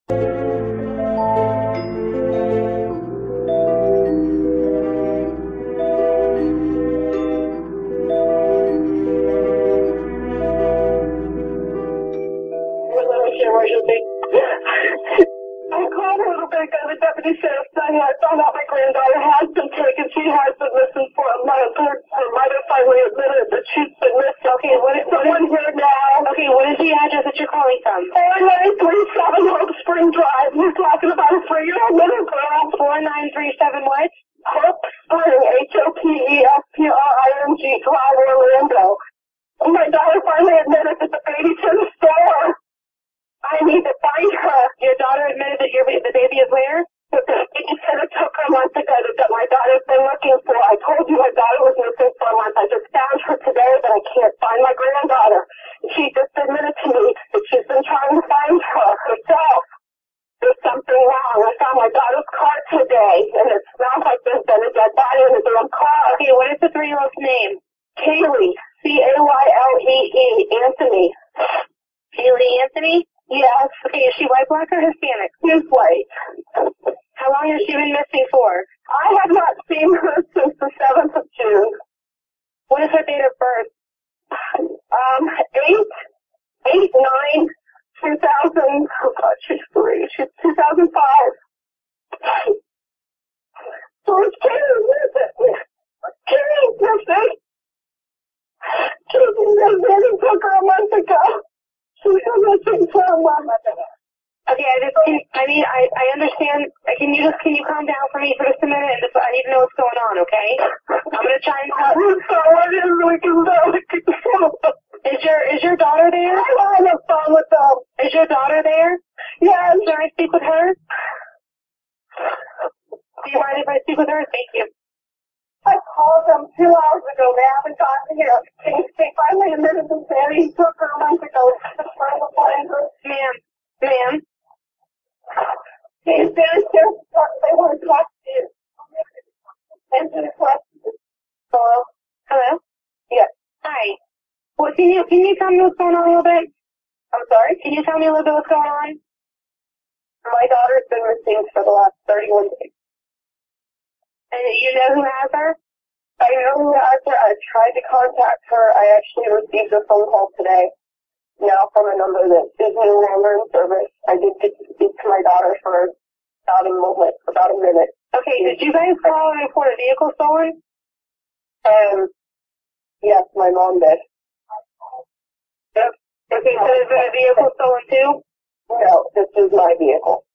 I called a little bit ago. The deputy sheriff said I found out my granddaughter has been taken. She has been missing for a month. Her mother finally admitted that she's been missing. Okay, what is someone here now? Okay, what is the address that you're calling from? 4937 Hope Spring Drive. We're talking about a 3-year-old little girl. 4937 what? Hope Spring, HOPESPRING Drive, Orlando. And my daughter finally admitted that the baby's in the store. I need to find her. Your daughter admitted that the baby is where? The babysitter took her a month ago that my daughter's been looking for. I told you my daughter was missing for a month. I just found her today, but I can't find my granddaughter. She just admitted to me that she's been trying to find her herself. There's something wrong. I found my daughter's car today, and it smells like there's been a dead body in the damn car. Okay, what is the 3-year-old's name? Caylee, Caylee Anthony. Caylee Anthony? Yes. Okay, is she white, black, or Hispanic? She's white. How long has she been missing for? I have not seen her since the 7th of June. What is her date of birth? 8/9/2000. Oh God, she's 3. She's 2005. So it's Kaylee missing. Kaylee's missing. Kaylee's missing. Took her a month ago. She's been missing for a month. Okay, I understand. Can you calm down for me for just a minute? And I need to know what's going on, okay? I'm gonna try and help. Is your daughter there? I'm on the phone with them. Is your daughter there? Yes. Can I speak with her? Do you mind if I speak with her? Thank you. I called them 2 hours ago. They haven't gotten here. They finally admitted to Sandy. He took her a month ago. Just trying to find her. Ma'am. They want to talk to you. Answer the question. Hello? Hello? Yes. Hi. Well, can you tell me what's going on a little bit? I'm sorry? Can you tell me a little bit what's going on? My daughter's been missing for the last 31 days. And you know who has her? I know who has her. I tried to contact her. I actually received a phone call today. Now from a number that is no longer in service. I did get to speak to my daughter for about a minute. Okay, did you guys call and report a vehicle stolen? Yes, my mom did. Yep. Okay, so is the vehicle stolen too? No, this is my vehicle.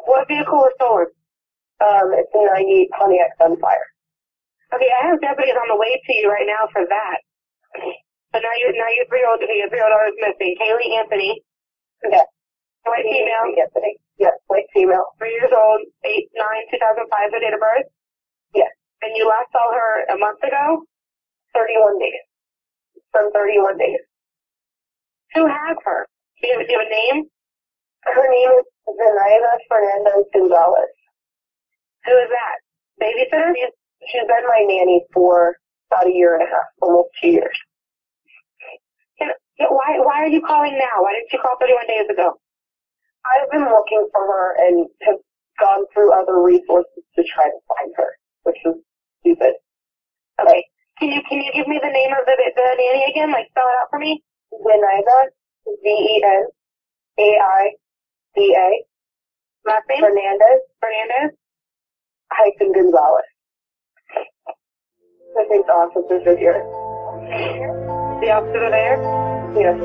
What vehicle was stolen? It's a 98 Pontiac Sunfire. Okay, I have deputies on the way to you right now for that. So now your 3-year-old daughter is missing. Caylee Anthony. Yes. White female. Anthony. Yes, white female. 3 years old, 8/9/2005, her date of birth? Yes. And you last saw her a month ago? 31 days. From 31 days. Who has her? Do you have a name? Her name is Vita Fernandez Gonzalez. Who is that? Babysitter? She's been my nanny for about 1.5 years, almost 2 years. Why are you calling now? Why didn't you call 31 days ago? I've been looking for her and have gone through other resources to try to find her, which is stupid. Okay. Can you give me the name of the nanny again? Like spell it out for me? Zenaida, Zenaida. Last name? Fernandez. Gonzalez. I think the officers are here. The officers are there? Yes.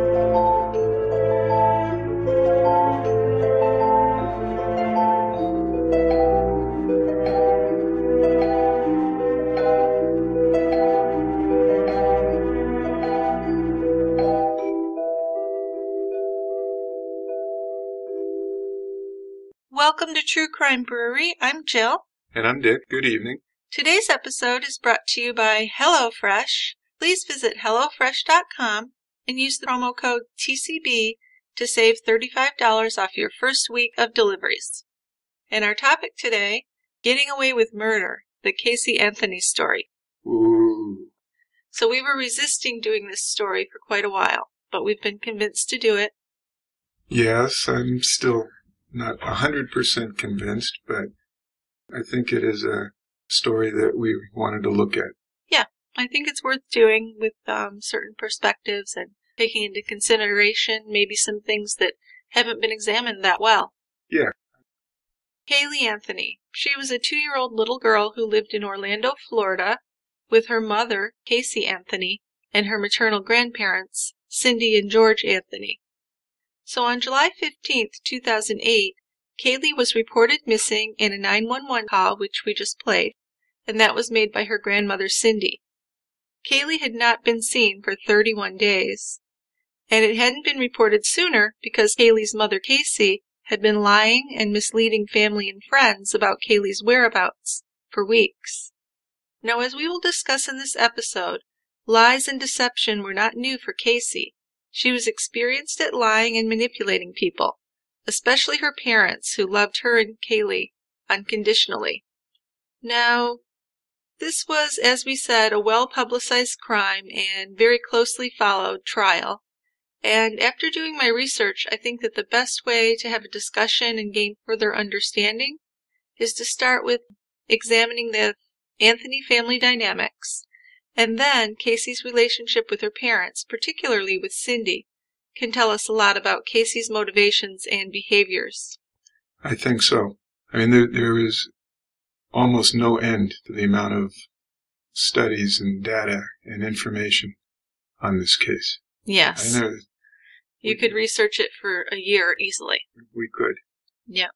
Welcome to True Crime Brewery. I'm Jill. And I'm Dick. Good evening. Today's episode is brought to you by HelloFresh. Please visit HelloFresh.com and use the promo code TCB to save $35 off your first week of deliveries. And our topic today, Getting Away with Murder, the Caylee Anthony story. Ooh. So we were resisting doing this story for quite a while, but we've been convinced to do it. Yes, I'm still not 100% convinced, but I think it is a story that we wanted to look at. Yeah, I think it's worth doing with certain perspectives and taking into consideration maybe some things that haven't been examined that well. Yeah. Caylee Anthony. She was a 2-year-old little girl who lived in Orlando, Florida, with her mother, Caylee Anthony, and her maternal grandparents, Cindy and George Anthony. So on July 15th, 2008, Caylee was reported missing in a 911 call, which we just played, and that was made by her grandmother, Cindy. Caylee had not been seen for 31 days, and it hadn't been reported sooner because Caylee's mother, Casey, had been lying and misleading family and friends about Caylee's whereabouts for weeks. Now, as we will discuss in this episode, lies and deception were not new for Casey. She was experienced at lying and manipulating people, especially her parents, who loved her and Caylee unconditionally. Now, this was, as we said, a well-publicized crime and very closely followed trial. And after doing my research, I think that the best way to have a discussion and gain further understanding is to start with examining the Anthony family dynamics, and then Casey's relationship with her parents, particularly with Cindy, can tell us a lot about Casey's motivations and behaviors. I think so. I mean, there is almost no end to the amount of studies and data and information on this case. Yes. I know. You could research it for a year easily. We could. Yeah.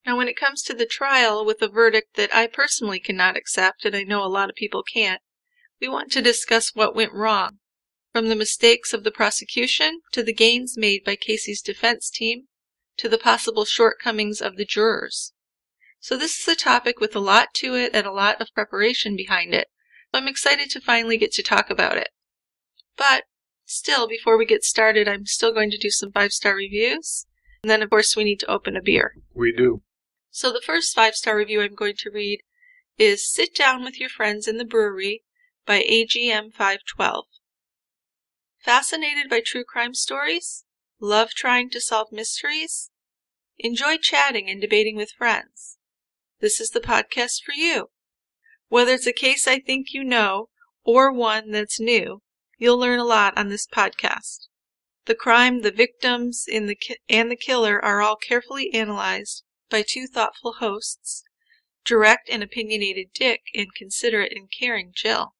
Now, when it comes to the trial with a verdict that I personally cannot accept, and I know a lot of people can't, we want to discuss what went wrong, from the mistakes of the prosecution to the gains made by Casey's defense team to the possible shortcomings of the jurors. So this is a topic with a lot to it and a lot of preparation behind it. So I'm excited to finally get to talk about it. But still, before we get started, I'm still going to do some 5-star reviews. And then, of course, we need to open a beer. We do. So the first 5-star review I'm going to read is Sit Down with Your Friends in the Brewery by AGM512. Fascinated by true crime stories? Love trying to solve mysteries? Enjoy chatting and debating with friends? This is the podcast for you. Whether it's a case I think you know or one that's new, you'll learn a lot on this podcast. The crime, the victims, and the killer are all carefully analyzed by 2 thoughtful hosts, direct and opinionated Dick and considerate and caring Jill.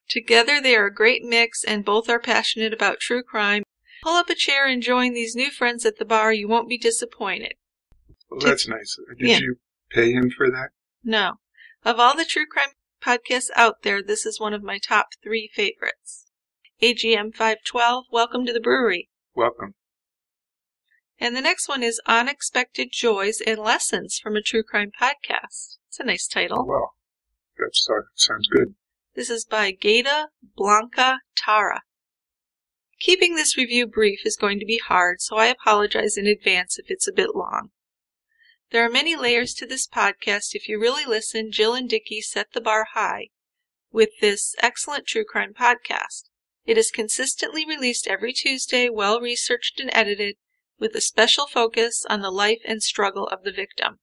Together they are a great mix and both are passionate about true crime. Pull up a chair and join these new friends at the bar. You won't be disappointed. Well, that's nice. Did you pay him for that? No. Of all the true crime podcasts out there, this is one of my top 3 favorites. AGM 512, welcome to the brewery. Welcome. And the next one is Unexpected Joys and Lessons from a True Crime Podcast. It's a nice title. Oh, well, that sounds good. This is by Vita Blanca Tara. Keeping this review brief is going to be hard, so I apologize in advance if it's a bit long. There are many layers to this podcast. If you really listen, Jill and Dickie set the bar high with this excellent true crime podcast. It is consistently released every Tuesday, well-researched and edited, with a special focus on the life and struggle of the victim.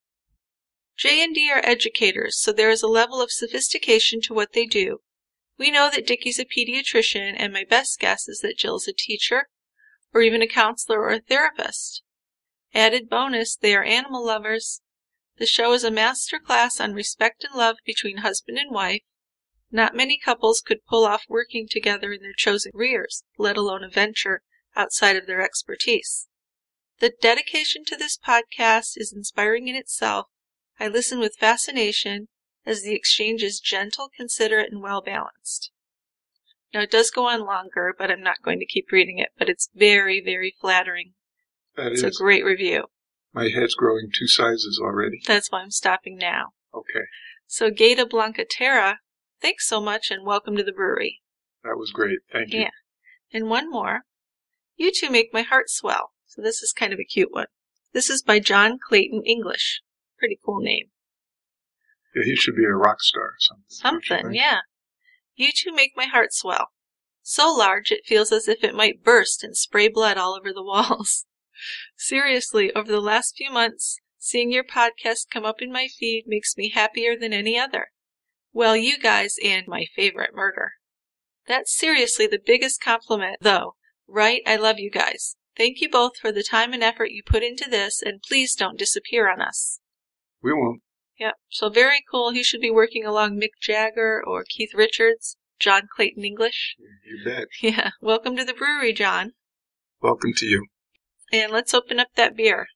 J&D are educators, so there is a level of sophistication to what they do. We know that Dickie's a pediatrician, and my best guess is that Jill's a teacher, or even a counselor or a therapist. Added bonus, they are animal lovers. The show is a master class on respect and love between husband and wife. Not many couples could pull off working together in their chosen careers, let alone a venture outside of their expertise. The dedication to this podcast is inspiring in itself. I listen with fascination as the exchange is gentle, considerate, and well-balanced. Now, it does go on longer, but I'm not going to keep reading it, but it's very, very flattering. It's a great review. My head's growing 2 sizes already. That's why I'm stopping now. Okay. So, Vita Blanca Tara, thanks so much and welcome to the brewery. That was great. Thank you. Yeah. And one more. You two make my heart swell. So this is kind of a cute one. This is by John Clayton English. Pretty cool name. Yeah, he should be a rock star or something. Something, yeah. You two make my heart swell. So large it feels as if it might burst and spray blood all over the walls. Seriously, over the last few months, seeing your podcast come up in my feed makes me happier than any other. Well, you guys and my favorite murder. That's seriously the biggest compliment, though. Right? I love you guys. Thank you both for the time and effort you put into this, and please don't disappear on us. We won't. Yep, so very cool. He should be working along Mick Jagger or Keith Richards, John Clayton English. You bet. Yeah, welcome to the brewery, John. Welcome to you. And let's open up that beer.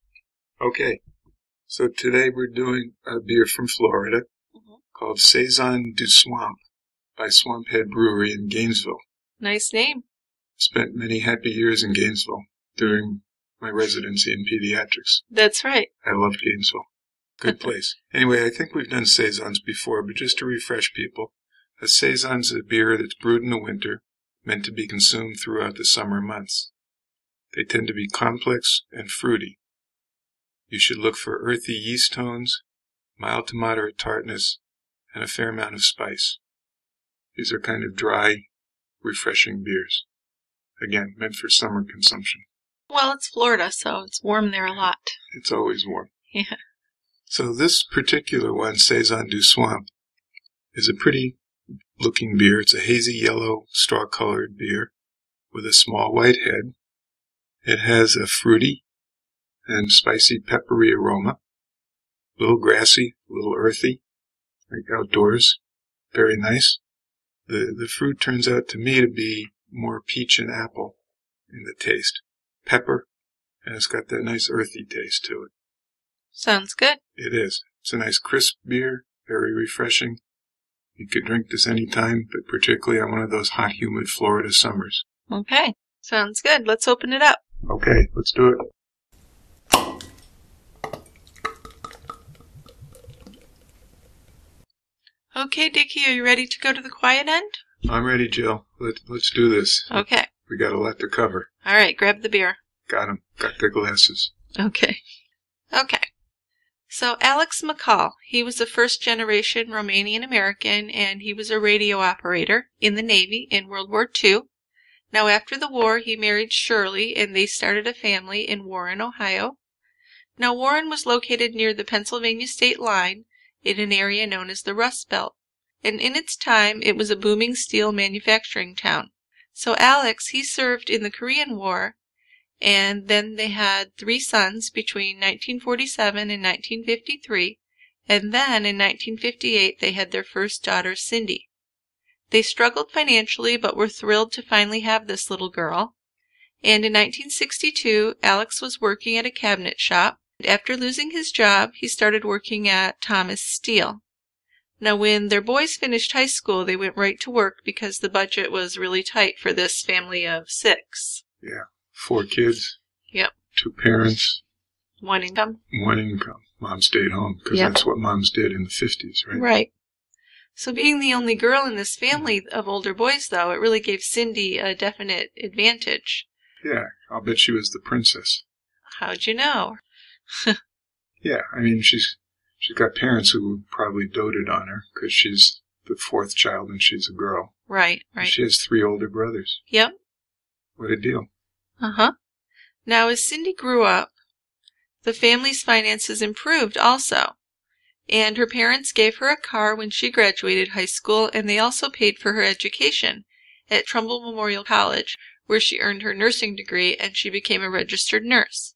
Okay. So today we're doing a beer from Florida called Saison du Swamp by Swamphead Brewery in Gainesville. Nice name. Spent many happy years in Gainesville during my residency in pediatrics. That's right. I loved Gainesville. Good place. Anyway, I think we've done Saisons before, but just to refresh people, a Saison's a beer that's brewed in the winter, meant to be consumed throughout the summer months. They tend to be complex and fruity. You should look for earthy yeast tones, mild to moderate tartness, and a fair amount of spice. These are kind of dry, refreshing beers. Again, meant for summer consumption. Well, it's Florida, so it's warm there a lot. It's always warm. Yeah. So this particular one, Saison du Swamp, is a pretty looking beer. It's a hazy yellow, straw-colored beer with a small white head. It has a fruity and spicy peppery aroma, a little grassy, a little earthy, like outdoors. Very nice. The fruit turns out to me to be more peach and apple in the taste. Pepper, and it's got that nice earthy taste to it. Sounds good. It is. It's a nice crisp beer, very refreshing. You could drink this any time, but particularly on one of those hot, humid Florida summers. Okay. Sounds good. Let's open it up. Okay, let's do it. Okay, Dickie, are you ready to go to the quiet end? I'm ready, Jill. Let's do this. Okay. We got a lot to cover. All right, grab the beer. Got 'em. Got the glasses. Okay. So Alex McCall, he was a first-generation Romanian-American, and he was a radio operator in the Navy in World War II. Now, after the war, he married Shirley, and they started a family in Warren, Ohio. Now, Warren was located near the Pennsylvania state line in an area known as the Rust Belt, and in its time, it was a booming steel manufacturing town. So Alex, he served in the Korean War, and then they had 3 sons between 1947 and 1953, and then in 1958 they had their first daughter, Cindy. They struggled financially but were thrilled to finally have this little girl, and in 1962 Alex was working at a cabinet shop. After losing his job, he started working at Thomas Steel. Now when their boys finished high school, they went right to work because the budget was really tight for this family of 6. Yeah. 4 kids. Yep. 2 parents. 1 income. 1 income. Mom stayed home because Yep. that's what moms did in the 50s, right? Right. So being the only girl in this family of older boys, though, it really gave Cindy a definite advantage. Yeah, I'll bet she was the princess. How'd you know? Yeah, I mean, she's got parents who probably doted on her because she's the 4th child and she's a girl. Right. She has 3 older brothers. Yep. What a deal. Uh-huh. Now, as Cindy grew up, the family's finances improved also. And her parents gave her a car when she graduated high school, and they also paid for her education at Trumbull Memorial College, where she earned her nursing degree and she became a registered nurse.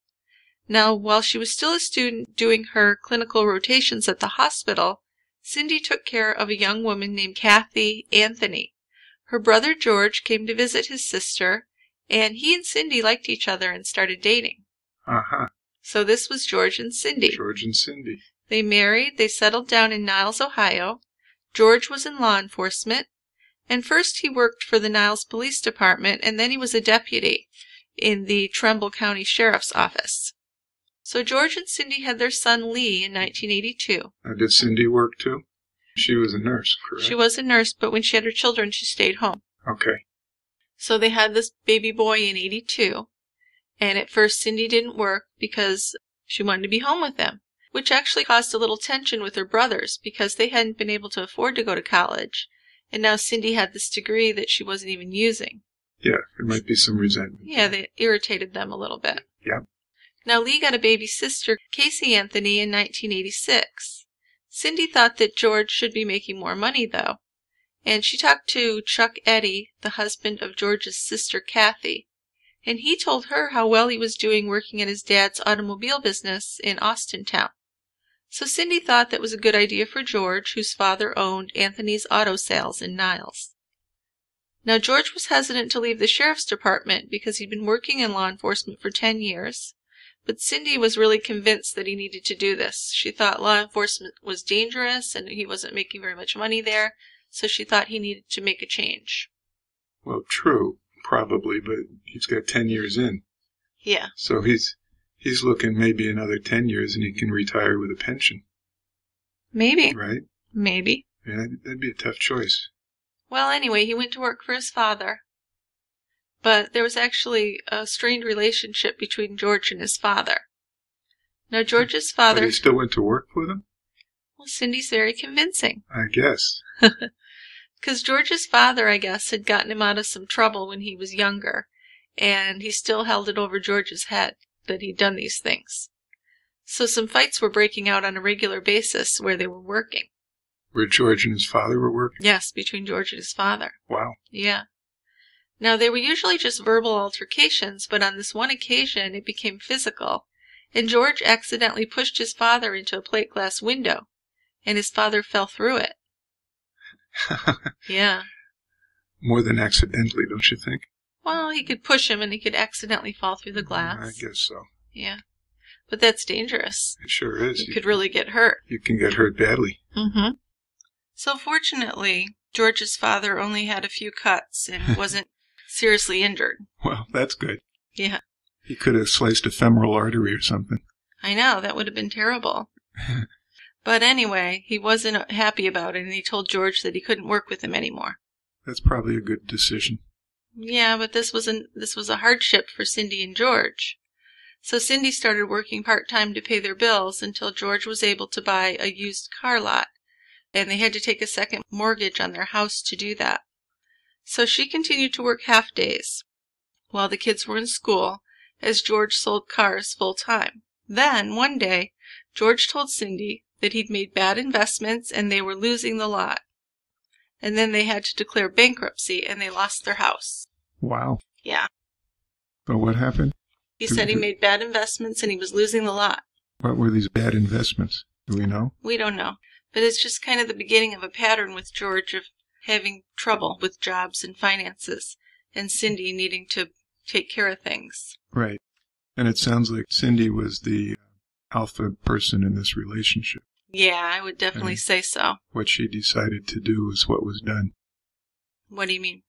Now, while she was still a student doing her clinical rotations at the hospital, Cindy took care of a young woman named Caylee Anthony. Her brother George came to visit his sister, and he and Cindy liked each other and started dating. Uh-huh. So this was George and Cindy. George and Cindy. They married, they settled down in Niles, Ohio. George was in law enforcement, and first he worked for the Niles Police Department, and then he was a deputy in the Trumbull County Sheriff's Office. So George and Cindy had their son Lee in 1982. Now, did Cindy work too? She was a nurse, correct? She was a nurse, but when she had her children, she stayed home. Okay. So they had this baby boy in 82, and at first Cindy didn't work because she wanted to be home with him, which actually caused a little tension with her brothers because they hadn't been able to afford to go to college, And now Cindy had this degree that she wasn't even using. Yeah, there might be some resentment. Yeah, they irritated them a little bit. Yeah. Now, Lee got a baby sister, Caylee Anthony, in 1986. Cindy thought that George should be making more money, though. And she talked to Chuck Eddy, the husband of George's sister, Kathy. And he told her how well he was doing working in his dad's automobile business in Austintown. So Cindy thought that was a good idea for George, whose father owned Anthony's Auto Sales in Niles. Now, George was hesitant to leave the sheriff's department because he'd been working in law enforcement for 10 years. But Cindy was really convinced that he needed to do this. She thought law enforcement was dangerous and he wasn't making very much money there, so she thought he needed to make a change. Well, true, probably, but he's got 10 years in. Yeah. So he's looking maybe another 10 years and he can retire with a pension. Maybe. Right? Maybe. Yeah, that'd be a tough choice. Well, anyway, he went to work for his father. But there was actually a strained relationship between George and his father. Now, George's father... But he still went to work with him? Well, Cindy's very convincing. I guess. Because George's father, I guess, had gotten him out of some trouble when he was younger, and he still held it over George's head that he'd done these things. So some fights were breaking out on a regular basis where they were working. Where George and his father were working? Yes, between George and his father. Wow. Yeah. Now, they were usually just verbal altercations, but on this one occasion it became physical, and George accidentally pushed his father into a plate glass window, and his father fell through it. Yeah. More than accidentally, don't you think? Well, he could push him and he could accidentally fall through the glass. I guess so. Yeah. But that's dangerous. It sure is. You could really get hurt. You can get hurt badly. Mm-hmm. So fortunately, George's father only had a few cuts and wasn't seriously injured. Well, that's good. Yeah. He could have sliced a femoral artery or something. I know, that would have been terrible. But anyway, he wasn't happy about it, and he told George that he couldn't work with him anymore. That's probably a good decision. Yeah, but this was a hardship for Cindy and George. So Cindy started working part-time to pay their bills until George was able to buy a used car lot, and they had to take a second mortgage on their house to do that. So she continued to work half days while the kids were in school, as George sold cars full-time. Then, one day, George told Cindy that he'd made bad investments and they were losing the lot. And then they had to declare bankruptcy and they lost their house. Wow. Yeah. So what happened? He said he made bad investments and he was losing the lot. What were these bad investments? Do we know? We don't know. But it's just kind of the beginning of a pattern with George of having trouble with jobs and finances, and Cindy needing to take care of things. Right. And it sounds like Cindy was the alpha person in this relationship. Yeah, I would definitely say so. What she decided to do is what was done. What do you mean?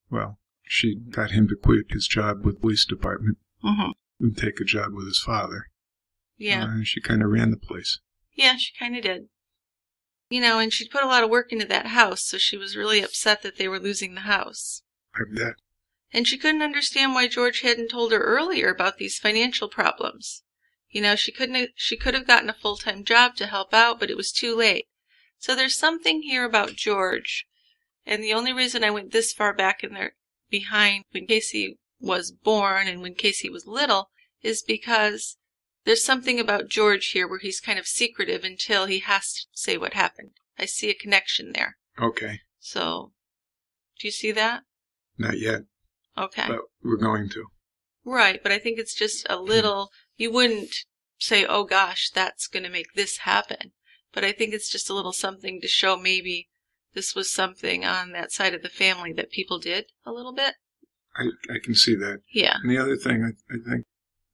Well, she got him to quit his job with the police department and take a job with his father. Yeah. And she kind of ran the place. Yeah, she kind of did. You know, and she'd put a lot of work into that house, so she was really upset that they were losing the house. I bet. And she couldn't understand why George hadn't told her earlier about these financial problems. You know, she could have gotten a full-time job to help out, but it was too late. So there's something here about George, and the only reason I went this far back in there behind when Caylee was born and when Caylee was little is because there's something about George here where he's kind of secretive until he has to say what happened. I see a connection there. Okay. So, do you see that? Not yet. Okay. But we're going to. Right, but I think it's just a little, you wouldn't say, oh gosh, that's going to make this happen. But I think it's just a little something to show maybe this was something on that side of the family that people did a little bit. I can see that. Yeah. And the other thing, I think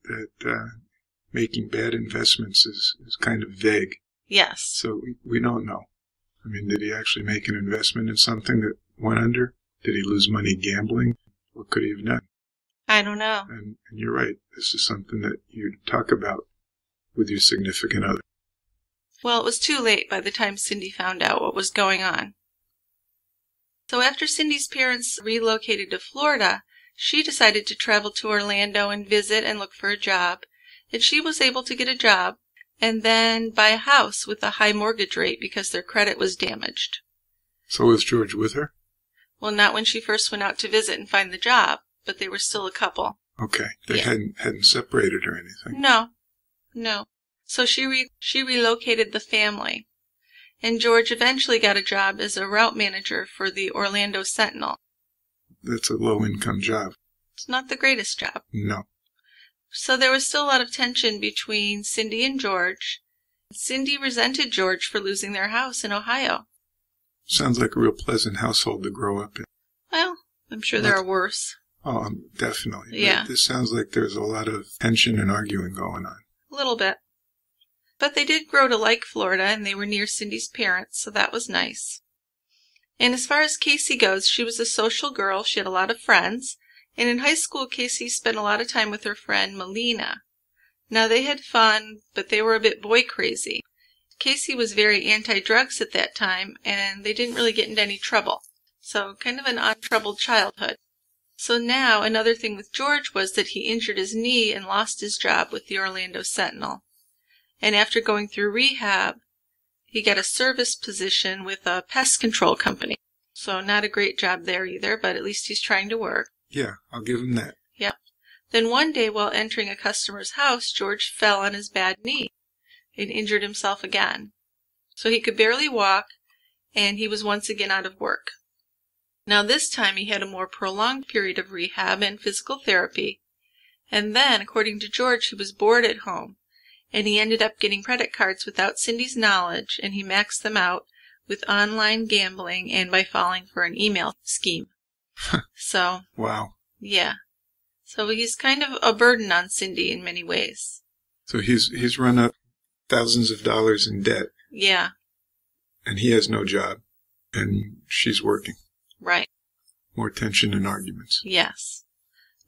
that making bad investments is kind of vague. Yes. So we don't know. I mean, did he actually make an investment in something that went under? Did he lose money gambling? What could he have done? I don't know. And you're right. This is something that you talk about with your significant other. Well, it was too late by the time Cindy found out what was going on. So after Cindy's parents relocated to Florida, she decided to travel to Orlando and visit and look for a job. And she was able to get a job and then buy a house with a high mortgage rate because their credit was damaged. So was George with her? Well, not when she first went out to visit and find the job, but they were still a couple. Okay. They hadn't separated or anything. No. So she relocated the family. And George eventually got a job as a route manager for the Orlando Sentinel. That's a low-income job. It's not the greatest job. No. So there was still a lot of tension between Cindy and George. Cindy resented George for losing their house in Ohio. Sounds like a real pleasant household to grow up in. Well, I'm sure there are worse. Oh, definitely. Yeah. But this sounds like there's a lot of tension and arguing going on. A little bit. But they did grow to like Florida, and they were near Cindy's parents, so that was nice. And as far as Casey goes, she was a social girl. She had a lot of friends. And in high school, Casey spent a lot of time with her friend Melina. Now, they had fun, but they were a bit boy crazy. Casey was very anti-drugs at that time, and they didn't really get into any trouble. So, kind of an untroubled childhood. So now, another thing with George was that he injured his knee and lost his job with the Orlando Sentinel. And after going through rehab, he got a service position with a pest control company. So not a great job there either, but at least he's trying to work. Yeah, I'll give him that. Yep. Then one day while entering a customer's house, George fell on his bad knee and injured himself again. So he could barely walk, and he was once again out of work. Now this time he had a more prolonged period of rehab and physical therapy. And then, according to George, he was bored at home. And he ended up getting credit cards without Cindy's knowledge, and he maxed them out with online gambling and by falling for an email scheme. So, wow. Yeah. So he's kind of a burden on Cindy in many ways. So he's run up thousands of dollars in debt. Yeah. And he has no job, and she's working. Right. More tension and arguments. Yes.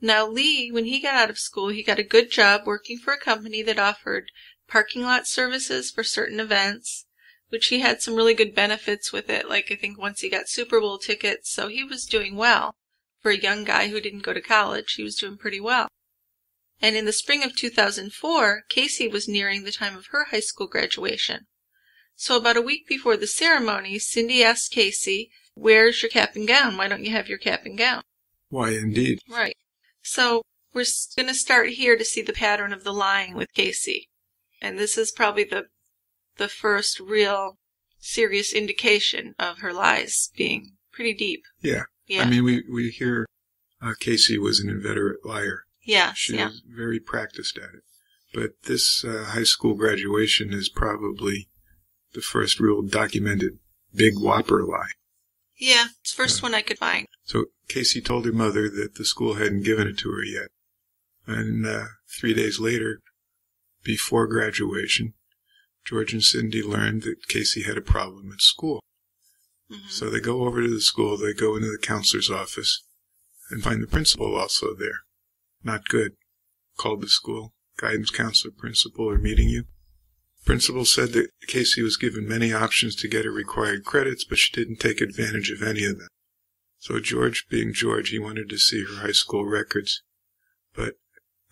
Now, Lee, when he got out of school, he got a good job working for a company that offered parking lot services for certain events, which he had some really good benefits with it. Like, I think once he got Super Bowl tickets, so he was doing well. For a young guy who didn't go to college, he was doing pretty well. And in the spring of 2004, Casey was nearing the time of her high school graduation. So about a week before the ceremony, Cindy asked Casey, "Where's your cap and gown? Why don't you have your cap and gown?" Why, indeed. Right. So we're going to start here to see the pattern of the lying with Casey. And this is probably the first real serious indication of her lies being pretty deep. Yeah. Yeah. I mean, we hear Casey was an inveterate liar. Yes. She was very practiced at it. But this high school graduation is probably the first real documented big whopper lie. Yeah, it's the first one I could find. So Casey told her mother that the school hadn't given it to her yet. And 3 days later, before graduation, George and Cindy learned that Casey had a problem at school. Mm-hmm. So they go over to the school, they go into the counselor's office, and find the principal also there. Not good. Called the school. Guidance counselor, principal are meeting you. Principal said that Casey was given many options to get her required credits, but she didn't take advantage of any of them. So George, being George, he wanted to see her high school records. But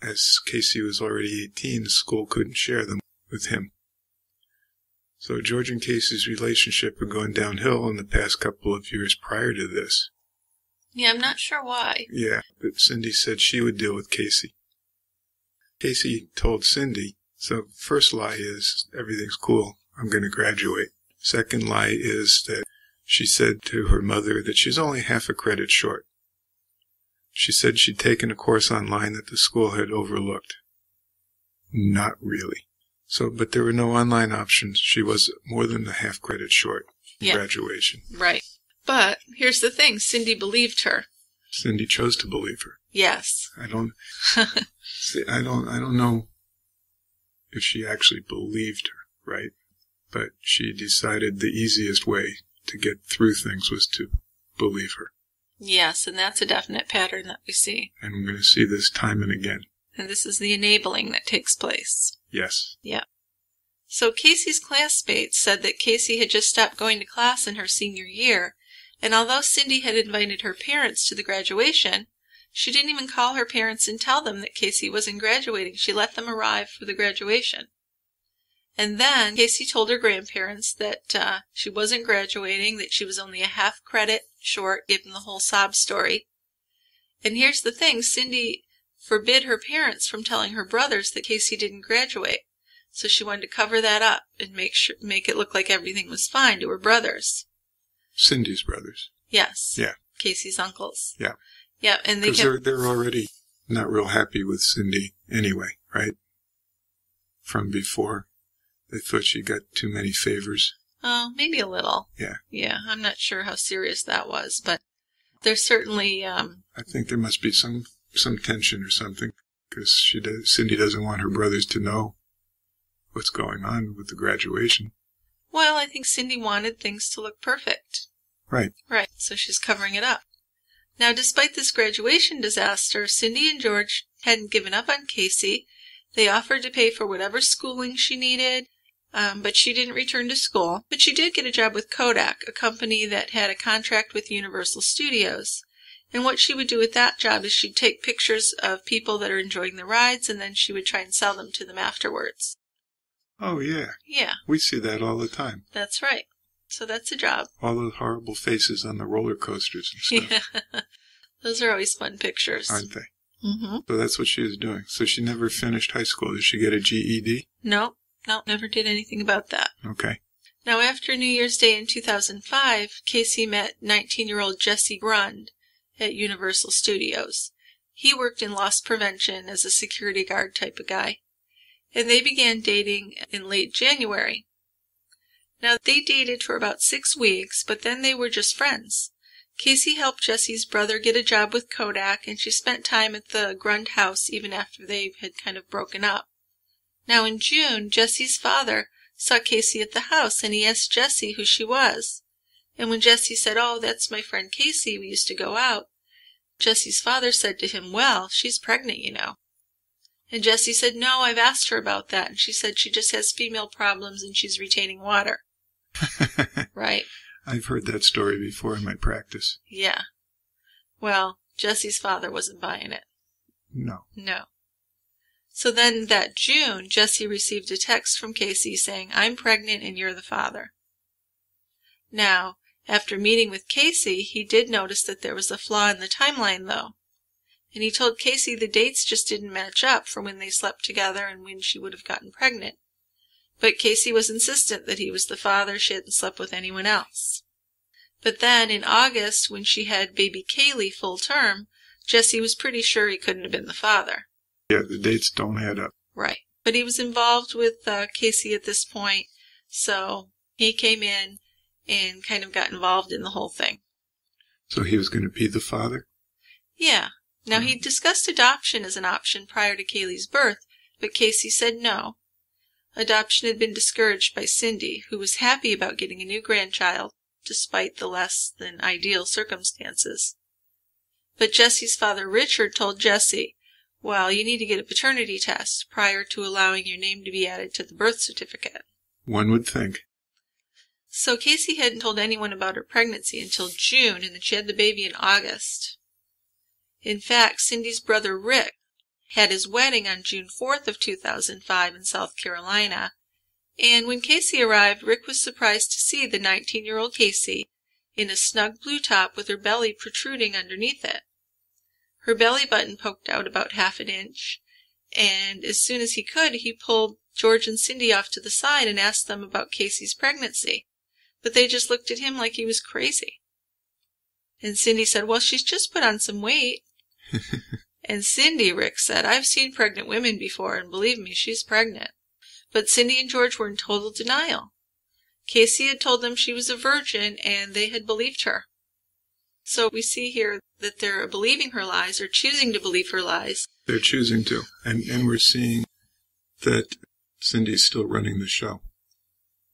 as Casey was already 18, the school couldn't share them with him. So George and Casey's relationship had gone downhill in the past couple of years prior to this. Yeah, I'm not sure why. Yeah, but Cindy said she would deal with Casey. Casey told Cindy, so first lie is, everything's cool, I'm going to graduate. Second lie is that she said to her mother that she's only half a credit short. She said she'd taken a course online that the school had overlooked. Not really. So, but there were no online options. She was more than a half credit short in graduation. Right. But here's the thing, Cindy believed her. Cindy chose to believe her. Yes. I don't know if she actually believed her, right? But she decided the easiest way to get through things was to believe her. Yes, and that's a definite pattern that we see. And we're going to see this time and again. And this is the enabling that takes place. Yes. Yeah. So Casey's classmates said that Casey had just stopped going to class in her senior year, and although Cindy had invited her parents to the graduation, she didn't even call her parents and tell them that Casey wasn't graduating. She let them arrive for the graduation. And then Caylee told her grandparents that she wasn't graduating, that she was only a half credit short, gave them the whole sob story. And here's the thing, Cindy forbid her parents from telling her brothers that Caylee didn't graduate. So she wanted to cover that up and make it look like everything was fine to her brothers. Cindy's brothers. Yes. Yeah. Caylee's uncles. Yeah. Yeah, and because they're already not real happy with Cindy anyway, right? From before, they thought she got too many favors. Oh, maybe a little. Yeah. Yeah, I'm not sure how serious that was, but there's certainly. I think there must be some tension or something, because Cindy doesn't want her brothers to know what's going on with the graduation. Well, I think Cindy wanted things to look perfect. Right. Right, so she's covering it up. Now, despite this graduation disaster, Cindy and George hadn't given up on Caylee. They offered to pay for whatever schooling she needed, but she didn't return to school. But she did get a job with Kodak, a company that had a contract with Universal Studios. And what she would do with that job is she'd take pictures of people that are enjoying the rides, and then she would try and sell them to them afterwards. Oh, yeah. Yeah. We see that all the time. That's right. So that's a job. All those horrible faces on the roller coasters and stuff. Yeah. Those are always fun pictures. Aren't they? Mm-hmm. So that's what she was doing. So she never finished high school. Did she get a GED? No, never did anything about that. Okay. Now, after New Year's Day in 2005, Caylee met 19-year-old Jesse Grund at Universal Studios. He worked in loss prevention as a security guard type of guy. And they began dating in late January. Now, they dated for about 6 weeks, but then they were just friends. Caylee helped Jesse's brother get a job with Kodak, and she spent time at the Grund house even after they had kind of broken up. Now, in June, Jesse's father saw Caylee at the house, and he asked Jesse who she was. And when Jesse said, "Oh, that's my friend Caylee, we used to go out," Jesse's father said to him, "Well, she's pregnant, you know." And Jesse said, "No, I've asked her about that, and she said she just has female problems and she's retaining water." Right. I've heard that story before in my practice. Yeah. Well, Jesse's father wasn't buying it. No. No. So then that June, Jesse received a text from Caylee saying, "I'm pregnant and you're the father." Now, after meeting with Caylee, he did notice that there was a flaw in the timeline, though. And he told Caylee the dates just didn't match up for when they slept together and when she would have gotten pregnant. But Caylee was insistent that he was the father. She hadn't slept with anyone else. But then, in August, when she had baby Caylee full term, Jesse was pretty sure he couldn't have been the father. Yeah, the dates don't add up. Right. But he was involved with Caylee at this point, so he came in and kind of got involved in the whole thing. So he was going to be the father? Yeah. Now, he discussed adoption as an option prior to Caylee's birth, but Caylee said no. Adoption had been discouraged by Cindy, who was happy about getting a new grandchild, despite the less than ideal circumstances. But Jesse's father, Richard, told Jesse, "Well, you need to get a paternity test prior to allowing your name to be added to the birth certificate." One would think. So Caylee hadn't told anyone about her pregnancy until June, and then she had the baby in August. In fact, Cindy's brother, Rick, had his wedding on June 4th of 2005 in South Carolina, and when Caylee arrived, Rick was surprised to see the 19-year-old Caylee in a snug blue top with her belly protruding underneath it. Her belly button poked out about half an inch, and as soon as he could, he pulled George and Cindy off to the side and asked them about Caylee's pregnancy, but they just looked at him like he was crazy. And Cindy said, "Well, she's just put on some weight." And Cindy, Rick said, "I've seen pregnant women before, and believe me, she's pregnant." But Cindy and George were in total denial. Caylee had told them she was a virgin, and they had believed her. So we see here that they're believing her lies, or choosing to believe her lies. They're choosing to. And we're seeing that Cindy's still running the show.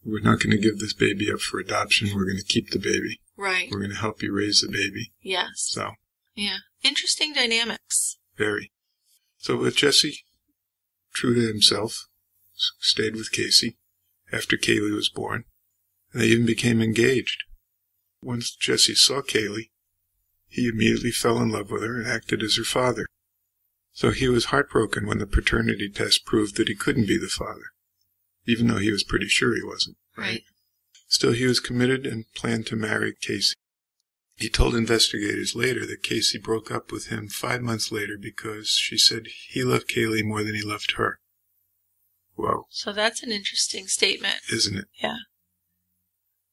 We're not going to give this baby up for adoption. We're going to keep the baby. Right. We're going to help you raise the baby. Yes. So. Yeah. Interesting dynamics. Very. So with Jesse, true to himself, stayed with Caylee after Caylee was born. And they even became engaged. Once Jesse saw Caylee, he immediately fell in love with her and acted as her father. So he was heartbroken when the paternity test proved that he couldn't be the father. even though he was pretty sure he wasn't, right? Still, he was committed and planned to marry Casey. He told investigators later that Casey broke up with him 5 months later because she said he loved Caylee more than he loved her. Whoa. So that's an interesting statement. Isn't it? Yeah.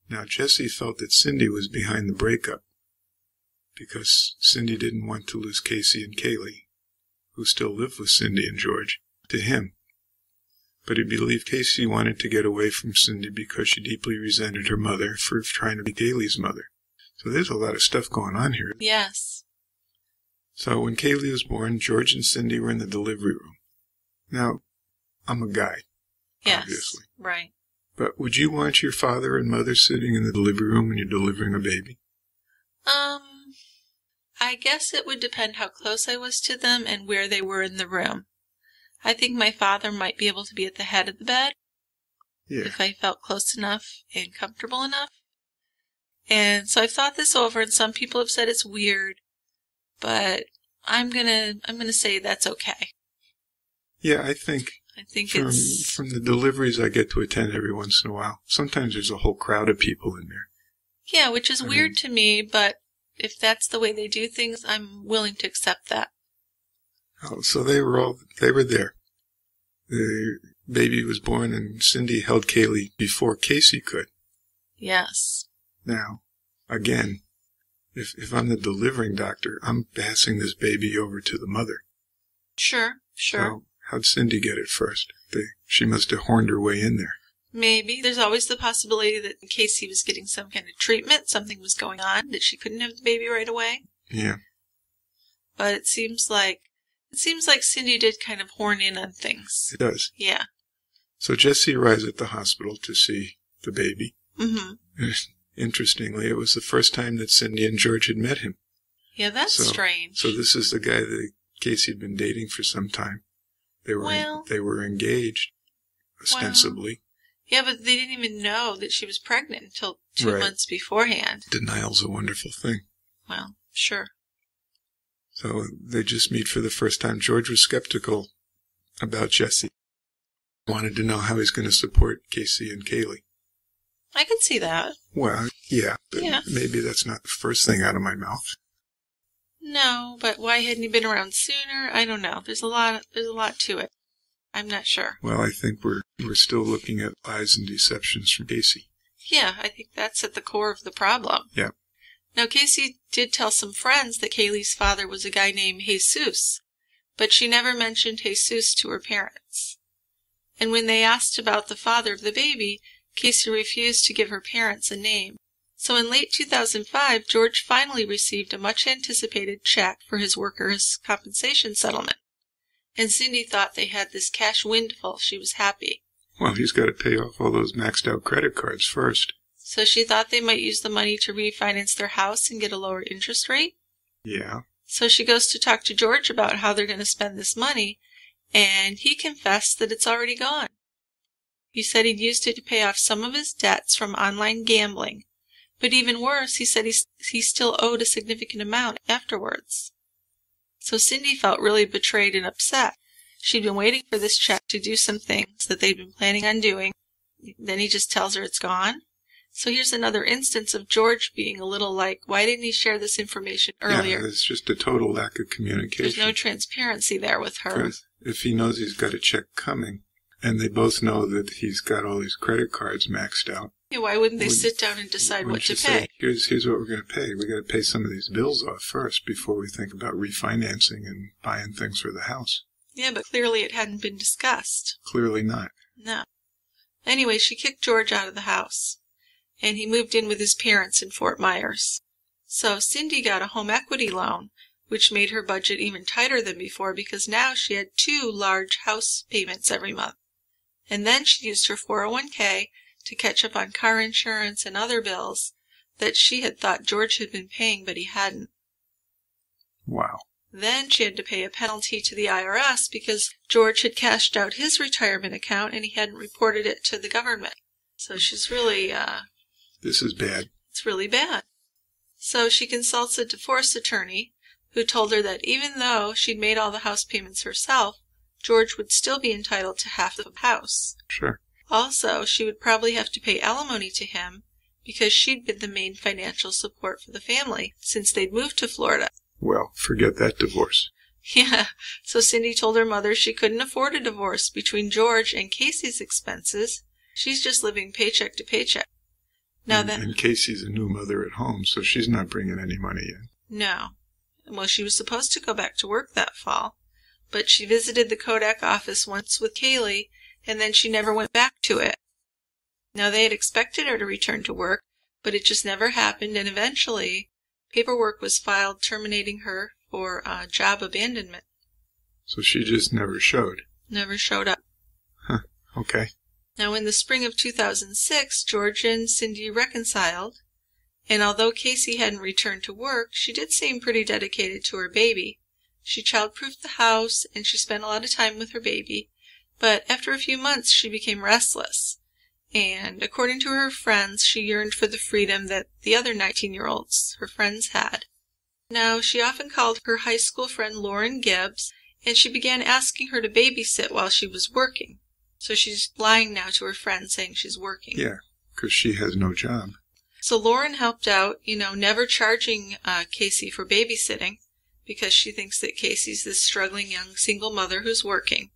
Now, Jesse felt that Cindy was behind the breakup because Cindy didn't want to lose Casey and Caylee, who still lived with Cindy and George, to him. But he believed Casey wanted to get away from Cindy because she deeply resented her mother for trying to be Caylee's mother. So there's a lot of stuff going on here. Yes. So when Caylee was born, George and Cindy were in the delivery room. Now, I'm a guy, Yes. obviously. Right. But would you want your father and mother sitting in the delivery room when you're delivering a baby? I guess it would depend how close I was to them and where they were in the room. I think my father might be able to be at the head of the bed. Yeah. If I felt close enough and comfortable enough. And so I've thought this over, and some people have said it's weird, but I'm gonna say that's okay. Yeah, I think it's from the deliveries I get to attend every once in a while, sometimes there's a whole crowd of people in there. Yeah, which is weird to me, but if that's the way they do things, I'm willing to accept that. Oh, so they were there. The baby was born, and Cindy held Caylee before Casey could. Yes. Now, again, if I'm the delivering doctor, I'm passing this baby over to the mother. Sure. So how'd Cindy get it first? She must have horned her way in there. Maybe. There's always the possibility that in case he was getting some kind of treatment, something was going on, that she couldn't have the baby right away. Yeah. But it seems like Cindy did kind of horn in on things. It does. Yeah. So Jesse arrives at the hospital to see the baby. Mm-hmm. Interestingly, it was the first time that Cindy and George had met him. Yeah, that's strange. So this is the guy that Casey had been dating for some time. They were engaged, ostensibly. Yeah, but they didn't even know that she was pregnant until 2 months beforehand. Denial's a wonderful thing. Well, sure. So they just meet for the first time. George was skeptical about Jesse. Wanted to know how he's going to support Casey and Caylee. I could see that. Well, yeah, but maybe that's not the first thing out of my mouth. No, but why hadn't he been around sooner? I don't know. There's a lot to it. I'm not sure. Well, I think we're still looking at lies and deceptions from Casey. Yeah, I think that's at the core of the problem. Yeah. Now, Casey did tell some friends that Caylee's father was a guy named Jesus, but she never mentioned Jesus to her parents. And when they asked about the father of the baby, Casey refused to give her parents a name. So in late 2005, George finally received a much-anticipated check for his workers' compensation settlement. And Cindy thought they had this cash windfall. She was happy. Well, he's got to pay off all those maxed-out credit cards first. So she thought they might use the money to refinance their house and get a lower interest rate? Yeah. So she goes to talk to George about how they're going to spend this money, and he confessed that it's already gone. He said he'd used it to pay off some of his debts from online gambling. But even worse, he said he still owed a significant amount afterwards. So Cindy felt really betrayed and upset. She'd been waiting for this check to do some things that they'd been planning on doing. Then he just tells her it's gone. So here's another instance of George being a little like, why didn't he share this information earlier? Yeah, it's just a total lack of communication. There's no transparency there with her. If he knows he's got a check coming, and they both know that he's got all these credit cards maxed out. Yeah, why wouldn't they sit down and decide what to pay? Here's what we're going to pay. We got to pay some of these bills off first before we think about refinancing and buying things for the house. Yeah, but clearly it hadn't been discussed. Clearly not. No. Anyway, she kicked George out of the house, and he moved in with his parents in Fort Myers. So Cindy got a home equity loan, which made her budget even tighter than before because now she had 2 large house payments every month. And then she used her 401k to catch up on car insurance and other bills that she had thought George had been paying, but he hadn't. Wow. Then she had to pay a penalty to the IRS because George had cashed out his retirement account and he hadn't reported it to the government. So she's really, this is bad. It's really bad. So she consults a divorce attorney who told her that even though she'd made all the house payments herself, George would still be entitled to half the house. Sure. Also, she would probably have to pay alimony to him because she'd been the main financial support for the family since they'd moved to Florida. Well, forget that divorce. Yeah, so Cindy told her mother she couldn't afford a divorce between George and Casey's expenses. She's just living paycheck to paycheck. And Casey's a new mother at home, so she's not bringing any money in. No. Well, she was supposed to go back to work that fall, but she visited the Kodak office once with Caylee, and then she never went back to it. Now, they had expected her to return to work, but it just never happened, and eventually paperwork was filed terminating her for job abandonment. So she just never showed? Never showed up. Huh, okay. Now, in the spring of 2006, George and Cindy reconciled, and although Casey hadn't returned to work, she did seem pretty dedicated to her baby. She child-proofed the house, and she spent a lot of time with her baby, but after a few months she became restless, and according to her friends, she yearned for the freedom that the other 19-year-olds, her friends, had. Now, she often called her high school friend Lauren Gibbs, and she began asking her to babysit while she was working. So she's lying now to her friend saying she's working. Yeah, because she has no job. So Lauren helped out, never charging Casey for babysitting because she thinks that Casey's this struggling young single mother who's working.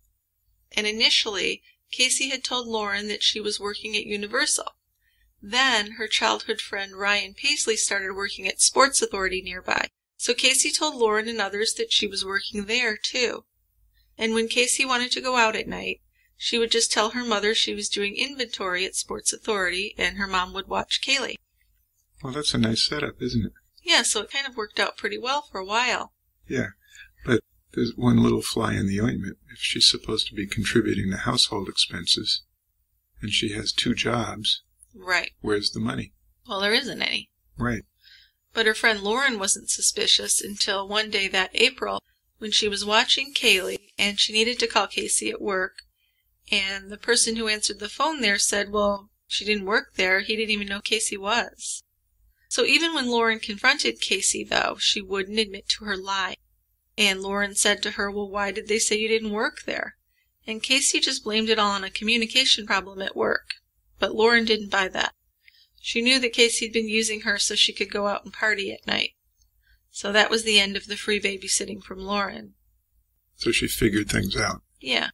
And initially, Casey had told Lauren that she was working at Universal. Then her childhood friend Ryan Paisley started working at Sports Authority nearby. So Casey told Lauren and others that she was working there too. And when Casey wanted to go out at night, she would just tell her mother she was doing inventory at Sports Authority, and her mom would watch Caylee. Well, that's a nice setup, isn't it? Yeah, so it kind of worked out pretty well for a while. Yeah, but there's one little fly in the ointment. If she's supposed to be contributing to household expenses, and she has 2 jobs, right, where's the money? Well, there isn't any. Right. But her friend Lauren wasn't suspicious until one day that April when she was watching Caylee, and she needed to call Casey at work. And the person who answered the phone there said, well, she didn't work there. He didn't even know Casey was. So even when Lauren confronted Casey, though, she wouldn't admit to her lie. And Lauren said to her, well, why did they say you didn't work there? And Casey just blamed it all on a communication problem at work. But Lauren didn't buy that. She knew that Casey had been using her so she could go out and party at night. So that was the end of the free babysitting from Lauren. So she figured things out. Yeah.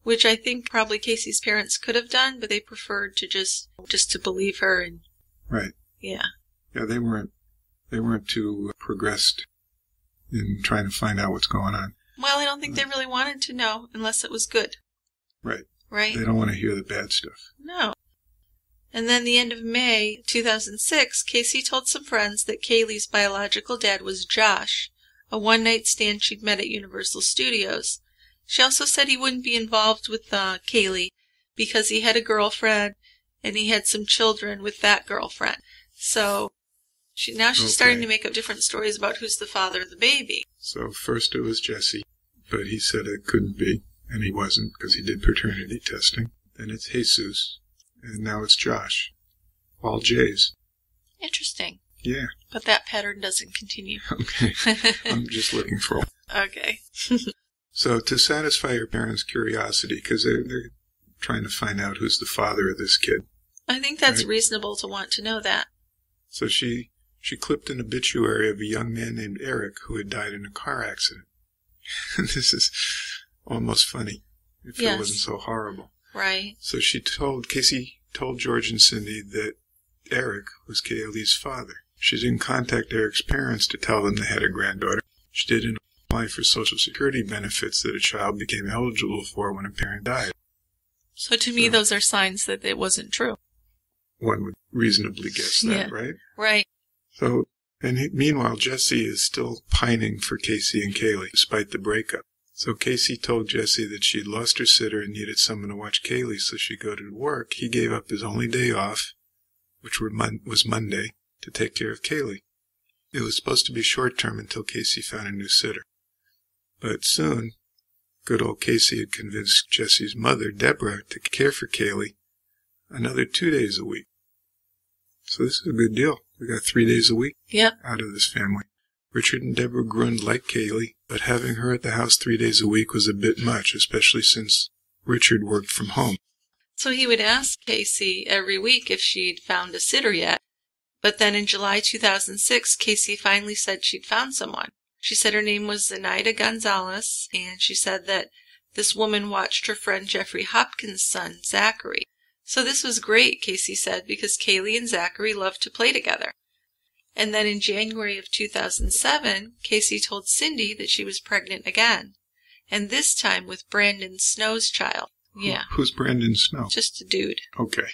Which I think probably Casey's parents could have done, but they preferred to just to believe her. And right. Yeah. Yeah, they weren't too progressed in trying to find out what's going on. Well, I don't think they really wanted to know unless it was good. Right. Right? They don't want to hear the bad stuff. No. And then the end of May 2006, Casey told some friends that Caylee's biological dad was Josh, a one-night stand she'd met at Universal Studios. She also said he wouldn't be involved with Caylee because he had a girlfriend and he had some children with that girlfriend. So she's starting to make up different stories about who's the father of the baby. So first it was Jesse, but he said it couldn't be, and he wasn't because he did paternity testing. Then it's Jesus, and now it's Josh. All J's. Interesting. Yeah. But that pattern doesn't continue. Okay. I'm just looking for one. Okay. So to satisfy your parents' curiosity, because they're trying to find out who's the father of this kid. I think that's reasonable to want to know that. So she clipped an obituary of a young man named Eric who had died in a car accident. This is almost funny if it wasn't so horrible. Right. So Casey told George and Cindy that Eric was Caylee's father. She didn't contact Eric's parents to tell them they had a granddaughter. She didn't apply for Social Security benefits that a child became eligible for when a parent died. So to me, those are signs that it wasn't true. One would reasonably guess that, right? Right. So, meanwhile, Jesse is still pining for Casey and Caylee, despite the breakup. So Casey told Jesse that she'd lost her sitter and needed someone to watch Caylee so she'd go to work. He gave up his only day off, which was Monday, to take care of Caylee. It was supposed to be short-term until Casey found a new sitter. But soon, good old Casey had convinced Jesse's mother, Deborah, to care for Caylee another 2 days a week. So this is a good deal. We got 3 days a week out of this family. Richard and Deborah Grund liked Caylee, but having her at the house 3 days a week was a bit much, especially since Richard worked from home. So he would ask Casey every week if she'd found a sitter yet. But then in July 2006, Casey finally said she'd found someone. She said her name was Zenaida Gonzalez, and she said that this woman watched her friend Jeffrey Hopkins' son, Zachary. So this was great, Casey said, because Caylee and Zachary loved to play together. And then in January of 2007, Casey told Cindy that she was pregnant again, and this time with Brandon Snow's child. Yeah. Who's Brandon Snow? Just a dude. Okay.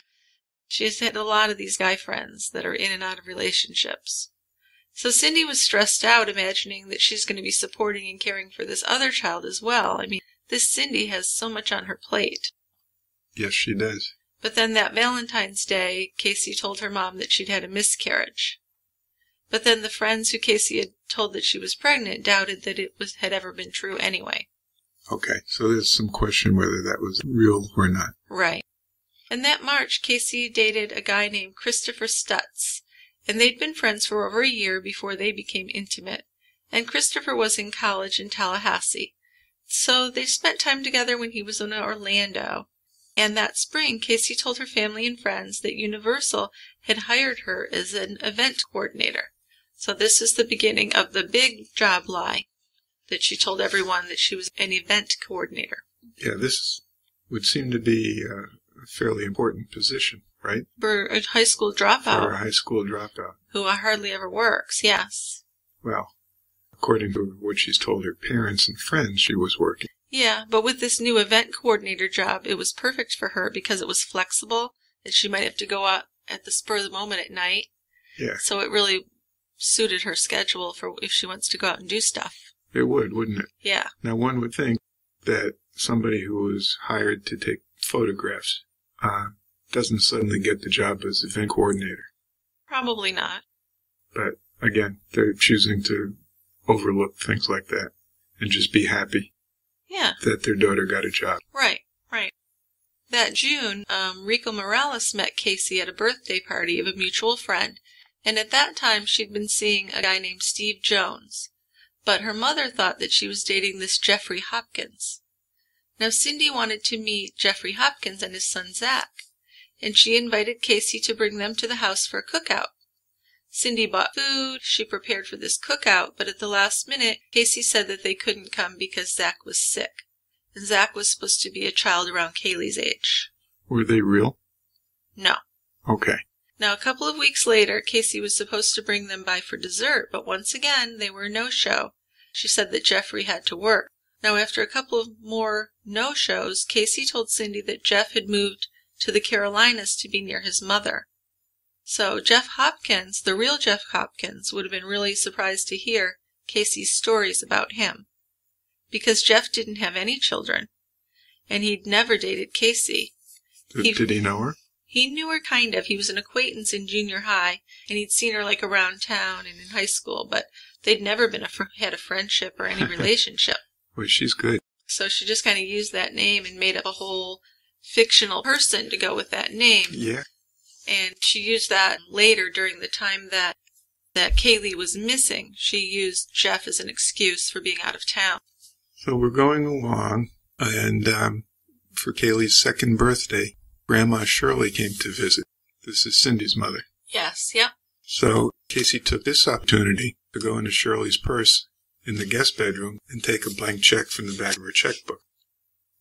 She has had a lot of these guy friends that are in and out of relationships. So Cindy was stressed out, imagining that she's going to be supporting and caring for this other child as well. I mean, this Cindy has so much on her plate. Yes, she does. But then that Valentine's Day, Casey told her mom that she'd had a miscarriage. But then the friends who Casey had told that she was pregnant doubted that it had ever been true anyway. Okay, so there's some question whether that was real or not. Right. And that March, Casey dated a guy named Christopher Stutz, and they'd been friends for over a year before they became intimate, and Christopher was in college in Tallahassee. So they spent time together when he was in Orlando. And that spring, Casey told her family and friends that Universal had hired her as an event coordinator. So this is the beginning of the big job lie, that she told everyone that she was an event coordinator. Yeah, this would seem to be a fairly important position, right? For a high school dropout. For a high school dropout. Who hardly ever works, yes. Well, according to what she's told her parents and friends, she was working. Yeah, but with this new event coordinator job, it was perfect for her because it was flexible, and she might have to go out at the spur of the moment at night. Yeah. So it really suited her schedule for if she wants to go out and do stuff. It would, wouldn't it? Yeah. Now, one would think that somebody who was hired to take photographs doesn't suddenly get the job as event coordinator. Probably not. But, again, they're choosing to overlook things like that and just be happy that their daughter got a job. Right, right. That June, Rico Morales met Casey at a birthday party of a mutual friend, and at that time she'd been seeing a guy named Steve Jones. But her mother thought that she was dating this Jeffrey Hopkins. Now Cindy wanted to meet Jeffrey Hopkins and his son Zach, and she invited Casey to bring them to the house for a cookout. Cindy bought food, she prepared for this cookout, but at the last minute, Casey said that they couldn't come because Zach was sick. And Zach was supposed to be a child around Caylee's age. Were they real? No. Okay. Now, a couple of weeks later, Casey was supposed to bring them by for dessert, but once again, they were a no-show. She said that Jeffrey had to work. Now, after a couple of more no-shows, Casey told Cindy that Jeff had moved to the Carolinas to be near his mother. So Jeff Hopkins, the real Jeff Hopkins, would have been really surprised to hear Casey's stories about him. Because Jeff didn't have any children, and he'd never dated Casey. Did he know her? He knew her kind of. He was an acquaintance in junior high, and he'd seen her like around town and in high school, but they'd never been had a friendship or any relationship. Well, she's good. So she just kind of used that name and made up a whole fictional person to go with that name. Yeah. And she used that later during the time that Caylee was missing. She used Jeff as an excuse for being out of town. So we're going along, and for Caylee's second birthday, Grandma Shirley came to visit. This is Cindy's mother. Yes, yep. So Casey took this opportunity to go into Shirley's purse in the guest bedroom and take a blank check from the back of her checkbook.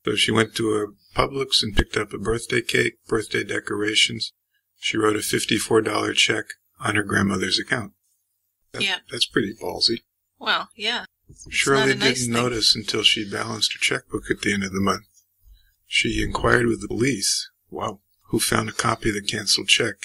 So she went to a Publix and picked up a birthday cake, birthday decorations. She wrote a $54 check on her grandmother's account. That's pretty ballsy. Well, yeah. Shirley didn't notice until she balanced her checkbook at the end of the month. She inquired with the police, who found a copy of the canceled check.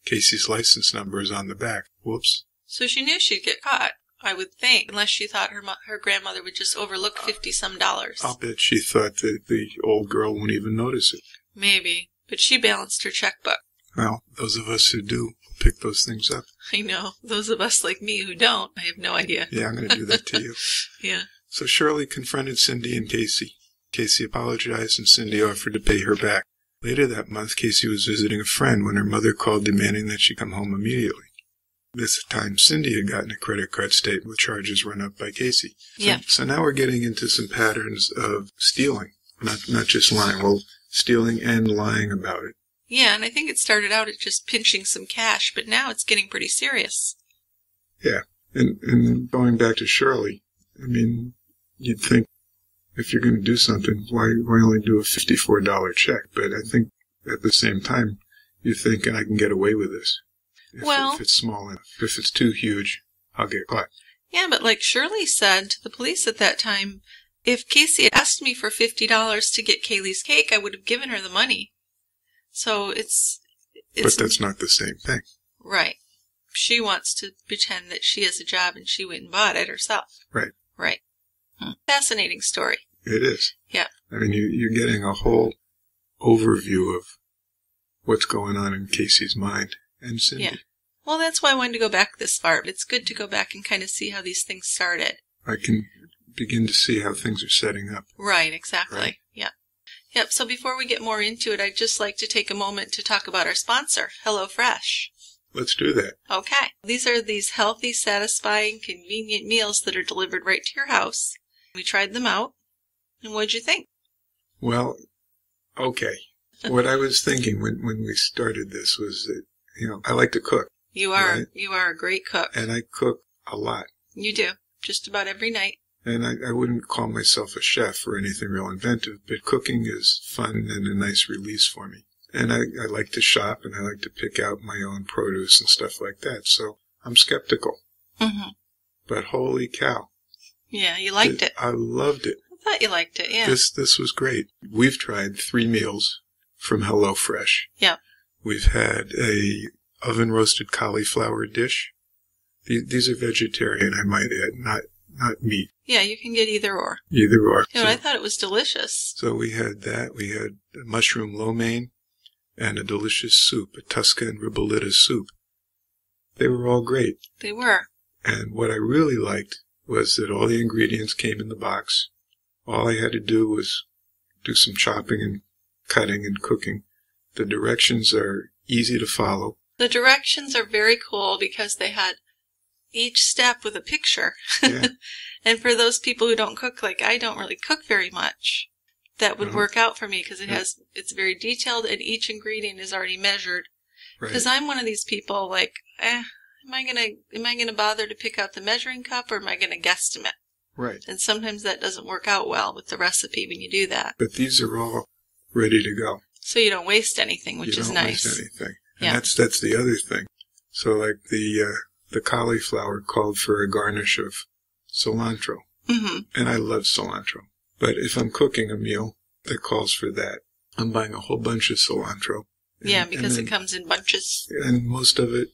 Casey's license number is on the back. Whoops. So she knew she'd get caught, I would think, unless she thought her grandmother would just overlook $50-some. I'll bet she thought that the old girl wouldn't even notice it. Maybe, but she balanced her checkbook. Well, those of us who do pick those things up. I know. Those of us like me who don't, I have no idea. Yeah, I'm going to do that to you. Yeah. So Shirley confronted Cindy and Casey. Casey apologized and Cindy offered to pay her back. Later that month, Casey was visiting a friend when her mother called demanding that she come home immediately. This time, Cindy had gotten a credit card statement with charges run up by Casey. So now we're getting into some patterns of stealing, not just lying. Well, stealing and lying about it. Yeah, and I think it started out at just pinching some cash, but now it's getting pretty serious. Yeah, and going back to Shirley, I mean, you'd think if you're going to do something, why only do a $54 check? But I think at the same time, you think I can get away with this. If it's small enough. If it's too huge, I'll get caught. Yeah, but like Shirley said to the police at that time, if Casey had asked me for $50 to get Caylee's cake, I would have given her the money. So it's But that's not the same thing. Right. She wants to pretend that she has a job and she went and bought it herself. Right. Right. Fascinating story. It is. Yeah. I mean, you're getting a whole overview of what's going on in Casey's mind and Cindy. Yeah. Well, that's why I wanted to go back this far. But it's good to go back and kind of see how these things started. I can begin to see how things are setting up. Right, exactly. Right. Yeah. Yep, so before we get more into it, I'd just like to take a moment to talk about our sponsor, HelloFresh. Let's do that. Okay. These are these healthy, satisfying, convenient meals that are delivered right to your house. We tried them out. And what'd you think? Well, okay. What I was thinking when we started this was that, I like to cook. You are. Right? You are a great cook. And I cook a lot. You do. Just about every night. And I wouldn't call myself a chef or anything real inventive, but cooking is fun and a nice release for me. And I like to shop and I like to pick out my own produce and stuff like that. So I'm skeptical. Mm-hmm. But holy cow. Yeah, you liked it. I loved it. I thought you liked it, yeah. This was great. We've tried 3 meals from HelloFresh. Yeah. We've had a oven-roasted cauliflower dish. These are vegetarian, I might add, not meat. Yeah, you can get either or. Either or. You know, I thought it was delicious. So we had that. We had a mushroom lo mein and a delicious soup, a Tuscan ribollita soup. They were all great. They were. And what I really liked was that all the ingredients came in the box. All I had to do was do some chopping and cutting and cooking. The directions are easy to follow. The directions are very cool because they had each step with a picture. Yeah. And for those people who don't cook, like I don't really cook very much, that would work out for me because it's very detailed and each ingredient is already measured. Because I'm one of these people like, am I gonna bother to pick out the measuring cup or am I gonna guesstimate? Right. And sometimes that doesn't work out well with the recipe when you do that. But these are all ready to go. So you don't waste anything, which is nice. You don't waste anything. And that's the other thing. So like the cauliflower called for a garnish of cilantro. Mm-hmm. And I love cilantro. But if I'm cooking a meal that calls for that, I'm buying a whole bunch of cilantro. Because it comes in bunches. And most of it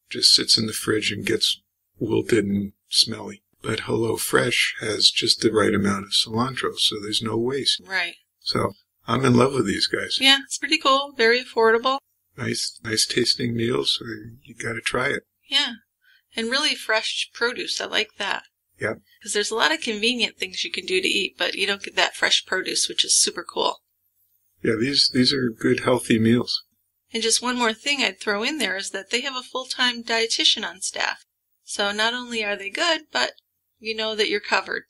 just sits in the fridge and gets wilted and smelly. But HelloFresh has just the right amount of cilantro, so there's no waste. Right. So I'm in love with these guys. Yeah, it's pretty cool. Very affordable. Nice tasting meals. You got to try it. Yeah. And really fresh produce. I like that. Yeah. Because there's a lot of convenient things you can do to eat, but you don't get that fresh produce, which is super cool. Yeah, these are good, healthy meals. And just one more thing I'd throw in there is that they have a full-time dietitian on staff. So not only are they good, but you know that you're covered.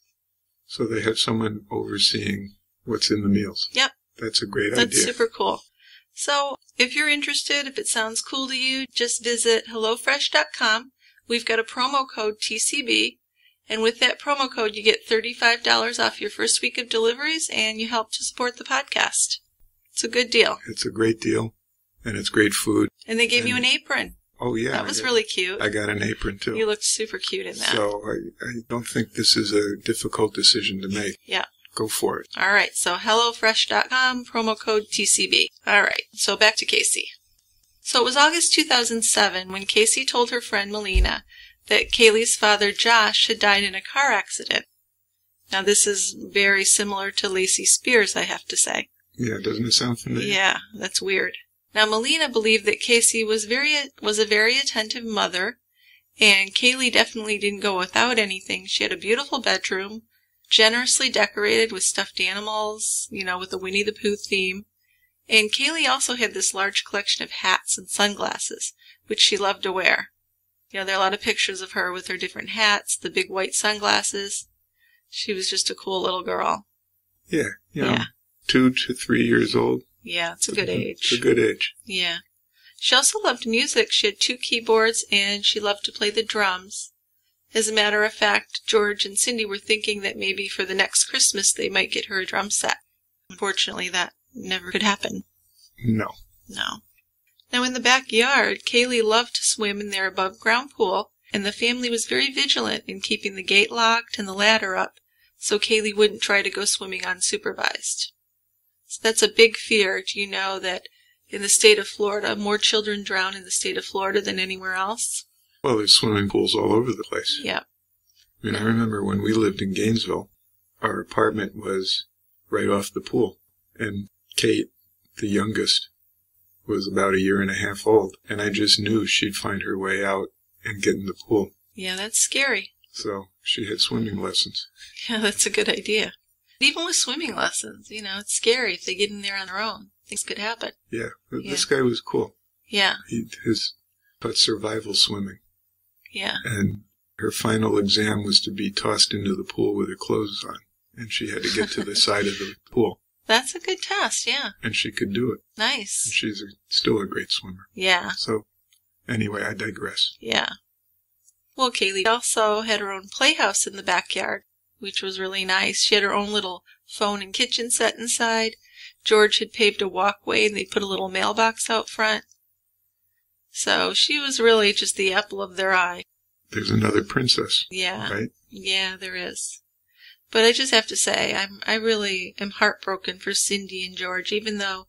So they have someone overseeing what's in the meals. Yep. That's a great idea. That's super cool. So if you're interested, if it sounds cool to you, just visit HelloFresh.com. We've got a promo code TCB. And with that promo code, you get $35 off your first week of deliveries, and you help to support the podcast. It's a good deal. It's a great deal, and it's great food. And they gave you an apron. Oh, yeah. That was really cute. I got an apron, too. You looked super cute in that. So I don't think this is a difficult decision to make. Yeah. Go for it. All right. So HelloFresh.com, promo code TCB. All right. So back to Casey. So it was August 2007 when Casey told her friend Melina that Caylee's father, Josh, had died in a car accident. Now, this is very similar to Lacey Spears, I have to say. Yeah, doesn't it sound familiar? Yeah, that's weird. Now, Melina believed that Casey was a very attentive mother, and Caylee definitely didn't go without anything. She had a beautiful bedroom, generously decorated with stuffed animals, with the Winnie the Pooh theme. And Caylee also had this large collection of hats and sunglasses, which she loved to wear. There are a lot of pictures of her with her different hats, the big white sunglasses. She was just a cool little girl. Yeah. 2 to 3 years old. Yeah, it's a good age. It's a good age. Yeah. She also loved music. She had 2 keyboards, and she loved to play the drums. As a matter of fact, George and Cindy were thinking that maybe for the next Christmas they might get her a drum set. Unfortunately, that never could happen. No. No. Now, in the backyard, Caylee loved to swim in their above-ground pool, and the family was very vigilant in keeping the gate locked and the ladder up, so Caylee wouldn't try to go swimming unsupervised. So that's a big fear. Do you know that in the state of Florida, more children drown in the state of Florida than anywhere else? Well, there's swimming pools all over the place. Yeah. I mean, I remember when we lived in Gainesville, our apartment was right off the pool, and Kate, the youngest, was about 1.5 years old, and I just knew she'd find her way out and get in the pool. Yeah, that's scary. So she had swimming lessons. Yeah, that's a good idea. Even with swimming lessons, it's scary if they get in there on their own. Things could happen. Yeah, this guy was cool. Yeah. His taught survival swimming. Yeah. And her final exam was to be tossed into the pool with her clothes on, and she had to get to the side of the pool. That's a good test, yeah. And she could do it. Nice. And she's still a great swimmer. Yeah. So, anyway, I digress. Yeah. Well, Caylee also had her own playhouse in the backyard, which was really nice. She had her own little phone and kitchen set inside. George had paved a walkway, and they put a little mailbox out front. So she was really just the apple of their eye. There's another princess. Yeah. Right? Yeah, there is. But I just have to say, I really am heartbroken for Cindy and George, even though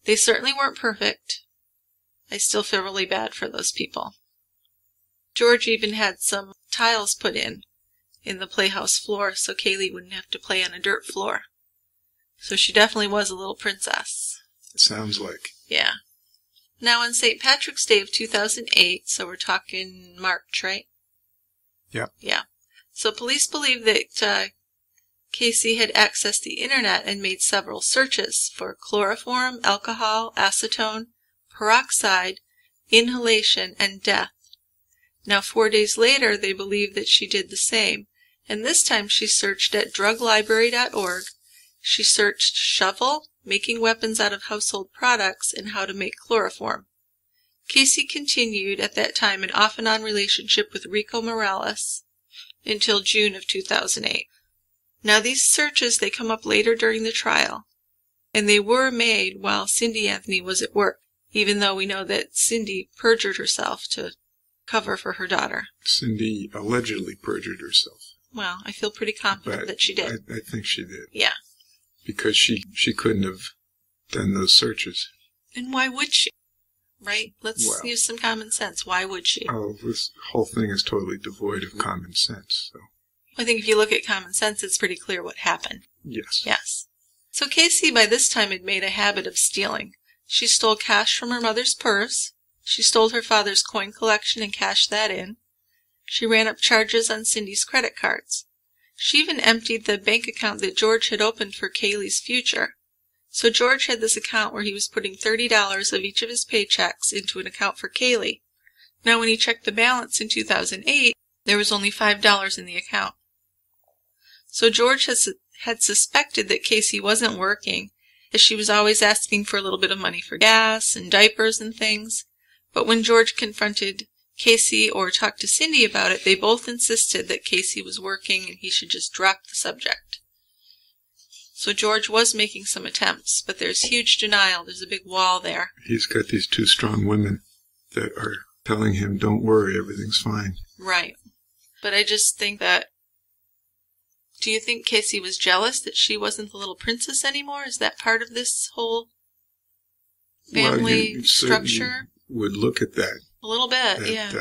they certainly weren't perfect. I still feel really bad for those people. George even had some tiles put in the playhouse floor so Caylee wouldn't have to play on a dirt floor. So she definitely was a little princess. It sounds like. Yeah. Now on St. Patrick's Day of 2008, so we're talking March, right? Yeah. Yeah. So police believe that Casey had accessed the internet and made several searches for chloroform, alcohol, acetone, peroxide, inhalation, and death. Now 4 days later, they believe that she did the same, and this time she searched at druglibrary.org. She searched shovel, making weapons out of household products, and how to make chloroform. Casey continued at that time an off-and-on relationship with Rico Morales until June of 2008. Now these searches, they come up later during the trial, and they were made while Cindy Anthony was at work, even though we know that Cindy perjured herself to cover for her daughter. Cindy allegedly perjured herself. Well, I feel pretty confident that she did. I think she did. Yeah. Because she couldn't have done those searches. And why would she? Right? Let's use some common sense. Why would she? Oh, this whole thing is totally devoid of common sense. So. I think if you look at common sense, it's pretty clear what happened. Yes. Yes. So Casey, by this time, had made a habit of stealing. She stole cash from her mother's purse. She stole her father's coin collection and cashed that in. She ran up charges on Cindy's credit cards. She even emptied the bank account that George had opened for Caylee's future. So George had this account where he was putting $30 of each of his paychecks into an account for Caylee. Now when he checked the balance in 2008, there was only $5 in the account. So George had suspected that Casey wasn't working, as she was always asking for a little bit of money for gas and diapers and things. But when George confronted Casey or talked to Cindy about it, they both insisted that Casey was working and he should just drop the subject. So George was making some attempts, but there's huge denial. There's a big wall there. He's got these 2 strong women that are telling him, don't worry, everything's fine. Right. But I just think that, do you think Casey was jealous that she wasn't the little princess anymore? Is that part of this whole family structure? Would look at that. A little bit, yeah.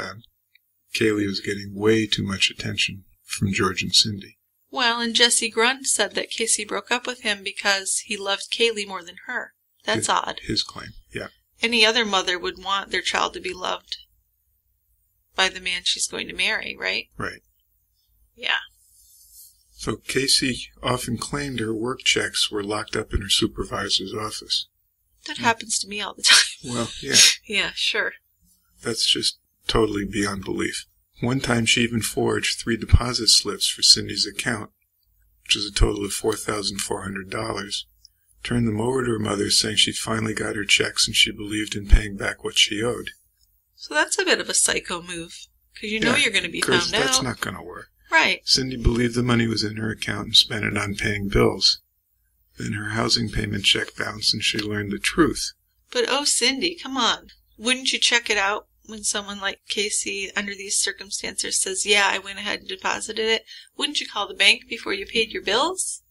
Caylee was getting way too much attention from George and Cindy. Well, and Jesse Grund said that Casey broke up with him because he loved Caylee more than her. That's odd. His claim, yeah. Any other mother would want their child to be loved by the man she's going to marry, right? Right. Yeah. So Casey often claimed her work checks were locked up in her supervisor's office. That happens to me all the time. Well, yeah. Yeah, sure. That's just totally beyond belief. One time she even forged 3 deposit slips for Cindy's account, which is a total of $4,400, turned them over to her mother, saying she'd finally got her checks and she believed in paying back what she owed. So that's a bit of a psycho move, because you know you're going to be found out. That's not going to work. Right. Cindy believed the money was in her account and spent it on paying bills. Then her housing payment check bounced and she learned the truth. But oh, Cindy, come on. Wouldn't you check it out when someone like Casey, under these circumstances, says, yeah, I went ahead and deposited it? Wouldn't you call the bank before you paid your bills?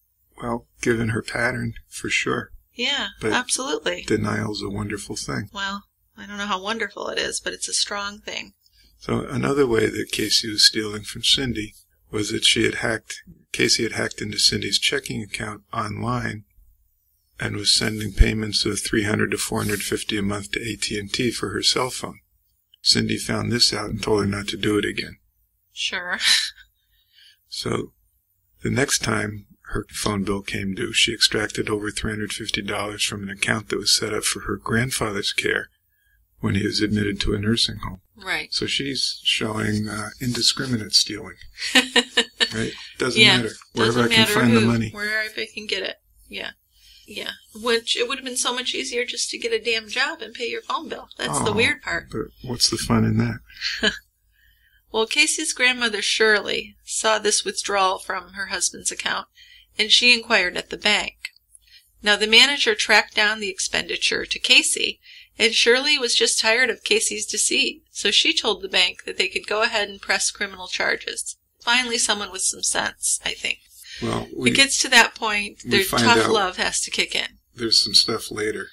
Well, given her pattern, for sure. Yeah, but absolutely. Denial's a wonderful thing. Well, I don't know how wonderful it is, but it's a strong thing. So another way that Casey was stealing from Cindy was that Casey had hacked into Cindy's checking account online and was sending payments of $300 to $450 a month to AT&T for her cell phone. Cindy found this out and told her not to do it again. Sure. So the next time her phone bill came due, she extracted over $350 from an account that was set up for her grandfather's care when he was admitted to a nursing home. Right. So she's showing indiscriminate stealing. Right? Doesn't yeah, matter. Wherever doesn't I can matter find who, the money. Wherever I can get it. Yeah. Yeah. Which it would have been so much easier just to get a damn job and pay your phone bill. That's the weird part. But what's the fun in that? Well, Casey's grandmother, Shirley, saw this withdrawal from her husband's account, and she inquired at the bank. Now, the manager tracked down the expenditure to Casey, and Shirley was just tired of Casey's deceit, so she told the bank that they could go ahead and press criminal charges. Finally, someone with some sense, I think. Well, it gets to that point, their tough love has to kick in. There's some stuff later,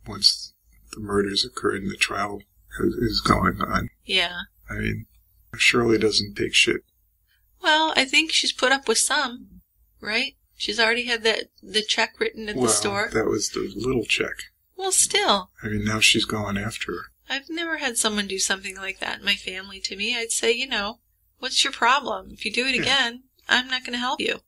once the murders occurred and the trial is going on. Yeah. I mean, Shirley doesn't take shit. Well, I think she's put up with some, right? She's already had the check written at the store. Well, that was the little check. Well, still. I mean, now she's going after her. I've never had someone do something like that in my family to me. I'd say, what's your problem? If you do it again, I'm not going to help you.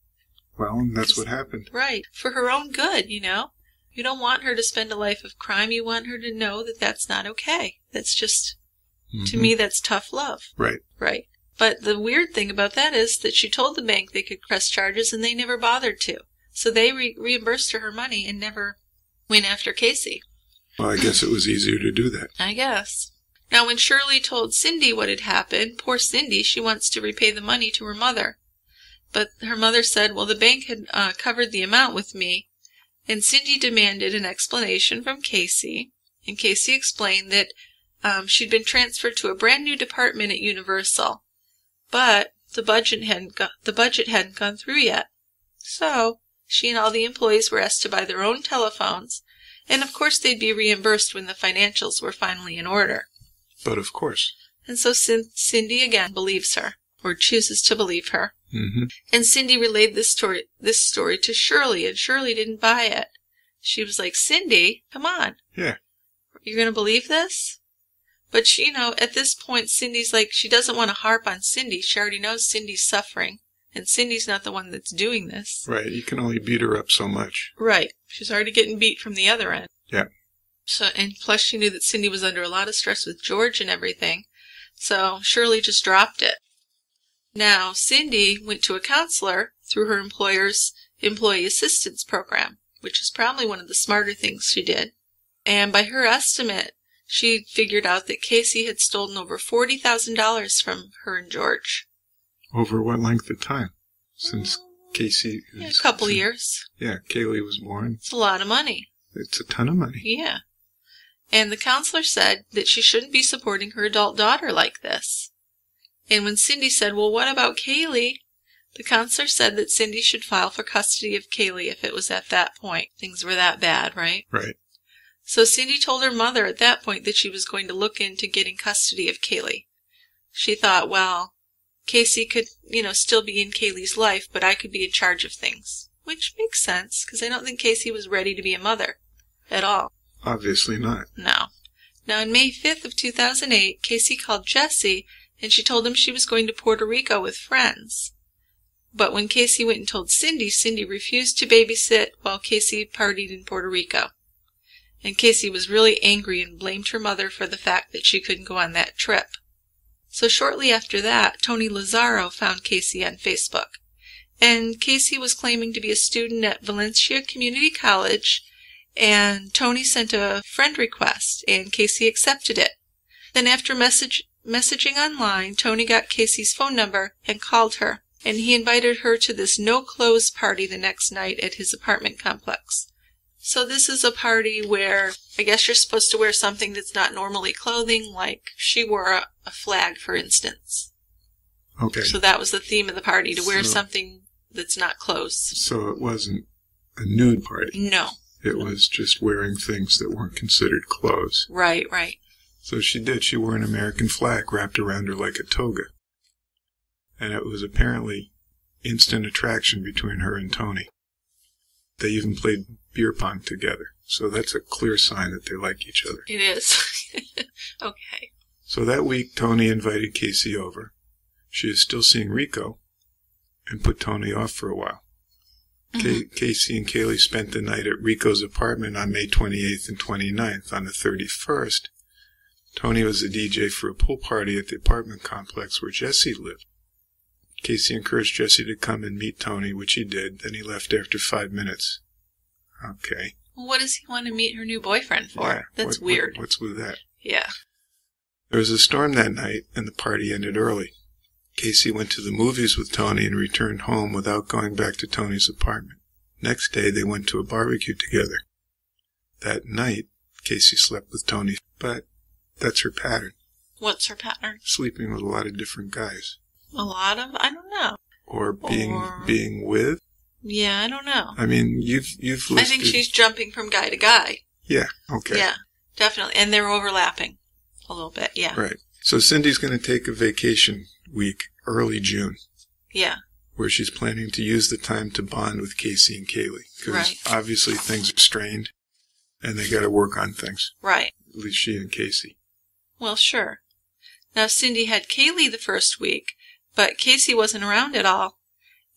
Well, and that's what happened. Right. For her own good, You don't want her to spend a life of crime. You want her to know that that's not okay. That's just, to me, that's tough love. Right. Right. But the weird thing about that is that she told the bank they could press charges and they never bothered to. So they reimbursed her money and never went after Casey. Well, I guess it was easier to do that. I guess. Now, when Shirley told Cindy what had happened, poor Cindy, she wants to repay the money to her mother. But her mother said, well, the bank had covered the amount with me, and Cindy demanded an explanation from Casey, and Casey explained that she'd been transferred to a brand new department at Universal, but the budget hadn't gone through yet. So she and all the employees were asked to buy their own telephones, and of course they'd be reimbursed when the financials were finally in order. But of course. And so Cindy again believes her, or chooses to believe her. Mm-hmm. And Cindy relayed this story to Shirley, and Shirley didn't buy it. She was like, Cindy, come on. Yeah. You're going to believe this? But, at this point, Cindy's like, she doesn't want to harp on Cindy. She already knows Cindy's suffering, and Cindy's not the one that's doing this. Right. You can only beat her up so much. Right. She's already getting beat from the other end. Yeah. So, and plus she knew that Cindy was under a lot of stress with George and everything. So Shirley just dropped it. Now, Cindy went to a counselor through her employer's employee assistance program, which is probably one of the smarter things she did. And by her estimate, she figured out that Casey had stolen over $40,000 from her and George. Over what length of time? Since Casey... A couple years. Yeah, Caylee was born. It's a lot of money. It's a ton of money. Yeah. And the counselor said that she shouldn't be supporting her adult daughter like this. And when Cindy said, well, what about Caylee? The counselor said that Cindy should file for custody of Caylee if it was at that point. Things were that bad, right? Right. So Cindy told her mother at that point that she was going to look into getting custody of Caylee. She thought, well, Casey could, still be in Caylee's life, but I could be in charge of things. Which makes sense, because I don't think Casey was ready to be a mother at all. Obviously not. No. Now, on May 5th of 2008, Casey called Jesse, and she told him she was going to Puerto Rico with friends. But when Casey went and told Cindy, Cindy refused to babysit while Casey partied in Puerto Rico. And Casey was really angry and blamed her mother for the fact that she couldn't go on that trip. So shortly after that, Tony Lazaro found Casey on Facebook. And Casey was claiming to be a student at Valencia Community College and Tony sent a friend request, and Casey accepted it. Then after messaging online, Tony got Casey's phone number and called her, and he invited her to this no-clothes party the next night at his apartment complex. So this is a party where I guess you're supposed to wear something that's not normally clothing, like she wore a flag, for instance. Okay. So that was the theme of the party, to wear something that's not clothes. So it wasn't a nude party. No. It was just wearing things that weren't considered clothes. Right, right. So she did. She wore an American flag wrapped around her like a toga. And it was apparently instant attraction between her and Tony. They even played beer pong together. So that's a clear sign that they like each other. It is. Okay. So that week, Tony invited Casey over. She is still seeing Rico and put Tony off for a while. Casey and Caylee spent the night at Rico's apartment on May 28th and 29th. On the 31st, Tony was a DJ for a pool party at the apartment complex where Jesse lived. Casey encouraged Jesse to come and meet Tony, which he did. Then he left after 5 minutes. Okay. Well, what does he want to meet her new boyfriend for? Yeah, That's weird. What's with that? Yeah. There was a storm that night, and the party ended early. Casey went to the movies with Tony and returned home without going back to Tony's apartment. Next day, they went to a barbecue together. That night, Casey slept with Tony, but that's her pattern. What's her pattern? Sleeping with a lot of different guys. A lot of? I don't know. Or being with? Yeah, I don't know. I mean, you've listed... I think she's jumping from guy to guy. Yeah, okay. Yeah, definitely. And they're overlapping a little bit, yeah. Right. So Cindy's going to take a vacation week, early June. Yeah. Where she's planning to use the time to bond with Casey and Caylee. Because obviously things are strained, and they got to work on things. Right. At least she and Casey. Well, sure. Now, Cindy had Caylee the first week, but Casey wasn't around at all.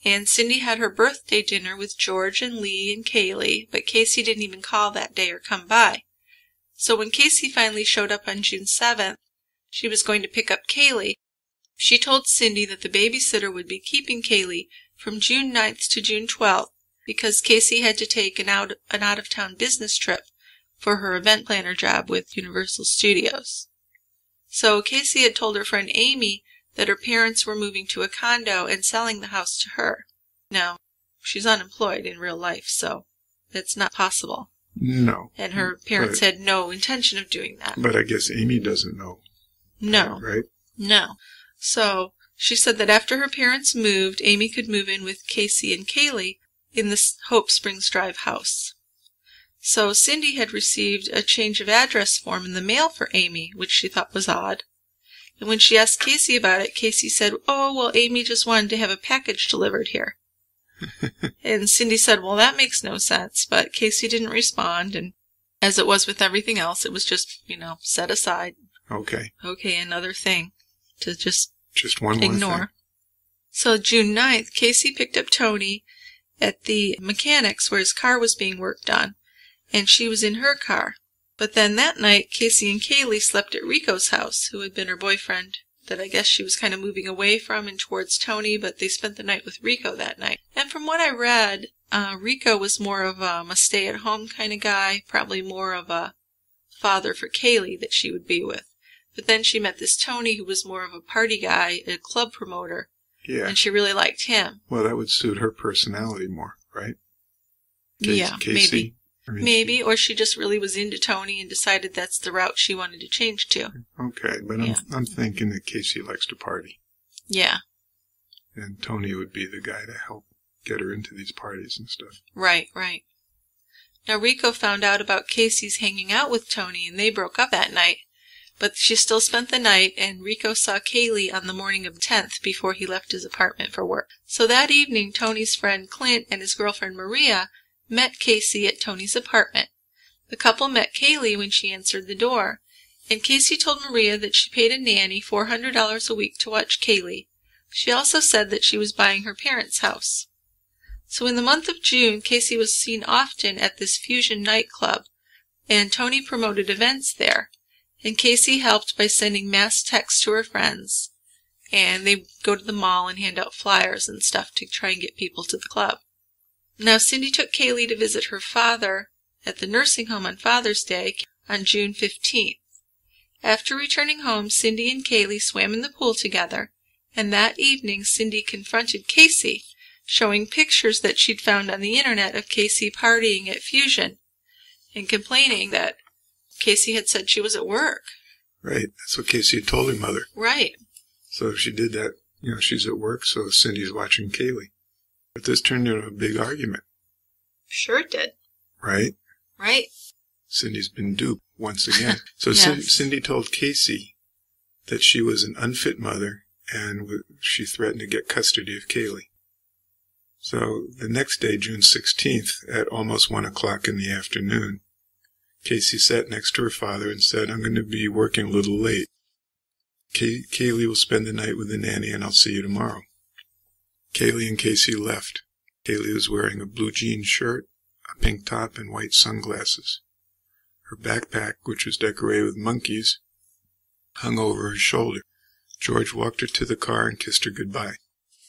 And Cindy had her birthday dinner with George and Lee and Caylee, but Casey didn't even call that day or come by. So when Casey finally showed up on June 7th, she was going to pick up Caylee. She told Cindy that the babysitter would be keeping Caylee from June 9th to June 12th because Casey had to take an out-of-town business trip for her event planner job with Universal Studios. So Casey had told her friend Amy that her parents were moving to a condo and selling the house to her. Now, she's unemployed in real life, so that's not possible. No. And her parents had no intention of doing that. But I guess Amy doesn't know. No. Right? No. So she said that after her parents moved, Amy could move in with Casey and Caylee in the Hope Springs Drive house. So Cindy had received a change of address form in the mail for Amy, which she thought was odd. And when she asked Casey about it, Casey said, "Oh, well, Amy just wanted to have a package delivered here." And Cindy said, "Well, that makes no sense." But Casey didn't respond, and as it was with everything else, it was just, set aside. Okay. Okay, another thing to just one more ignore. thing. So June 9th, Casey picked up Tony at the mechanics where his car was being worked on, and she was in her car. But then that night, Casey and Caylee slept at Rico's house, who had been her boyfriend, that I guess she was kind of moving away from and towards Tony, but they spent the night with Rico that night. And from what I read, Rico was more of a stay-at-home kind of guy, probably more of a father for Caylee that she would be with. But then she met this Tony, who was more of a party guy, a club promoter, Yeah. and she really liked him. Well, that would suit her personality more, right? Yeah, Casey? Maybe, or she just really was into Tony and decided that's the route she wanted to change to. Okay, but I'm thinking that Casey likes to party. Yeah. And Tony would be the guy to help get her into these parties and stuff. Right, right. Now, Rico found out about Casey's hanging out with Tony, and they broke up that night. But she still spent the night, and Rico saw Caylee on the morning of the 10th before he left his apartment for work. So that evening, Tony's friend Clint and his girlfriend Maria met Casey at Tony's apartment. The couple met Caylee when she answered the door, and Casey told Maria that she paid a nanny $400 a week to watch Caylee. She also said that she was buying her parents' house. So in the month of June, Casey was seen often at this Fusion nightclub, and Tony promoted events there. And Casey helped by sending mass texts to her friends, and they go to the mall and hand out flyers and stuff to try and get people to the club. Now, Cindy took Caylee to visit her father, at the nursing home on Father's Day on June 15th. After returning home, Cindy and Caylee swam in the pool together, and that evening Cindy confronted Casey, showing pictures that she'd found on the internet of Casey partying at Fusion, and complaining that Casey had said she was at work. Right, that's what Casey had told her mother. Right. So she did that, she's at work, so Cindy's watching Caylee. But this turned into a big argument. Sure it did. Right? Right. Cindy's been duped once again. So Yes. Cindy told Casey that she was an unfit mother and she threatened to get custody of Caylee. So the next day, June 16th, at almost 1 o'clock in the afternoon, Casey sat next to her father and said, "I'm going to be working a little late. Caylee will spend the night with the nanny and I'll see you tomorrow." Caylee and Casey left. Caylee was wearing a blue jean shirt, a pink top, and white sunglasses. Her backpack, which was decorated with monkeys, hung over her shoulder. George walked her to the car and kissed her goodbye.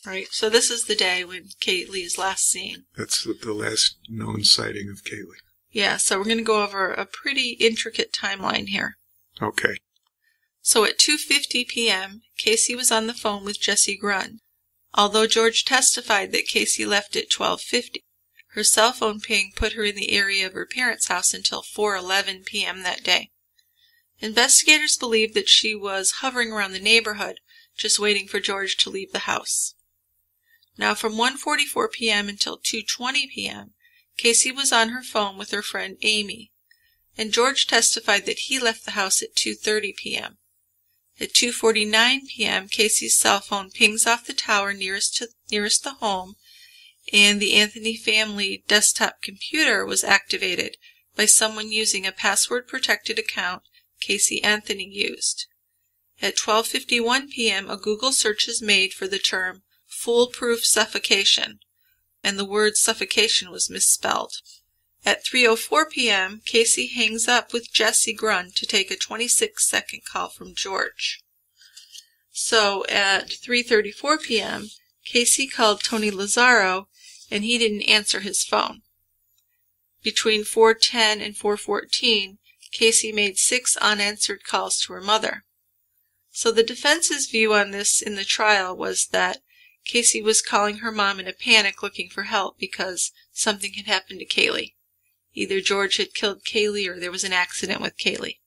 Right, so this is the day when Caylee is last seen. That's the last known sighting of Caylee. Yeah, so we're going to go over a pretty intricate timeline here. Okay. So at 2:50 p.m., Casey was on the phone with Jesse Grunn, although George testified that Casey left at 12:50. Her cell phone ping put her in the area of her parents' house until 4:11 p.m. that day. Investigators believe that she was hovering around the neighborhood, just waiting for George to leave the house. Now, from 1:44 p.m. until 2:20 p.m., Casey was on her phone with her friend Amy, and George testified that he left the house at 2:30 p.m. At 2:49 p.m., Casey's cell phone pings off the tower nearest the home, and the Anthony family desktop computer was activated by someone using a password-protected account Caylee Anthony used. At 12:51 p.m., a Google search is made for the term foolproof suffocation, and the word suffocation was misspelled. At 3:04 p.m., Casey hangs up with Jesse Grunn to take a 26-second call from George. So at 3:34 p.m., Casey called Tony Lazzaro, and he didn't answer his phone. Between 4:10 and 4:14, Casey made 6 unanswered calls to her mother. So the defense's view on this in the trial was that Casey was calling her mom in a panic looking for help because something had happened to Caylee. Either George had killed Caylee or there was an accident with Caylee.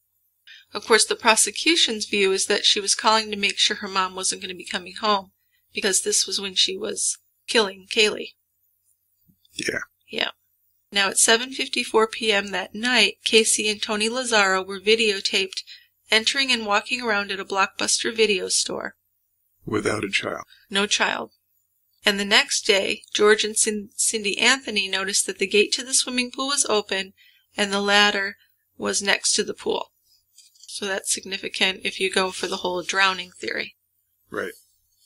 Of course, the prosecution's view is that she was calling to make sure her mom wasn't going to be coming home because this was when she was killing Caylee. Yeah. Now at 7:54 p.m. that night, Casey and Tony Lazzaro were videotaped entering and walking around at a Blockbuster video store. Without a child. No child. And the next day, George and Cindy Anthony noticed that the gate to the swimming pool was open and the ladder was next to the pool. So that's significant if you go for the whole drowning theory. Right.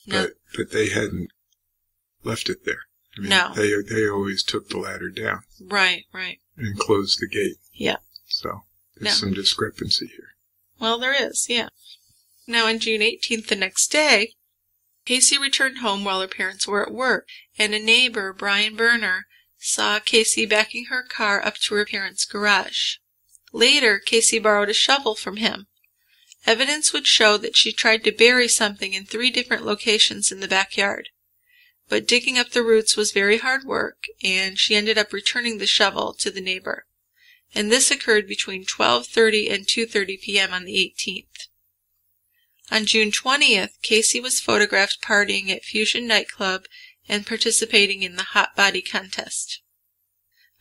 No. But they hadn't left it there. I mean, No. They always took the ladder down. Right. And closed the gate. Yeah. So there's some discrepancy here. Well, there is, yeah. Now, on June 18th, the next day, Casey returned home while her parents were at work, and a neighbor, Brian Berner, saw Casey backing her car up to her parents' garage. Later, Casey borrowed a shovel from him. Evidence would show that she tried to bury something in 3 different locations in the backyard. But digging up the roots was very hard work, and she ended up returning the shovel to the neighbor. And this occurred between 12:30 and 2:30 p.m. on the 18th. On June 20th, Casey was photographed partying at Fusion nightclub and participating in the Hot Body contest.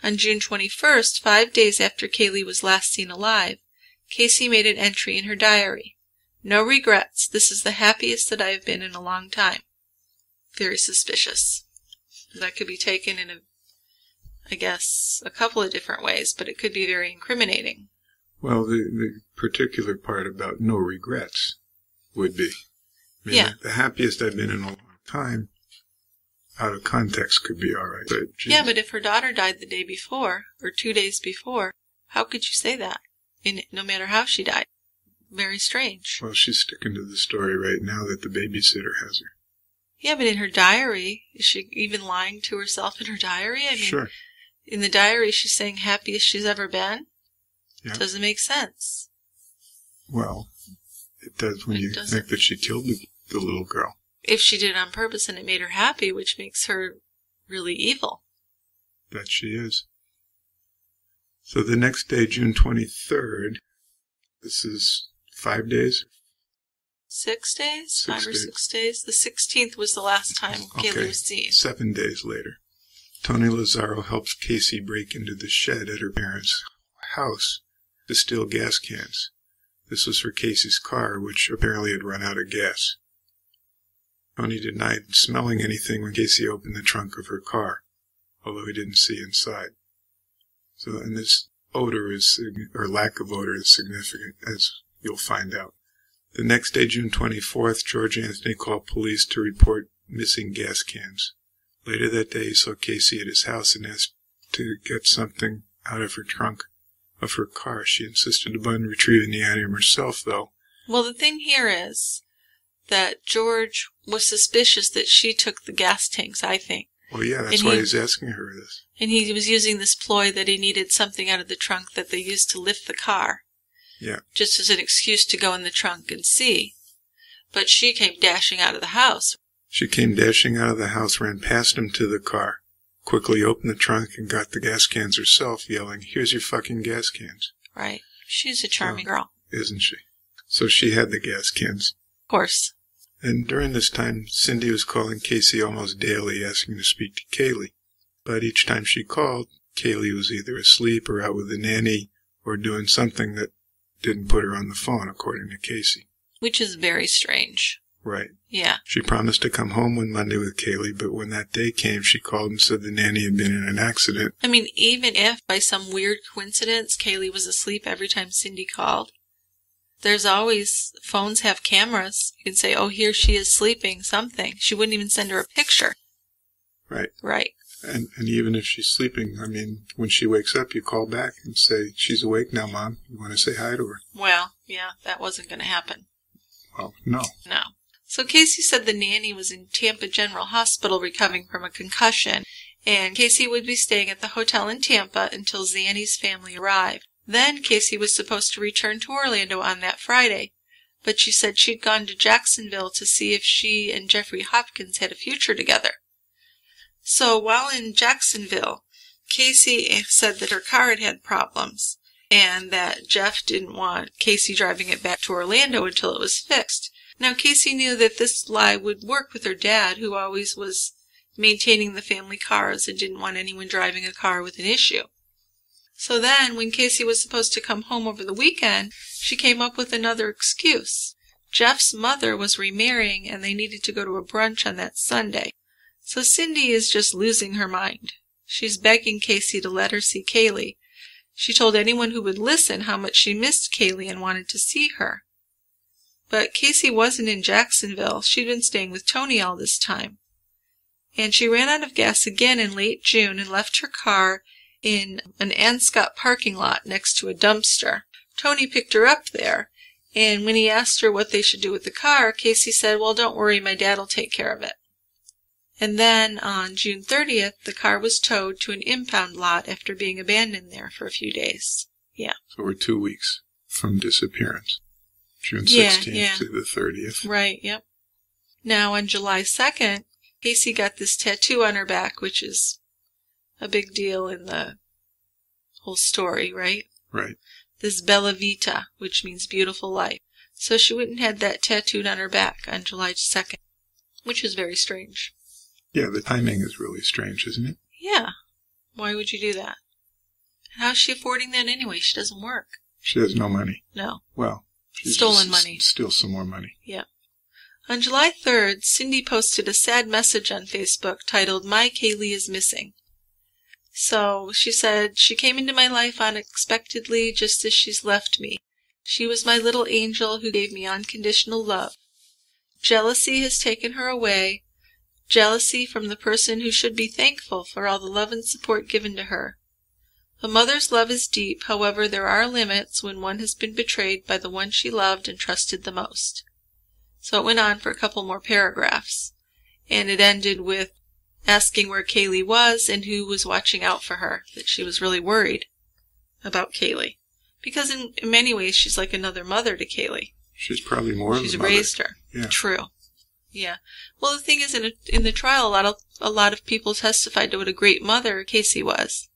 On June 21st, 5 days after Caylee was last seen alive, Casey made an entry in her diary. "No regrets. This is the happiest that I have been in a long time." Very suspicious. That could be taken in a couple of different ways, but it could be very incriminating. Well, the particular part about no regrets would be. I mean, Yeah. The happiest I've been in a long time, out of context, could be all right. But geez. Yeah, but if her daughter died the day before, or 2 days before, how could you say that? No matter how she died. Very strange. Well, she's sticking to the story right now that the babysitter has her. Yeah, but in her diary, is she even lying to herself in her diary? I mean, Sure. In the diary, she's saying happiest she's ever been. Yeah. Doesn't make sense. Well, it does when you think that she killed the little girl. If she did it on purpose and it made her happy, which makes her really evil. That she is. So the next day, June 23rd, this is 5 days? 6 days? 6 5 or 6 days? The 16th was the last time Caylee was seen. 7 days later. Tony Lazaro helps Casey break into the shed at her parents' house to steal gas cans. This was for Casey's car, which apparently had run out of gas. Tony denied smelling anything when Casey opened the trunk of her car, although he didn't see inside. So, and this odor or lack of odor is significant, as you'll find out. The next day, June 24th, George Anthony called police to report missing gas cans. Later that day, he saw Casey at his house and asked to get something out of her trunk of her car. She insisted upon retrieving the item herself, though. Well, the thing here is that George was suspicious that she took the gas tanks, I think. Well, yeah, that's why he's asking her this. And he was using this ploy that he needed something out of the trunk that they used to lift the car. Yeah. Just as an excuse to go in the trunk and see. But she came dashing out of the house. She came dashing out of the house, ran past him to the car, quickly opened the trunk and got the gas cans herself, yelling, "Here's your fucking gas cans." Right. She's a charming girl. Isn't she? So she had the gas cans. Of course. And during this time, Cindy was calling Casey almost daily, asking to speak to Caylee. But each time she called, Caylee was either asleep or out with the nanny or doing something that didn't put her on the phone, according to Casey. Which is very strange. Right. Yeah. She promised to come home one Monday with Caylee, but when that day came, she called and said the nanny had been in an accident. I mean, even if, by some weird coincidence, Caylee was asleep every time Cindy called, there's always, phones have cameras. You can say, oh, here she is sleeping, something. She wouldn't even send her a picture. Right. Right. And even if she's sleeping, I mean, when she wakes up, you call back and say, she's awake now, Mom. You want to say hi to her? Well, yeah, that wasn't going to happen. Well, no. No. So Casey said the nanny was in Tampa General Hospital recovering from a concussion, and Casey would be staying at the hotel in Tampa until Zanny's family arrived. Then Casey was supposed to return to Orlando on that Friday, but she said she'd gone to Jacksonville to see if she and Jeffrey Hopkins had a future together. So while in Jacksonville, Casey said that her car had had problems, and that Jeff didn't want Casey driving it back to Orlando until it was fixed. Now, Casey knew that this lie would work with her dad, who always was maintaining the family cars and didn't want anyone driving a car with an issue. So then, when Casey was supposed to come home over the weekend, she came up with another excuse. Jeff's mother was remarrying, and they needed to go to a brunch on that Sunday. So Cindy is just losing her mind. She's begging Casey to let her see Caylee. She told anyone who would listen how much she missed Caylee and wanted to see her. But Casey wasn't in Jacksonville. She'd been staying with Tony all this time. And she ran out of gas again in late June and left her car in an Anscott parking lot next to a dumpster. Tony picked her up there, and when he asked her what they should do with the car, Casey said, well, don't worry, my dad'll take care of it. And then on June 30th, the car was towed to an impound lot after being abandoned there for a few days. Yeah. So we're 2 weeks from disappearance. June 16th to the 30th. Right, yep. Now, on July 2nd, Casey got this tattoo on her back, which is a big deal in the whole story, right? Right. This Bella Vita, which means beautiful life. So she went and had that tattooed on her back on July 2nd, which is very strange. Yeah, the timing is really strange, isn't it? Yeah. Why would you do that? And how's she affording that anyway? She doesn't work. She has no money. No. Well, she's stolen money. Steal some more money. Yeah. On July 3rd, Cindy posted a sad message on Facebook titled, My Caylee is Missing. So she said, she came into my life unexpectedly just as she's left me. She was my little angel who gave me unconditional love. Jealousy has taken her away. Jealousy from the person who should be thankful for all the love and support given to her. A mother's love is deep, however, there are limits when one has been betrayed by the one she loved and trusted the most. So it went on for a couple more paragraphs, and it ended with, asking where Caylee was and who was watching out for her, that she was really worried about Caylee. Because in many ways, she's like another mother to Caylee. She's probably more of a mother. She's raised her. Yeah. True. Yeah. Well, the thing is, in the trial, a lot of people testified to what a great mother Casey was,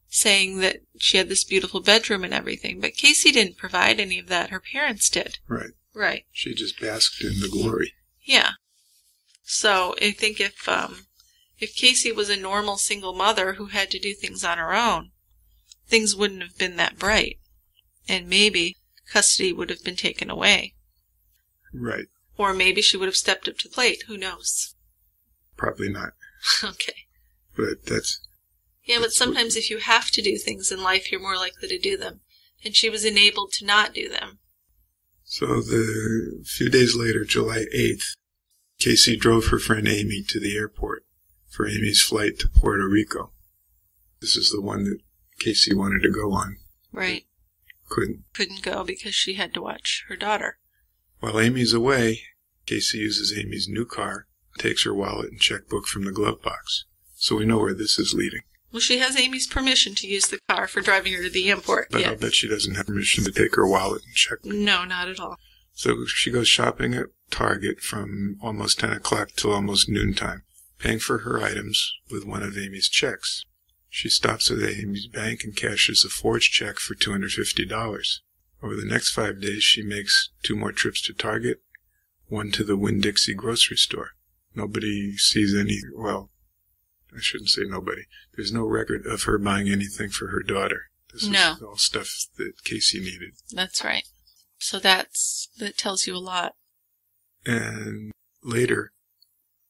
saying that she had this beautiful bedroom and everything. But Casey didn't provide any of that. Her parents did. Right. Right. She just basked in the glory. Yeah. So I think if Casey was a normal single mother who had to do things on her own, things wouldn't have been that bright. And maybe custody would have been taken away. Right. Or maybe she would have stepped up to the plate. Who knows? Probably not. Okay. But that's... Yeah, but sometimes if you have to do things in life, you're more likely to do them. And she was enabled to not do them. So the few days later, July 8th, Casey drove her friend Amy to the airport for Amy's flight to Puerto Rico. This is the one that Casey wanted to go on. Right. Couldn't go because she had to watch her daughter. While Amy's away, Casey uses Amy's new car, takes her wallet and checkbook from the glove box. So we know where this is leading. Well, she has Amy's permission to use the car for driving her to the airport. But I'll bet she doesn't have permission to take her wallet and checkbook. No, not at all. So she goes shopping at Target from almost 10 o'clock till almost noontime, paying for her items with one of Amy's checks. She stops at Amy's bank and cashes a forged check for $250. Over the next 5 days, she makes 2 more trips to Target, 1 to the Winn-Dixie grocery store. Nobody sees any, well, I shouldn't say nobody. There's no record of her buying anything for her daughter. This is all stuff that Casey needed. That's right. So that tells you a lot. And later,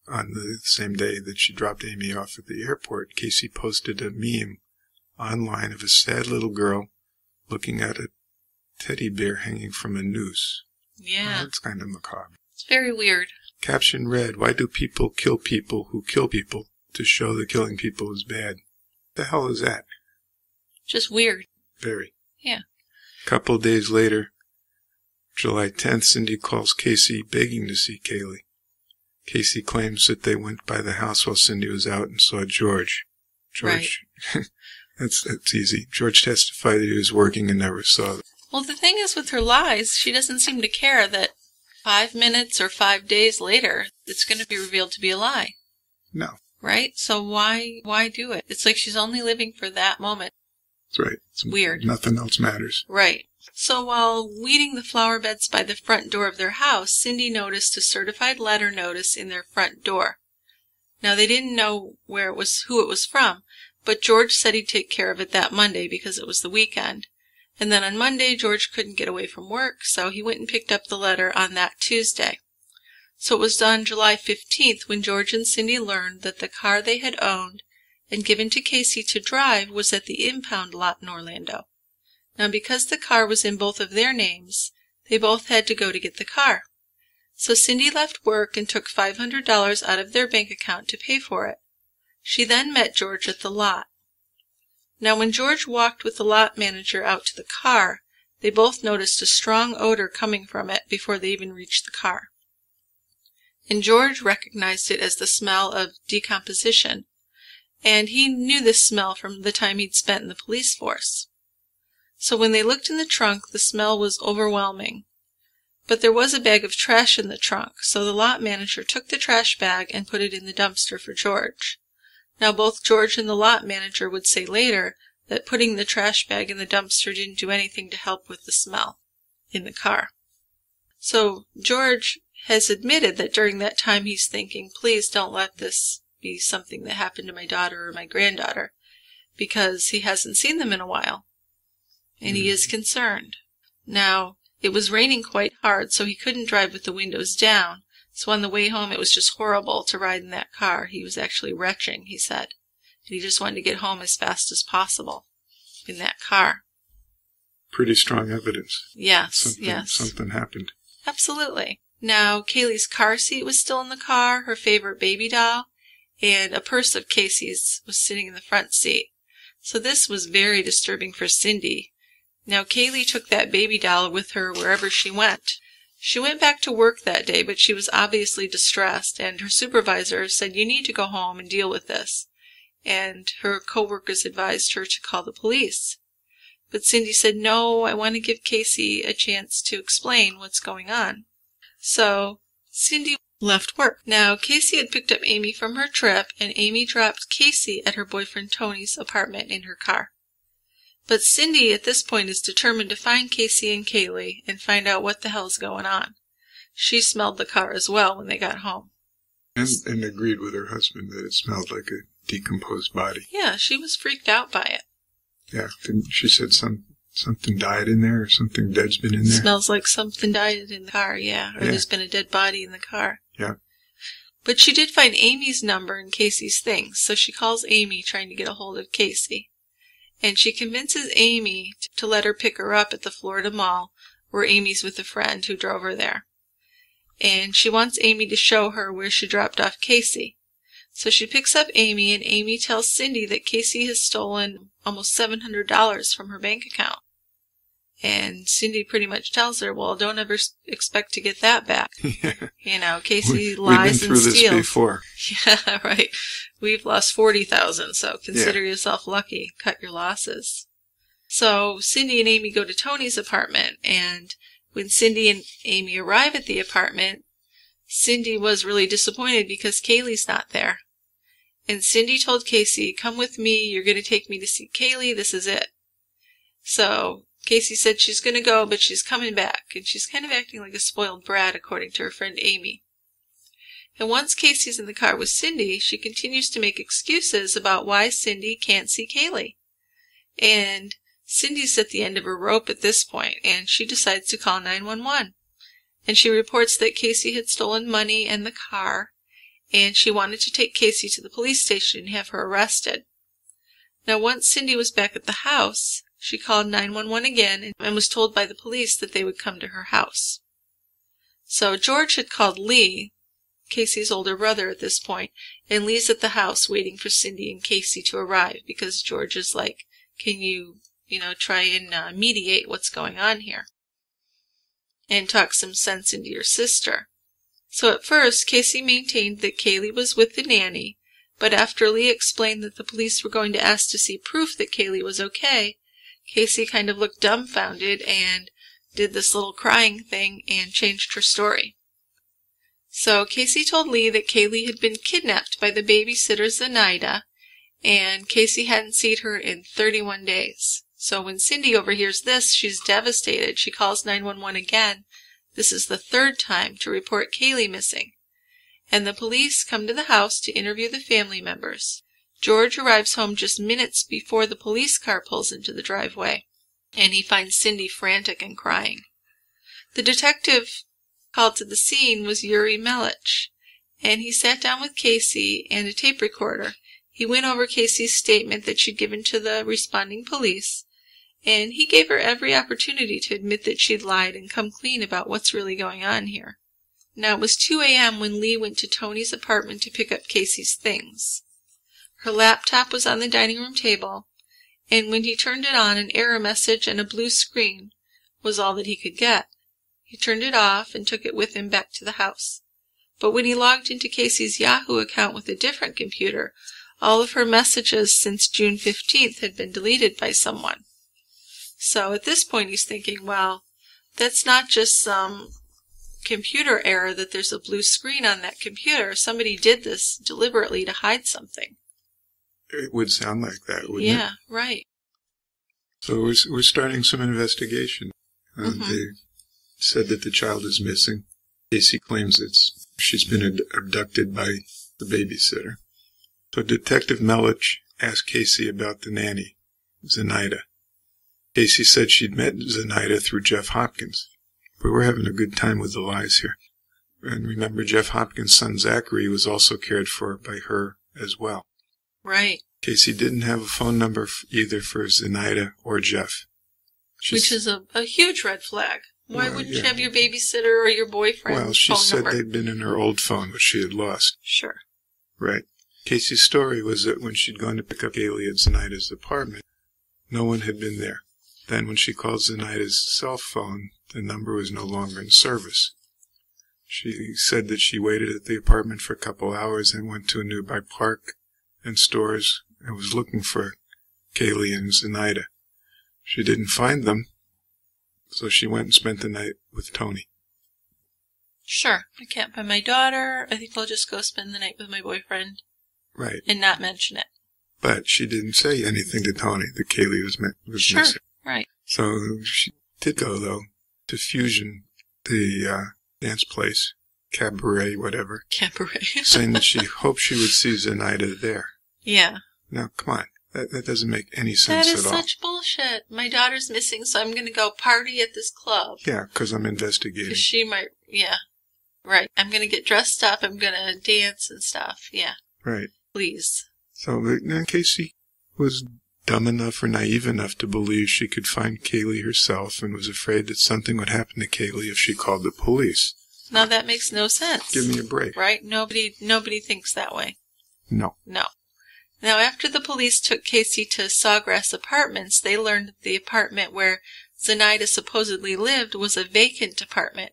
on the same day that she dropped Amy off at the airport, Casey posted a meme online of a sad little girl looking at a teddy bear hanging from a noose. Yeah. That's kind of macabre. It's very weird. Caption read, "Why do people kill people who kill people to show that killing people is bad?" The hell is that? Just weird. Very. Yeah. A couple days later, July 10th, Cindy calls Casey begging to see Caylee. Casey claims that they went by the house while Cindy was out and saw George. George, right. That's easy. George testified that he was working and never saw them. Well, the thing is with her lies, she doesn't seem to care that 5 minutes or 5 days later, it's going to be revealed to be a lie. No. Right? So why do it? It's like she's only living for that moment. That's right. It's weird. Nothing else matters. Right. So while weeding the flower beds by the front door of their house, Cindy noticed a certified letter notice in their front door. Now, they didn't know who it was from, but George said he'd take care of it that Monday because it was the weekend. And then on Monday, George couldn't get away from work, so he went and picked up the letter on that Tuesday. So it was on July 15th when George and Cindy learned that the car they had owned and given to Casey to drive was at the impound lot in Orlando. Now, because the car was in both of their names, they both had to go to get the car. So Cindy left work and took $500 out of their bank account to pay for it. She then met George at the lot. Now, when George walked with the lot manager out to the car, they both noticed a strong odor coming from it before they even reached the car. And George recognized it as the smell of decomposition, and he knew this smell from the time he'd spent in the police force. So when they looked in the trunk, the smell was overwhelming. But there was a bag of trash in the trunk, so the lot manager took the trash bag and put it in the dumpster for George. Now, both George and the lot manager would say later that putting the trash bag in the dumpster didn't do anything to help with the smell in the car. So George has admitted that during that time he's thinking, please don't let this be something that happened to my daughter or my granddaughter, because he hasn't seen them in a while, and he is concerned. Now, it was raining quite hard, so he couldn't drive with the windows down. So on the way home, it was just horrible to ride in that car. He was actually retching, he said. And he just wanted to get home as fast as possible in that car. Pretty strong evidence. Yes, Something happened. Absolutely. Now, Caylee's car seat was still in the car, her favorite baby doll, and a purse of Casey's was sitting in the front seat. So this was very disturbing for Cindy. Now, Caylee took that baby doll with her wherever she went. She went back to work that day, but she was obviously distressed, and her supervisor said, "You need to go home and deal with this." And her coworkers advised her to call the police. But Cindy said, "No, I want to give Casey a chance to explain what's going on." So Cindy left work. Now, Casey had picked up Amy from her trip, and Amy dropped Casey at her boyfriend Tony's apartment in her car. But Cindy, at this point, is determined to find Casey and Caylee and find out what the hell's going on. She smelled the car as well when they got home. And agreed with her husband that it smelled like a decomposed body. Yeah, she was freaked out by it. Yeah, she said something died in there, or something dead's been in there. Smells like something died in the car, yeah. Or there's been a dead body in the car. Yeah. But she did find Amy's number in Casey's things, so she calls Amy trying to get a hold of Casey. And she convinces Amy to let her pick her up at the Florida Mall, where Amy's with a friend who drove her there. And she wants Amy to show her where she dropped off Casey. So she picks up Amy, and Amy tells Cindy that Casey has stolen almost $700 from her bank account. And Cindy pretty much tells her, "Well, don't ever expect to get that back." Yeah. You know, Casey lies and steals. We've been through this before. Yeah, right. We've lost $40,000, so consider yourself lucky. Cut your losses. So Cindy and Amy go to Tony's apartment, and when Cindy and Amy arrive at the apartment, Cindy was really disappointed because Caylee's not there. And Cindy told Casey, "Come with me, you're going to take me to see Caylee, this is it." So Casey said she's going to go, but she's coming back, and she's kind of acting like a spoiled brat, according to her friend Amy. And once Casey's in the car with Cindy, she continues to make excuses about why Cindy can't see Caylee. And Cindy's at the end of her rope at this point, and she decides to call 911. And she reports that Casey had stolen money and the car, and she wanted to take Casey to the police station and have her arrested. Now, once Cindy was back at the house, she called 911 again and was told by the police that they would come to her house. So George had called Lee, Casey's older brother at this point, and Lee's at the house waiting for Cindy and Casey to arrive because George is like, "Can you try and mediate what's going on here and talk some sense into your sister." So at first, Casey maintained that Caylee was with the nanny, but after Lee explained that the police were going to ask to see proof that Caylee was okay, Casey kind of looked dumbfounded and did this little crying thing and changed her story. So Casey told Lee that Caylee had been kidnapped by the babysitter Zenaida, and Casey hadn't seen her in 31 days. So when Cindy overhears this, she's devastated. She calls 911 again. This is the third time to report Caylee missing. And the police come to the house to interview the family members. George arrives home just minutes before the police car pulls into the driveway, and he finds Cindy frantic and crying. The detective called to the scene was Yuri Melich, and he sat down with Casey and a tape recorder. He went over Casey's statement that she'd given to the responding police, and he gave her every opportunity to admit that she'd lied and come clean about what's really going on here. Now, it was 2 a.m. when Lee went to Tony's apartment to pick up Casey's things. Her laptop was on the dining room table, and when he turned it on, an error message and a blue screen was all that he could get. He turned it off and took it with him back to the house. But when he logged into Casey's Yahoo account with a different computer, all of her messages since June 15th had been deleted by someone. So at this point he's thinking, well, that's not just some computer error that there's a blue screen on that computer. Somebody did this deliberately to hide something. It would sound like that, wouldn't it? Yeah, right. So we're starting some investigation. They said that the child is missing. Casey claims she's been abducted by the babysitter. So Detective Melich asked Casey about the nanny, Zenaida. Casey said she'd met Zenaida through Jeff Hopkins. But we're having a good time with the lies here. And remember, Jeff Hopkins' son Zachary was also cared for by her as well. Right. Casey didn't have a phone number either for Zenaida or Jeff. Which is a huge red flag. Why wouldn't you have your babysitter or your boyfriend's phone number? Well, she said they'd been in her old phone, which she had lost. Sure. Right. Casey's story was that when she'd gone to pick up Caylee at Zenaida's apartment, no one had been there. Then when she called Zenaida's cell phone, the number was no longer in service. She said that she waited at the apartment for a couple hours and went to a nearby park and stores and was looking for Caylee and Zenaida. She didn't find them, so she went and spent the night with Tony. Sure, I can't find my daughter. I think I'll just go spend the night with my boyfriend. Right. And not mention it. But she didn't say anything to Tony that Caylee was sure, missing. Right. So she did go, though, to Fusion, the dance place, cabaret, whatever. Cabaret. saying that she hoped she would see Zenaida there. Yeah. Now, come on. That doesn't make any sense at all. That is such bullshit. My daughter's missing, so I'm going to go party at this club. Yeah, because I'm investigating. Because she might, yeah. Right. I'm going to get dressed up. I'm going to dance and stuff. Yeah. Right. Please. So then Casey was dumb enough or naive enough to believe she could find Caylee herself and was afraid that something would happen to Caylee if she called the police. Now that makes no sense. Give me a break. Right? Nobody thinks that way. No. No. Now, after the police took Casey to Sawgrass Apartments, they learned that the apartment where Zenaida supposedly lived was a vacant apartment.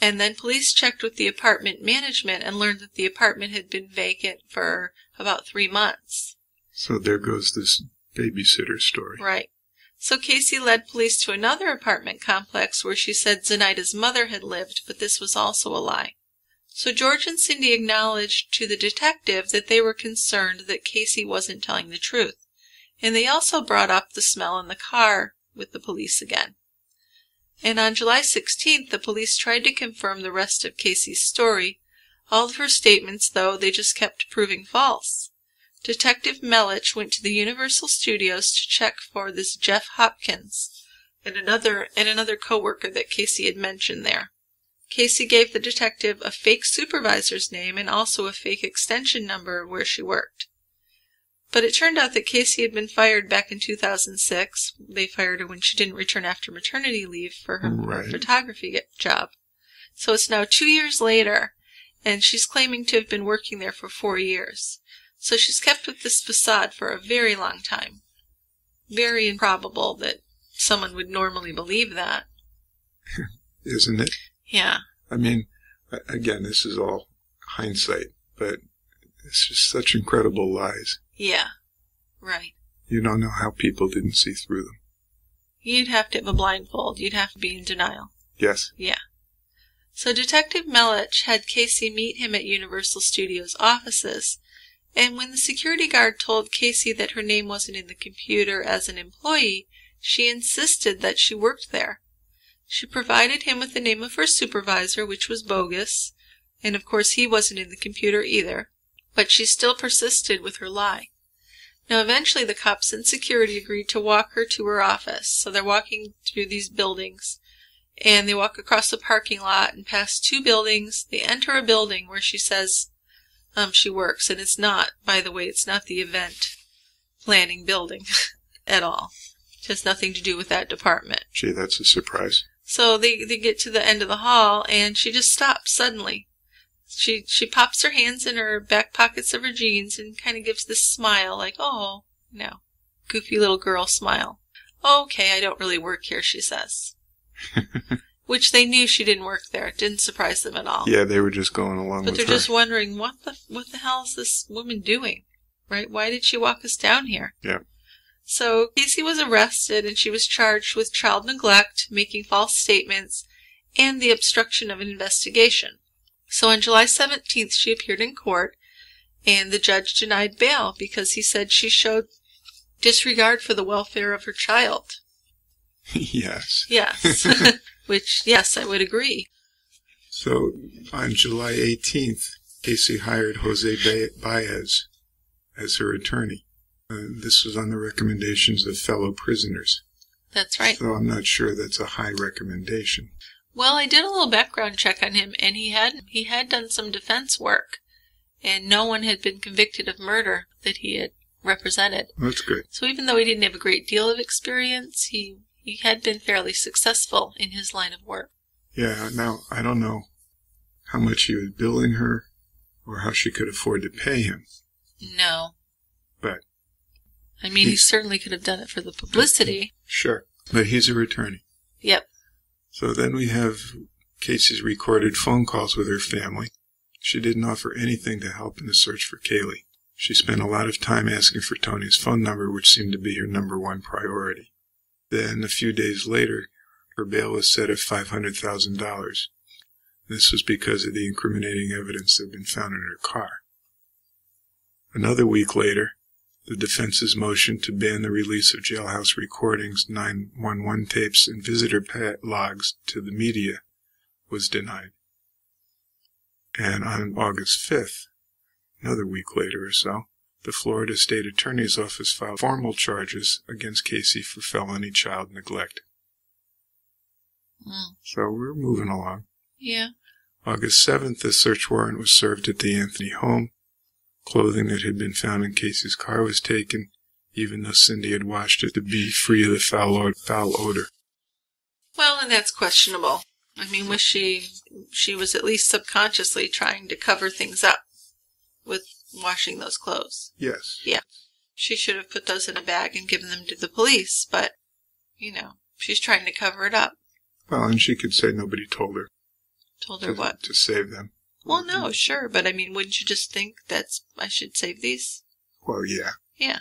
And then police checked with the apartment management and learned that the apartment had been vacant for about 3 months. So there goes this babysitter story. Right. So Casey led police to another apartment complex where she said Zenaida's mother had lived, but this was also a lie. So George and Cindy acknowledged to the detective that they were concerned that Casey wasn't telling the truth, and they also brought up the smell in the car with the police again. And on July 16th, the police tried to confirm the rest of Casey's story. All of her statements, though, they just kept proving false. Detective Melich went to the Universal Studios to check for this Jeff Hopkins and another coworker that Casey had mentioned there. Casey gave the detective a fake supervisor's name and also a fake extension number where she worked. But it turned out that Casey had been fired back in 2006. They fired her when she didn't return after maternity leave for her photography job. So it's now 2 years later, and she's claiming to have been working there for 4 years. So she's kept with this facade for a very long time. Very improbable that someone would normally believe that. Isn't it? Yeah. I mean, again, this is all hindsight, but it's just such incredible lies. Yeah. Right. You don't know how people didn't see through them. You'd have to have a blindfold. You'd have to be in denial. Yes. Yeah. So Detective Melich had Casey meet him at Universal Studios offices, and when the security guard told Casey that her name wasn't in the computer as an employee, she insisted that she worked there. She provided him with the name of her supervisor, which was bogus, and of course he wasn't in the computer either, but she still persisted with her lie. Now eventually the cops and security agreed to walk her to her office, so they're walking through these buildings, and they walk across the parking lot and past 2 buildings. They enter a building where she says she works, and it's not, by the way, it's not the event planning building at all. It has nothing to do with that department. Gee, that's a surprise. So they get to the end of the hall, and she just stops suddenly. She pops her hands in her back pockets of her jeans and kind of gives this smile, like, oh, no, goofy little girl smile. Okay, I don't really work here, she says. Which they knew she didn't work there. It didn't surprise them at all. Yeah, they were just going along with her. But they're just wondering, what the hell is this woman doing? Right? Why did she walk us down here? Yeah. So Casey was arrested, and she was charged with child neglect, making false statements, and the obstruction of an investigation. So on July 17th, she appeared in court, and the judge denied bail because he said she showed disregard for the welfare of her child. Yes. Yes. Which, yes, I would agree. So on July 18th, Casey hired Jose Baez as her attorney. This was on the recommendations of fellow prisoners. That's right. So I'm not sure that's a high recommendation. Well, I did a little background check on him, and he had done some defense work, and no one had been convicted of murder that he had represented. That's good. So even though he didn't have a great deal of experience, he had been fairly successful in his line of work. Yeah, now, I don't know how much he was billing her or how she could afford to pay him. No. But I mean, he certainly could have done it for the publicity. Sure. But he's her attorney. Yep. So then we have Casey's recorded phone calls with her family. She didn't offer anything to help in the search for Caylee. She spent a lot of time asking for Tony's phone number, which seemed to be her number one priority. Then, a few days later, her bail was set at $500,000. This was because of the incriminating evidence that had been found in her car. Another week later, the defense's motion to ban the release of jailhouse recordings, 911 tapes, and visitor logs to the media was denied. And on August 5th, another week later or so, the Florida State Attorney's Office filed formal charges against Casey for felony child neglect. So we're moving along. Yeah. August 7th, a search warrant was served at the Anthony home. Clothing that had been found in Casey's car was taken, even though Cindy had washed it to be free of the foul odor. Well, and that's questionable. I mean, was she was at least subconsciously trying to cover things up with washing those clothes. Yes. Yeah. She should have put those in a bag and given them to the police, but, she's trying to cover it up. Well, and she could say nobody told her. Told her what? To save them. Well, no, sure, but I mean, wouldn't you just think I should save these? Well, yeah. Yeah.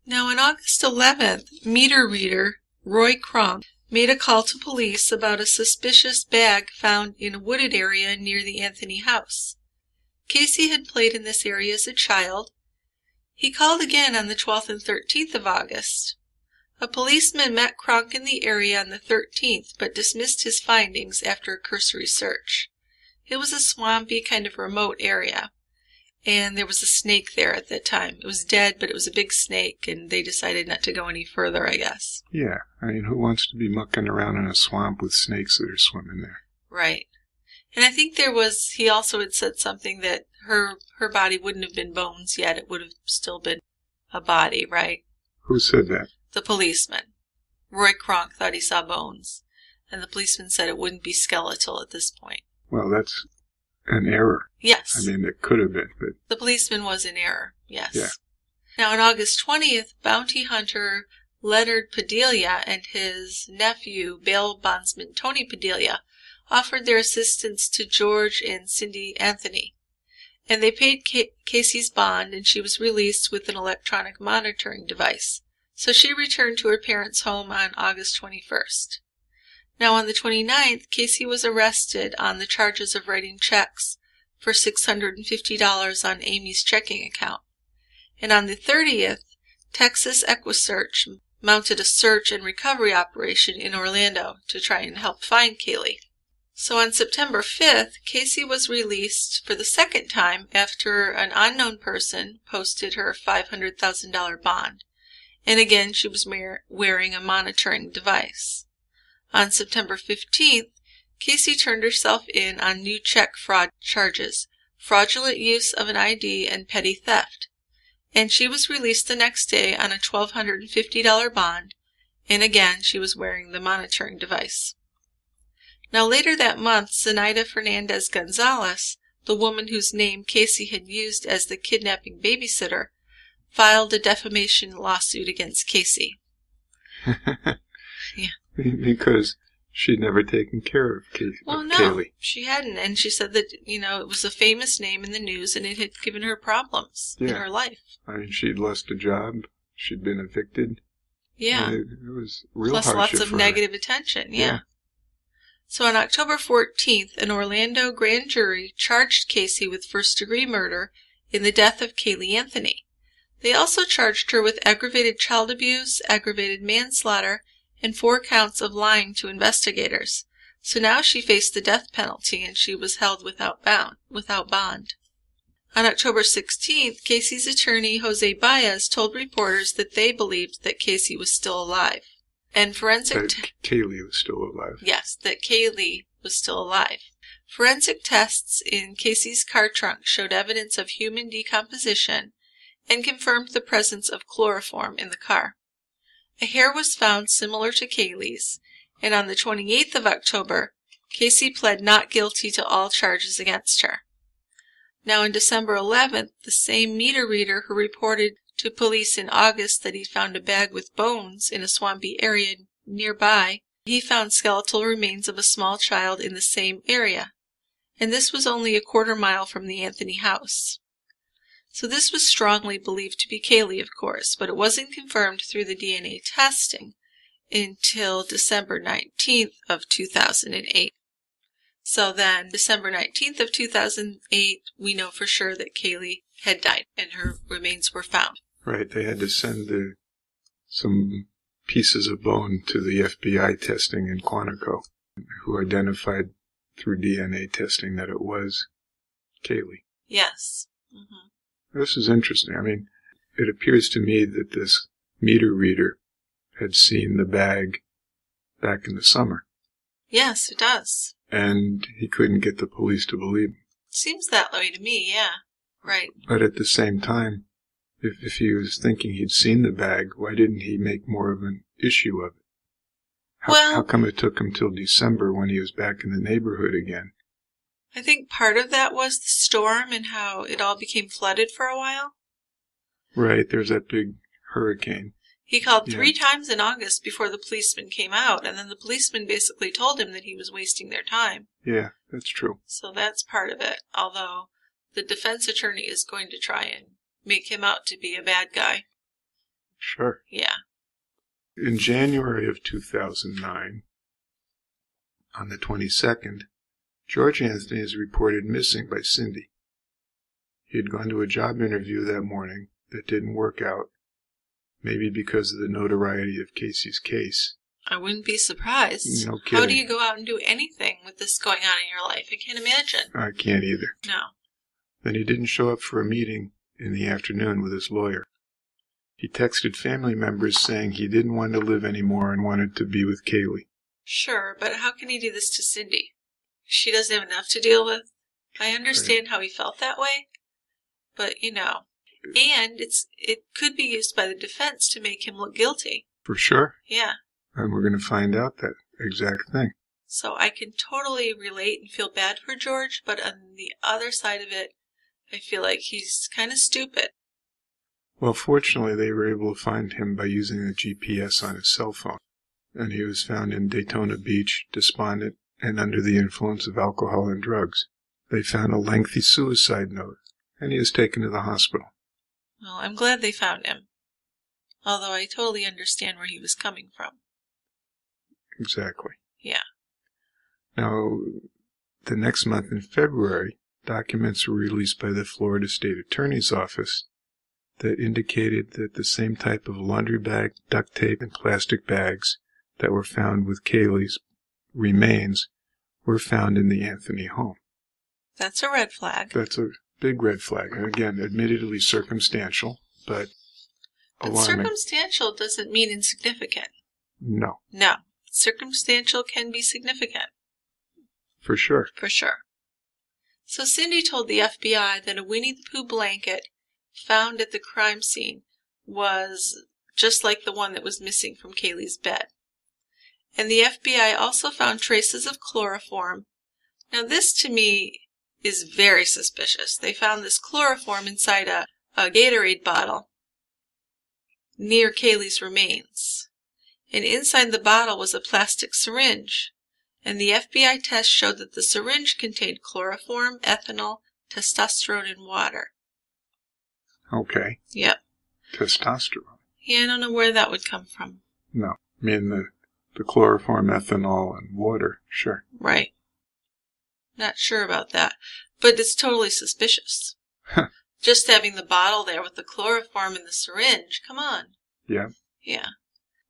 Now, on August 11th, meter reader Roy Kronk made a call to police about a suspicious bag found in a wooded area near the Anthony house. Casey had played in this area as a child. He called again on the 12th and 13th of August. A policeman met Kronk in the area on the 13th, but dismissed his findings after a cursory search. It was a swampy, kind of remote area, and there was a snake there at that time. It was dead, but it was a big snake, and they decided not to go any further, I guess. Yeah, I mean, who wants to be mucking around in a swamp with snakes that are swimming there? Right. And I think he also had said something that her body wouldn't have been bones yet. It would have still been a body, right? Who said that? The policeman. Roy Kronk thought he saw bones, and the policeman said it wouldn't be skeletal at this point. Well, that's an error. Yes. I mean, it could have been, but... The policeman was in error, yes. Yeah. Now, on August 20th, bounty hunter Leonard Padilla and his nephew, bail bondsman Tony Padilla, offered their assistance to George and Cindy Anthony, and they paid Casey's bond, and she was released with an electronic monitoring device. So she returned to her parents' home on August 21st. Now, on the 29th, Casey was arrested on the charges of writing checks for $650 on Amy's checking account. And on the 30th, Texas EquiSearch mounted a search and recovery operation in Orlando to try and help find Caylee. So on September 5th, Casey was released for the second time after an unknown person posted her $500,000 bond. And again, she was wearing a monitoring device. On September 15th, Casey turned herself in on new check fraud charges, fraudulent use of an ID, and petty theft. And she was released the next day on a $1,250 bond, and again, she was wearing the monitoring device. Now, later that month, Zenaida Fernandez Gonzalez, the woman whose name Casey had used as the kidnapping babysitter, filed a defamation lawsuit against Casey. Yeah. Because she'd never taken care of Caylee. Well, no, she hadn't, and she said that, it was a famous name in the news, and it had given her problems in her life. I mean, she'd lost a job, she'd been evicted. Yeah. It was real Plus hardship lots of for negative her. attention, yeah. So on October 14th, an Orlando grand jury charged Casey with first-degree murder in the death of Caylee Anthony. They also charged her with aggravated child abuse, aggravated manslaughter, and 4 counts of lying to investigators. So now she faced the death penalty, and she was held without bond. On October 16th, Casey's attorney, Jose Baez, told reporters that they believed that Casey was still alive. And forensic... Caylee was still alive. Yes, that Caylee was still alive. Forensic tests in Casey's car trunk showed evidence of human decomposition and confirmed the presence of chloroform in the car. A hair was found similar to Caylee's, and on the 28th of October, Casey pled not guilty to all charges against her. Now, on December 11th, the same meter reader who reported to police in August that he'd found a bag with bones in a swampy area nearby he found skeletal remains of a small child in the same area, and this was only a quarter-mile from the Anthony house. So this was strongly believed to be Caylee, of course, but it wasn't confirmed through the DNA testing until December 19th of 2008. So then, December 19th of 2008, we know for sure that Caylee had died and her remains were found. Right, they had to send some pieces of bone to the FBI testing in Quantico, who identified through DNA testing that it was Caylee. Yes. Mm-hmm. This is interesting. I mean, it appears to me that this meter reader had seen the bag back in the summer. Yes, it does. And he couldn't get the police to believe him. Seems that way to me, yeah. Right. But at the same time, if he was thinking he'd seen the bag, why didn't he make more of an issue of it? How come it took him till December when he was back in the neighborhood again? I think part of that was the storm and how it all became flooded for a while. Right, there's that big hurricane. He called 3 times in August before the policeman came out, and then the policeman basically told him that he was wasting their time. Yeah, that's true. So that's part of it, although the defense attorney is going to try and make him out to be a bad guy. Sure. Yeah. In January of 2009, on the 22nd, George Anthony is reported missing by Cindy. He had gone to a job interview that morning that didn't work out, maybe because of the notoriety of Casey's case. I wouldn't be surprised. No kidding. How do you go out and do anything with this going on in your life? I can't imagine. I can't either. No. Then he didn't show up for a meeting in the afternoon with his lawyer. He texted family members saying he didn't want to live anymore and wanted to be with Caylee. Sure, but how can he do this to Cindy? She doesn't have enough to deal with. I understand how he felt that way, but, and it could be used by the defense to make him look guilty. For sure. Yeah. And we're going to find out that exact thing. So I can totally relate and feel bad for George, but on the other side of it, I feel like he's kind of stupid. Well, fortunately, they were able to find him by using the GPS on his cell phone. And he was found in Daytona Beach, despondent, and under the influence of alcohol and drugs. They found a lengthy suicide note, and he was taken to the hospital. Well, I'm glad they found him. Although I totally understand where he was coming from. Exactly. Yeah. Now, the next month in February, documents were released by the Florida State Attorney's Office that indicated that the same type of laundry bag, duct tape, and plastic bags that were found with Caylee's remains were found in the Anthony home. That's a red flag. That's a big red flag. And again, admittedly circumstantial, but alarming. Circumstantial doesn't mean insignificant. No. No. Circumstantial can be significant. For sure. For sure. So Cindy told the FBI that a Winnie the Pooh blanket found at the crime scene was just like the one that was missing from Caylee's bed. And the FBI also found traces of chloroform. Now this to me is very suspicious. They found this chloroform inside a Gatorade bottle near Caylee's remains. And inside the bottle was a plastic syringe. And the FBI test showed that the syringe contained chloroform, ethanol, testosterone, and water. Okay. Yep. Testosterone. Yeah, I don't know where that would come from. No. I mean the chloroform, ethanol, and water. Sure. Right. Not sure about that. But it's totally suspicious. Just having the bottle there with the chloroform and the syringe. Come on. Yeah. Yeah.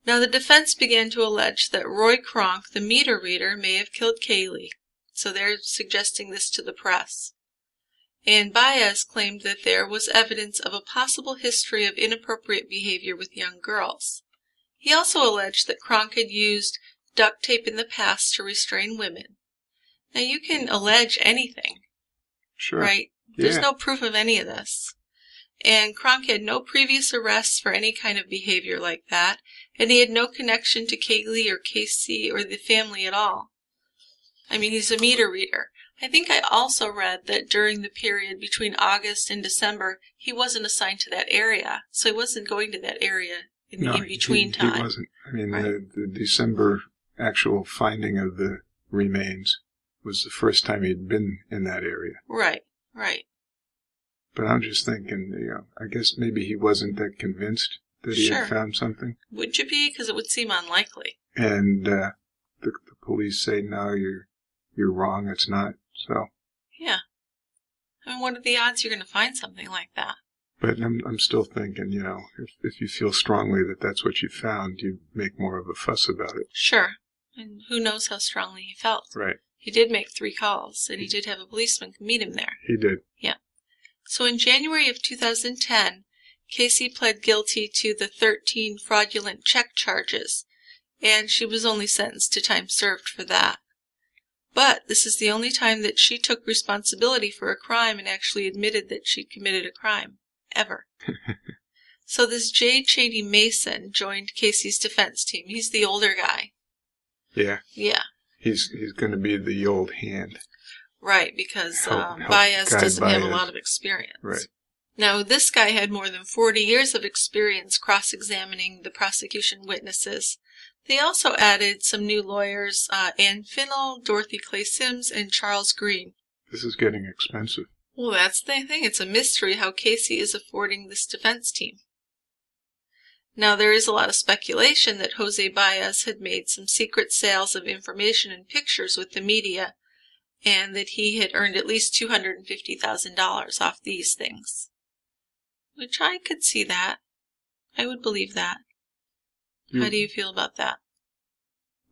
Now the defense began to allege that Roy Kronk, the meter reader, may have killed Caylee. So they're suggesting this to the press. And Baez claimed that there was evidence of a possible history of inappropriate behavior with young girls. He also alleged that Kronk had used duct tape in the past to restrain women. Now you can allege anything. Sure. Right? Yeah. There's no proof of any of this. And Kronk had no previous arrests for any kind of behavior like that, and he had no connection to Caylee or Casey or the family at all. I mean, he's a meter reader. I think I also read that during the period between August and December, he wasn't assigned to that area, so he wasn't going to that area in between time. He wasn't. I mean, right. the December actual finding of the remains was the first time he'd been in that area. Right, right. But I'm just thinking, I guess maybe he wasn't that convinced that he had found something. Would you be? Because it would seem unlikely. And the police say, no, you're wrong, it's not. So. Yeah. I mean, what are the odds you're going to find something like that? But I'm still thinking, if you feel strongly that that's what you found, you make more of a fuss about it. Sure. And who knows how strongly he felt. Right. He did make 3 calls, and he did have a policeman meet him there. He did. Yeah. So in January of 2010, Caylee pled guilty to the 13 fraudulent check charges, and she was only sentenced to time served for that. But this is the only time that she took responsibility for a crime and actually admitted that she'd committed a crime, ever. So this J. Cheney Mason joined Casey's defense team. He's the older guy. Yeah. Yeah. He's going to be the old hand. Right, because Baez doesn't have a lot of experience. Right. Now, this guy had more than 40 years of experience cross-examining the prosecution witnesses. They also added some new lawyers, Ann Finnell, Dorothy Clay Sims, and Charles Green. This is getting expensive. Well, that's the thing. It's a mystery how Caylee is affording this defense team. Now, there is a lot of speculation that Jose Baez had made some secret sales of information and pictures with the media, and that he had earned at least $250,000 off these things. Which I could see that. I would believe that. How do you feel about that?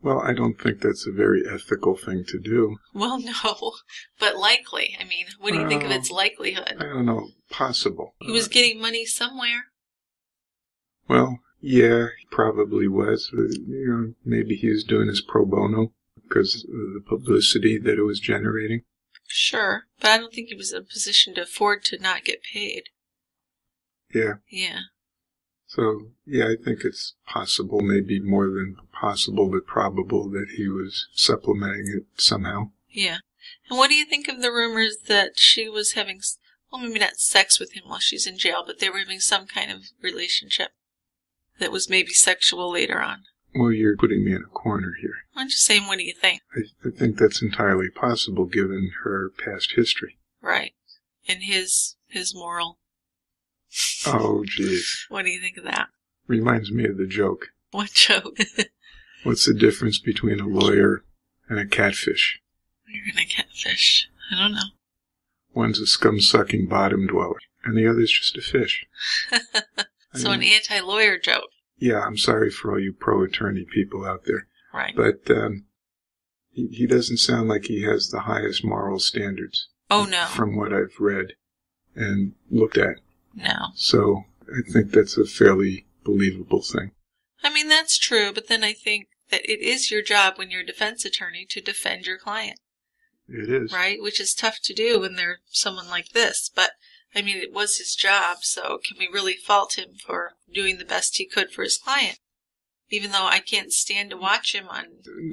Well, I don't think that's a very ethical thing to do. Well, no, but likely. I mean, what do you think of its likelihood? I don't know. Possible. He was getting money somewhere. Well, yeah, he probably was. Maybe he was doing his pro bono because of the publicity that it was generating. Sure, but I don't think he was in a position to afford to not get paid. Yeah. Yeah. So, yeah, I think it's possible, maybe more than possible, but probable that he was supplementing it somehow. Yeah. And what do you think of the rumors that she was having, well, maybe not sex with him while she's in jail, but they were having some kind of relationship that was maybe sexual later on? Well, you're putting me in a corner here. I'm just saying, what do you think? I think that's entirely possible given her past history. Right. And his moral. Oh, geez. What do you think of that? Reminds me of the joke. What joke? What's the difference between a lawyer and a catfish? You're gonna catfish. I don't know. One's a scum-sucking bottom dweller, and the other's just a fish. So an anti-lawyer joke. Yeah, I'm sorry for all you pro-attorney people out there. Right. But he doesn't sound like he has the highest moral standards. Oh, no. From what I've read and looked at. No. So I think that's a fairly believable thing. I mean, that's true, but then I think that it is your job when you're a defense attorney to defend your client. It is. Right? Which is tough to do when they're someone like this. But, I mean, it was his job, so can we really fault him for doing the best he could for his client? Even though I can't stand to watch him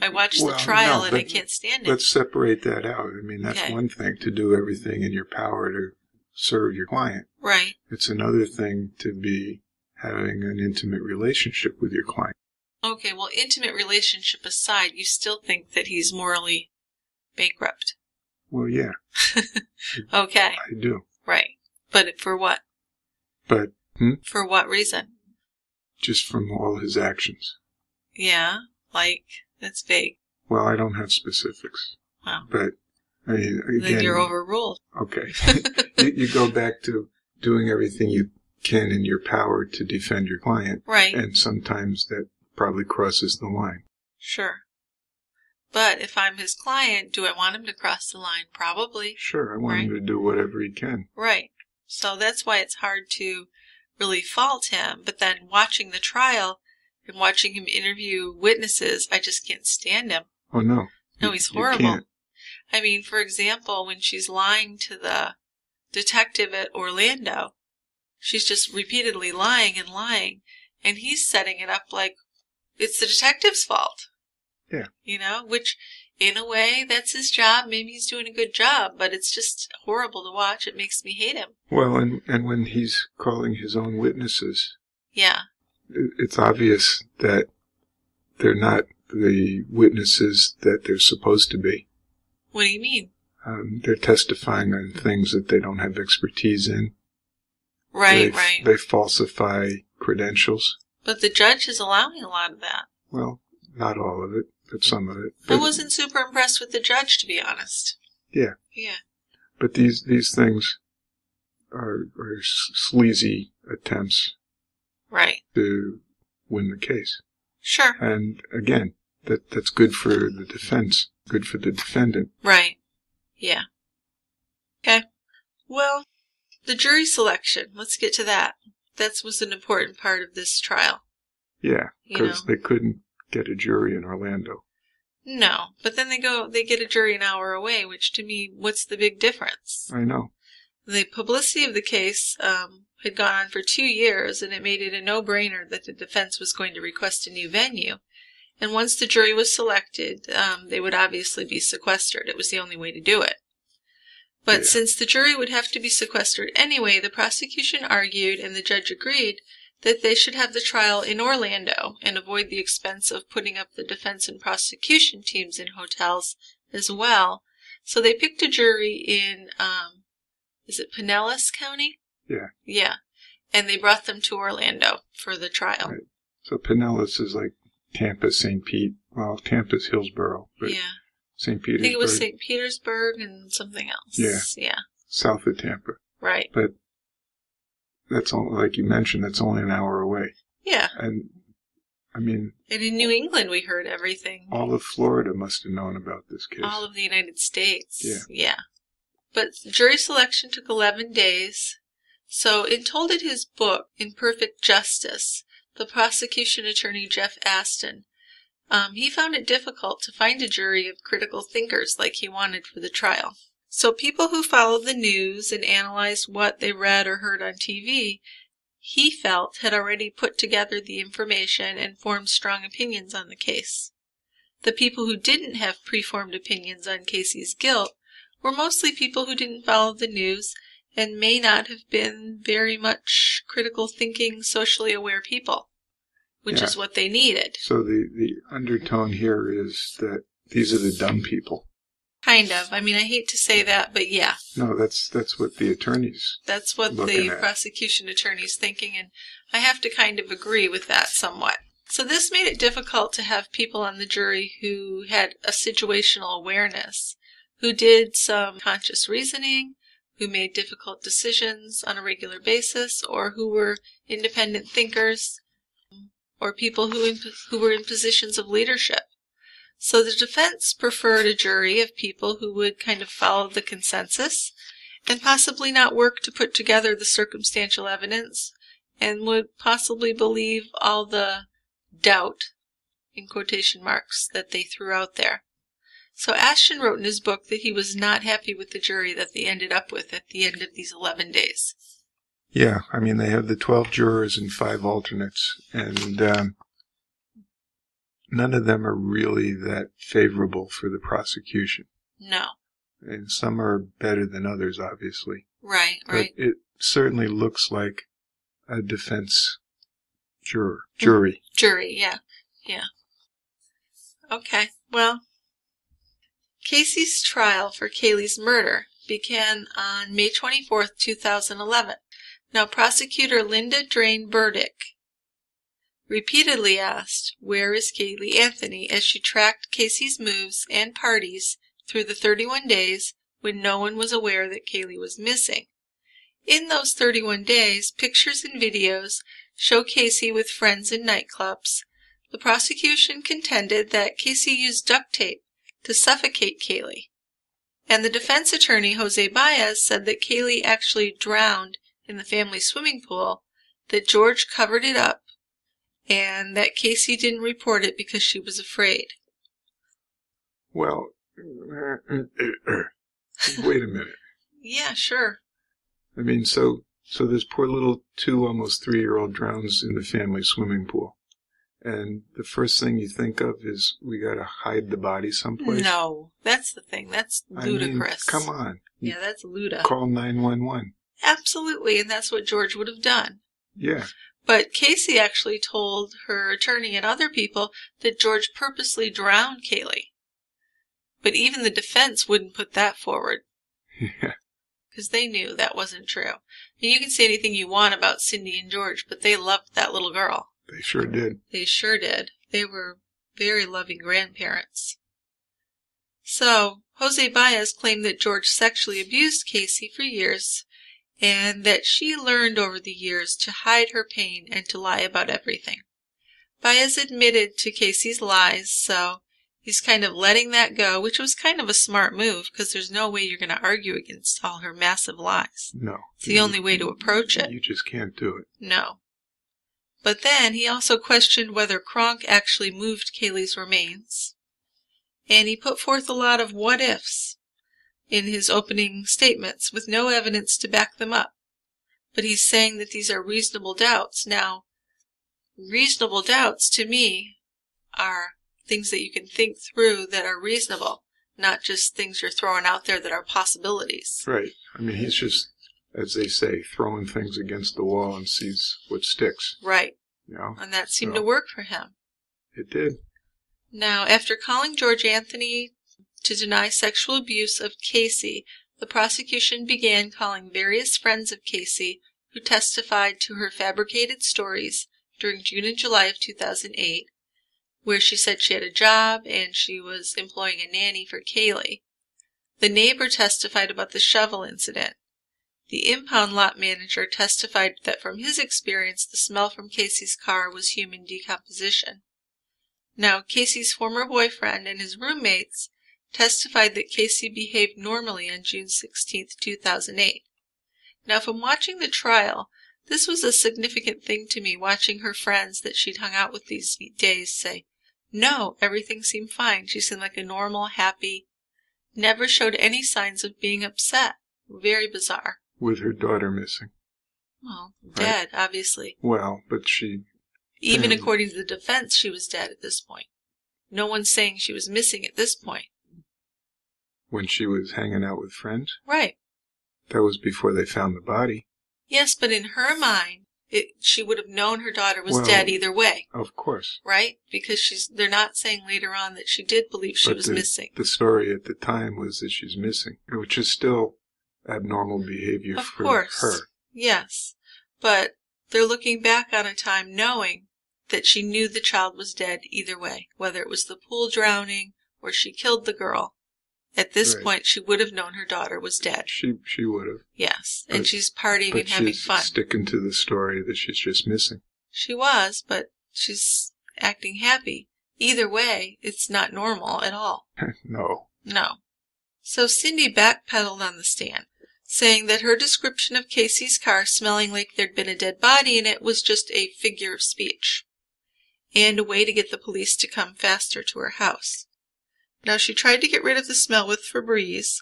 I watched the trial and I can't stand it. Let's separate that out. I mean, that's one thing to do everything in your power to serve your client. Right. It's another thing to be having an intimate relationship with your client. Okay, well, intimate relationship aside, you still think that he's morally bankrupt? Well, yeah. Okay. I do. Right. But for what? But, For what reason? Just from all his actions. Yeah, like, that's vague. Well, I don't have specifics. Wow. But, I mean, again... Then you're overruled. Okay. you go back to doing everything you can in your power to defend your client. Right. And sometimes that probably crosses the line. Sure. But if I'm his client, do I want him to cross the line? Probably. Sure, I want him to do whatever he can. Right. So that's why it's hard to really fault him. But then watching the trial and watching him interview witnesses, I just can't stand him. Oh, no. No, he's horrible. You can't. I mean, for example, when she's lying to the detective at Orlando, she's just repeatedly lying, and he's setting it up like it's the detective's fault. Yeah. You know, which, in a way, that's his job. Maybe he's doing a good job, but it's just horrible to watch. It makes me hate him. Well, and when he's calling his own witnesses... Yeah. It's obvious that they're not the witnesses that they're supposed to be. What do you mean? They're testifying on things that they don't have expertise in. Right. They falsify credentials. But the judge is allowing a lot of that. Well, not all of it, but some of it. I wasn't super impressed with the judge, to be honest. Yeah. Yeah. But these things are sleazy attempts to win the case. Sure. And again, that's good for the defense, good for the defendant. Right. Yeah. Okay. Well, the jury selection, let's get to that. That was an important part of this trial. Yeah, because they couldn't get a jury in Orlando. No, but then they get a jury an hour away, which to me, what's the big difference? I know. The publicity of the case had gone on for 2 years, and it made it a no-brainer that the defense was going to request a new venue. And once the jury was selected, they would obviously be sequestered. It was the only way to do it. But since the jury would have to be sequestered anyway, the prosecution argued, and the judge agreed, that they should have the trial in Orlando and avoid the expense of putting up the defense and prosecution teams in hotels as well. So they picked a jury in, is it Pinellas County? Yeah. Yeah. And they brought them to Orlando for the trial. Right. So Pinellas is like Tampa, St. Pete. Well, Tampa's Hillsborough. But yeah. St. Petersburg. I think it was St. Petersburg and something else. Yeah. Yeah. South of Tampa. Right. But that's all, like you mentioned, that's only an hour away. Yeah. And, I mean... And in New England, we heard everything. All of Florida must have known about this case. All of the United States. Yeah. Yeah. But jury selection took 11 days. So, told in his book, Imperfect Justice, the prosecution attorney Jeff Aston, he found it difficult to find a jury of critical thinkers like he wanted for the trial. So people who followed the news and analyzed what they read or heard on TV, he felt had already put together the information and formed strong opinions on the case. The people who didn't have preformed opinions on Casey's guilt were mostly people who didn't follow the news and may not have been very much critical thinking, socially aware people, which is what they needed. So the undertone here is that these are the dumb people. Kind of. I mean, I hate to say that, but yeah. No, that's what the attorneys. That's what the prosecution attorney's thinking, and I have to kind of agree with that somewhat. So this made it difficult to have people on the jury who had a situational awareness, who did some conscious reasoning, who made difficult decisions on a regular basis, or who were independent thinkers, or people who were in positions of leadership. So the defense preferred a jury of people who would kind of follow the consensus and possibly not work to put together the circumstantial evidence and would possibly believe all the doubt, in quotation marks, that they threw out there. So Ashton wrote in his book that he was not happy with the jury that they ended up with at the end of these 11 days. Yeah, I mean, they have the 12 jurors and 5 alternates, and none of them are really that favorable for the prosecution. No. And some are better than others, obviously. Right. But it certainly looks like a defense jury. Jury, yeah. Okay, well, Casey's trial for Caylee's murder began on May 24th, 2011. Now, prosecutor Linda Drain Burdick repeatedly asked, "Where is Caylee Anthony?" as she tracked Casey's moves and parties through the 31 days when no one was aware that Caylee was missing. In those 31 days, pictures and videos show Casey with friends in nightclubs. The prosecution contended that Casey used duct tape to suffocate Caylee, and the defense attorney, Jose Baez, said that Caylee actually drowned in the family swimming pool, that George covered it up, and that Casey didn't report it because she was afraid. Well, wait a minute. Yeah, sure. I mean, so this poor little 2, almost 3-year-old drowns in the family swimming pool. And the first thing you think of is we got to hide the body someplace? No, that's the thing. That's ludicrous. I mean, come on. Yeah, that's ludicrous. Call 911. Absolutely, and that's what George would have done. Yeah. But Casey actually told her attorney and other people that George purposely drowned Caylee. But even the defense wouldn't put that forward. Yeah. Because they knew that wasn't true. And you can say anything you want about Cindy and George, but they loved that little girl. They sure did. They sure did. They were very loving grandparents. So, Jose Baez claimed that George sexually abused Casey for years, and that she learned over the years to hide her pain and to lie about everything. Baez admitted to Casey's lies, so he's kind of letting that go, which was kind of a smart move, because there's no way you're going to argue against all her massive lies. No. It's the only way to approach it. You just can't do it. No. But then he also questioned whether Kronk actually moved Caylee's remains, and he put forth a lot of what-ifs in his opening statements with no evidence to back them up. But he's saying that these are reasonable doubts. Now, reasonable doubts to me are things that you can think through that are reasonable, not just things you're throwing out there that are possibilities. Right. I mean, he's just, as they say, throwing things against the wall and sees what sticks. Right. You know? And that seemed to work for him. It did. Now, after calling George Anthony to deny sexual abuse of Casey, the prosecution began calling various friends of Casey who testified to her fabricated stories during June and July of 2008, where she said she had a job and she was employing a nanny for Caylee. The neighbor testified about the shovel incident. The impound lot manager testified that from his experience, the smell from Casey's car was human decomposition. Now, Casey's former boyfriend and his roommates testified that Casey behaved normally on June 16, 2008. Now, from watching the trial, this was a significant thing to me, watching her friends that she'd hung out with these days say, no, everything seemed fine. She seemed like a normal, happy, never showed any signs of being upset. Very bizarre. With her daughter missing. Well, dead, right? Obviously. Well, but she... Even according to the defense, she was dead at this point. No one's saying she was missing at this point. When she was hanging out with friends? Right. That was before they found the body. Yes, but in her mind, she would have known her daughter was dead either way. Of course. Right? Because they're not saying later on that she did believe she was missing. The story at the time was that she's missing, which is still abnormal behavior for her. Of course. Yes. But they're looking back on a time knowing that she knew the child was dead either way, whether it was the pool drowning or she killed the girl. At this point, she would have known her daughter was dead. She would have. Yes, and she's partying and having fun. But she's sticking to the story that she's just missing. She was, but she's acting happy. Either way, it's not normal at all. No. No. So Cindy backpedaled on the stand, saying that her description of Casey's car smelling like there'd been a dead body in it was just a figure of speech, and a way to get the police to come faster to her house. Now, she tried to get rid of the smell with Febreze,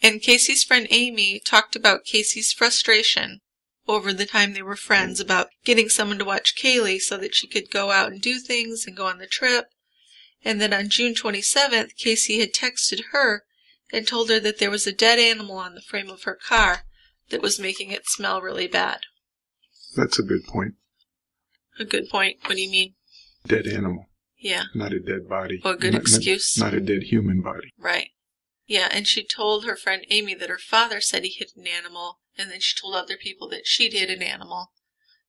and Casey's friend Amy talked about Casey's frustration over the time they were friends about getting someone to watch Caylee so that she could go out and do things and go on the trip, and that on June 27th, Casey had texted her and told her that there was a dead animal on the frame of her car that was making it smell really bad. That's a good point. A good point? What do you mean? Dead animal. Yeah. Not a dead body. Or a good excuse. Not a dead human body. Right. Yeah, and she told her friend Amy that her father said he hit an animal, and then she told other people that she'd hit an animal.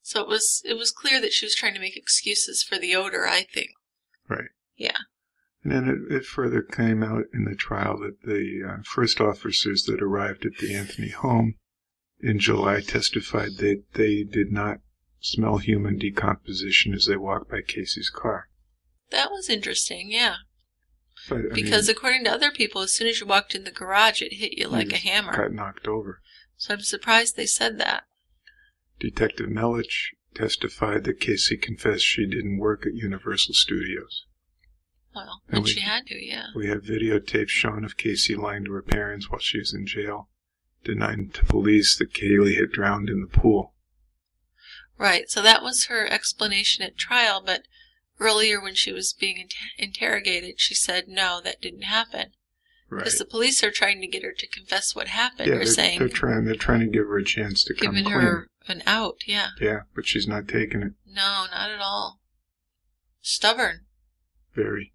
So it was clear that she was trying to make excuses for the odor, I think. Right. Yeah. And then it further came out in the trial that the first officers that arrived at the Anthony home in July testified that they did not smell human decomposition as they walked by Casey's car. That was interesting, yeah. But, because according to other people, as soon as you walked in the garage, it hit you like a hammer. Got knocked over. So I'm surprised they said that. Detective Melich testified that Casey confessed she didn't work at Universal Studios. Well, and she had to, yeah. We have videotapes shown of Casey lying to her parents while she was in jail, denying to police that Caylee had drowned in the pool. Right, so that was her explanation at trial, but earlier when she was being interrogated, she said, no, that didn't happen. Right. Because the police are trying to get her to confess what happened. Yeah, they're trying to give her a chance to come clean. Giving her An out, yeah. Yeah, but she's not taking it. No, not at all. Stubborn. Very.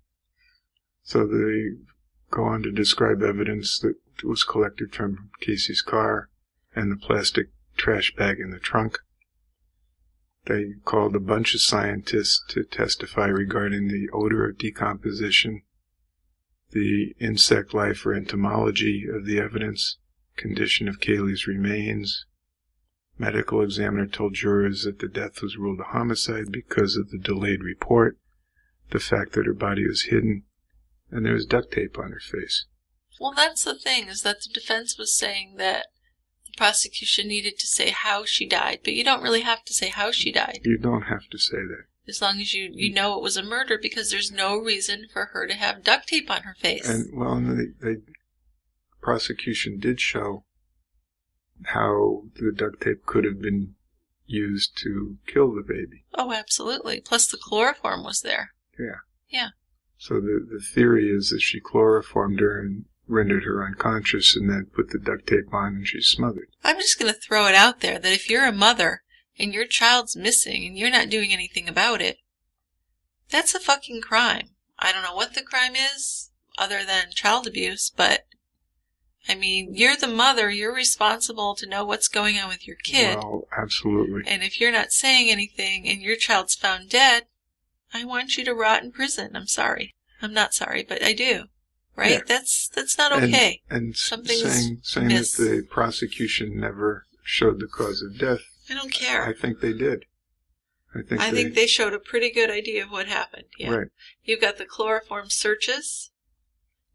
So they go on to describe evidence that was collected from Casey's car and the plastic trash bag in the trunk. They called a bunch of scientists to testify regarding the odor of decomposition, the insect life or entomology of the evidence, condition of Caylee's remains. Medical examiner told jurors that the death was ruled a homicide because of the delayed report, the fact that her body was hidden, and there was duct tape on her face. Well, that's the thing, is that the defense was saying that the prosecution needed to say how she died, but you don't really have to say how she died. You don't have to say that. As long as you know it was a murder, because there's no reason for her to have duct tape on her face. And, well, the prosecution did show how the duct tape could have been used to kill the baby. Oh, absolutely. Plus the chloroform was there. Yeah. Yeah. So the theory is that she chloroformed her and rendered her unconscious and then put the duct tape on and she's smothered. I'm just going to throw it out there that if you're a mother and your child's missing and you're not doing anything about it, that's a fucking crime. I don't know what the crime is other than child abuse, but I mean, you're the mother, you're responsible to know what's going on with your kid. Well, absolutely. And if you're not saying anything and your child's found dead, I want you to rot in prison. I'm sorry. I'm not sorry, but I do. Right? Yeah. That's not okay. And saying that the prosecution never showed the cause of death. I don't care. I think they did. I think they showed a pretty good idea of what happened. Yeah. Right. You've got the chloroform searches.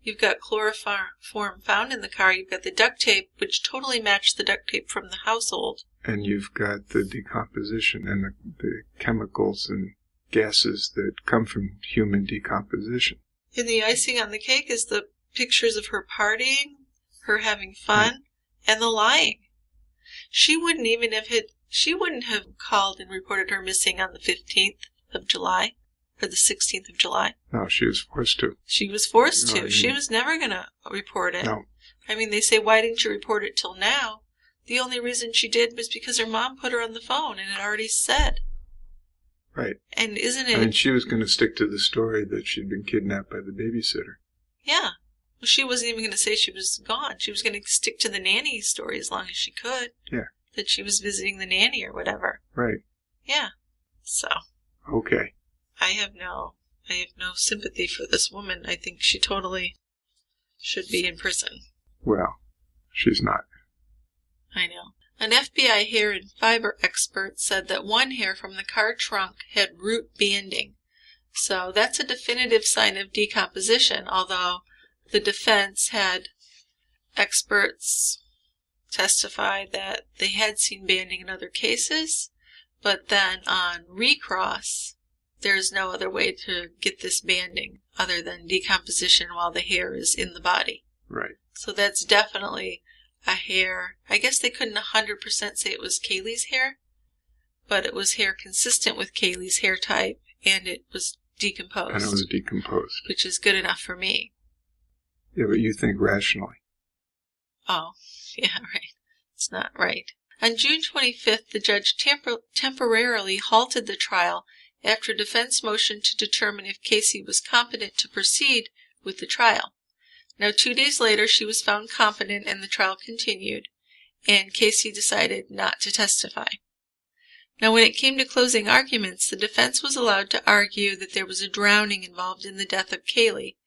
You've got chloroform found in the car. You've got the duct tape, which totally matched the duct tape from the household. And you've got the decomposition and the chemicals and gases that come from human decomposition. And the icing on the cake is the pictures of her partying, her having fun, and the lying. She wouldn't have called and reported her missing on the 15th of July. Or the 16th of July. No, she was forced to. She was forced to. I mean, she was never going to report it. No. I mean, they say, why didn't you report it till now? The only reason she did was because her mom put her on the phone and had already said. Right. And isn't it... I mean, she was going to stick to the story that she'd been kidnapped by the babysitter. Yeah. Well, she wasn't even going to say she was gone. She was going to stick to the nanny story as long as she could. Yeah. That she was visiting the nanny or whatever. Right. Yeah. So... Okay. I have no sympathy for this woman. I think she totally should be in prison. Well, she's not. I know. An FBI hair and fiber expert said that one hair from the car trunk had root banding. So that's a definitive sign of decomposition, although the defense had experts testify that they had seen banding in other cases, but then on recross, there's no other way to get this banding other than decomposition while the hair is in the body. Right. So that's definitely a hair. I guess they couldn't 100% say it was Caylee's hair, but it was hair consistent with Caylee's hair type, and it was decomposed. And it was decomposed. Which is good enough for me. Yeah, but you think rationally. Oh, yeah, right. It's not right. On June 25th, the judge temporarily halted the trial after a defense motion to determine if Casey was competent to proceed with the trial. Now, 2 days later, she was found competent and the trial continued, and Casey decided not to testify. Now, when it came to closing arguments, the defense was allowed to argue that there was a drowning involved in the death of Caylee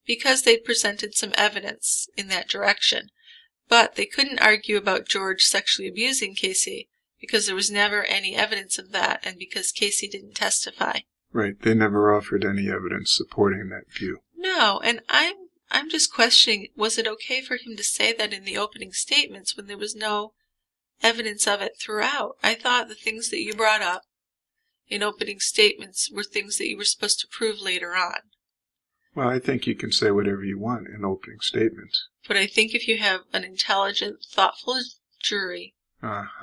because they'd presented some evidence in that direction, but they couldn't argue about George sexually abusing Casey because there was never any evidence of that, and because Casey didn't testify. Right. They never offered any evidence supporting that view. No, and I'm just questioning, was it okay for him to say that in the opening statements when there was no evidence of it throughout? I thought the things that you brought up in opening statements were things that you were supposed to prove later on. Well, I think you can say whatever you want in opening statements. But I think if you have an intelligent, thoughtful jury,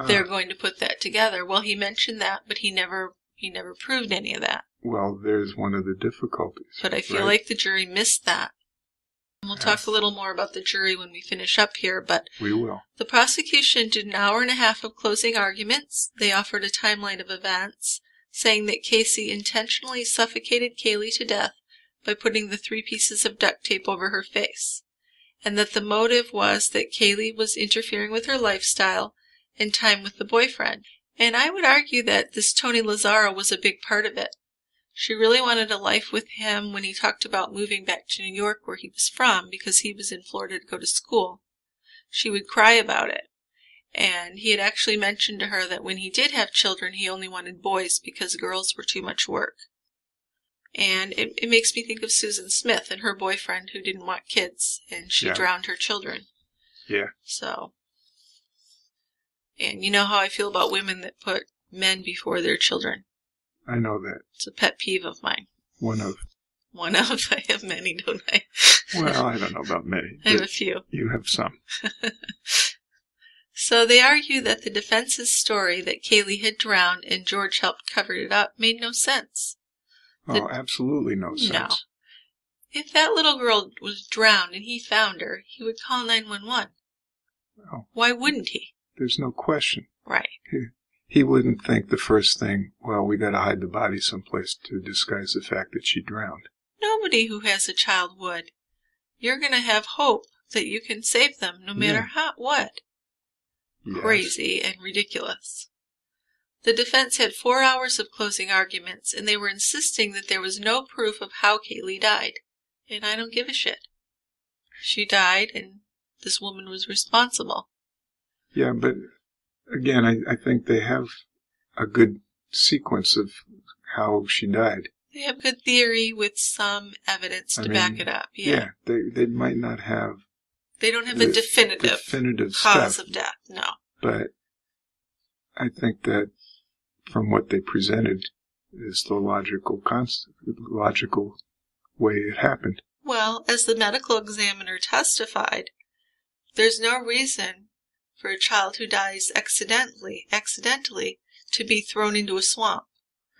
they're going to put that together. Well, he mentioned that, but he never proved any of that. Well, there's one of the difficulties. But I feel like the jury missed that. We'll talk a little more about the jury when we finish up here, but we will. The prosecution did an hour and a half of closing arguments. They offered a timeline of events, saying that Casey intentionally suffocated Caylee to death by putting the 3 pieces of duct tape over her face, and that the motive was that Caylee was interfering with her lifestyle and time with the boyfriend. And I would argue that this Tony Lazzaro was a big part of it. She really wanted a life with him when he talked about moving back to New York where he was from because he was in Florida to go to school. She would cry about it. And he had actually mentioned to her that when he did have children, he only wanted boys because girls were too much work. And it makes me think of Susan Smith and her boyfriend who didn't want kids, and she drowned her children. Yeah. So, and you know how I feel about women that put men before their children. I know that. It's a pet peeve of mine. One of. I have many, don't I? Well, I don't know about many. I have a few. You have some. So they argue that the defense's story that Caylee had drowned and George helped cover it up made no sense. Absolutely no sense. No. If that little girl was drowned and he found her, he would call 911. Well, why wouldn't he? There's no question. Right. He wouldn't think the first thing, well, we got to hide the body someplace to disguise the fact that she drowned. Nobody who has a child would. You're going to have hope that you can save them no matter what. Yes. Crazy and ridiculous. The defense had 4 hours of closing arguments, and they were insisting that there was no proof of how Caylee died. And I don't give a shit. She died, and this woman was responsible. Yeah, but again, I think they have a good sequence of how she died. They have good theory with some evidence to back it up. Yeah, they might not have. They don't have a definitive cause of death, no. But I think that from what they presented is the logical way it happened. Well, as the medical examiner testified, there's no reason for a child who dies accidentally to be thrown into a swamp,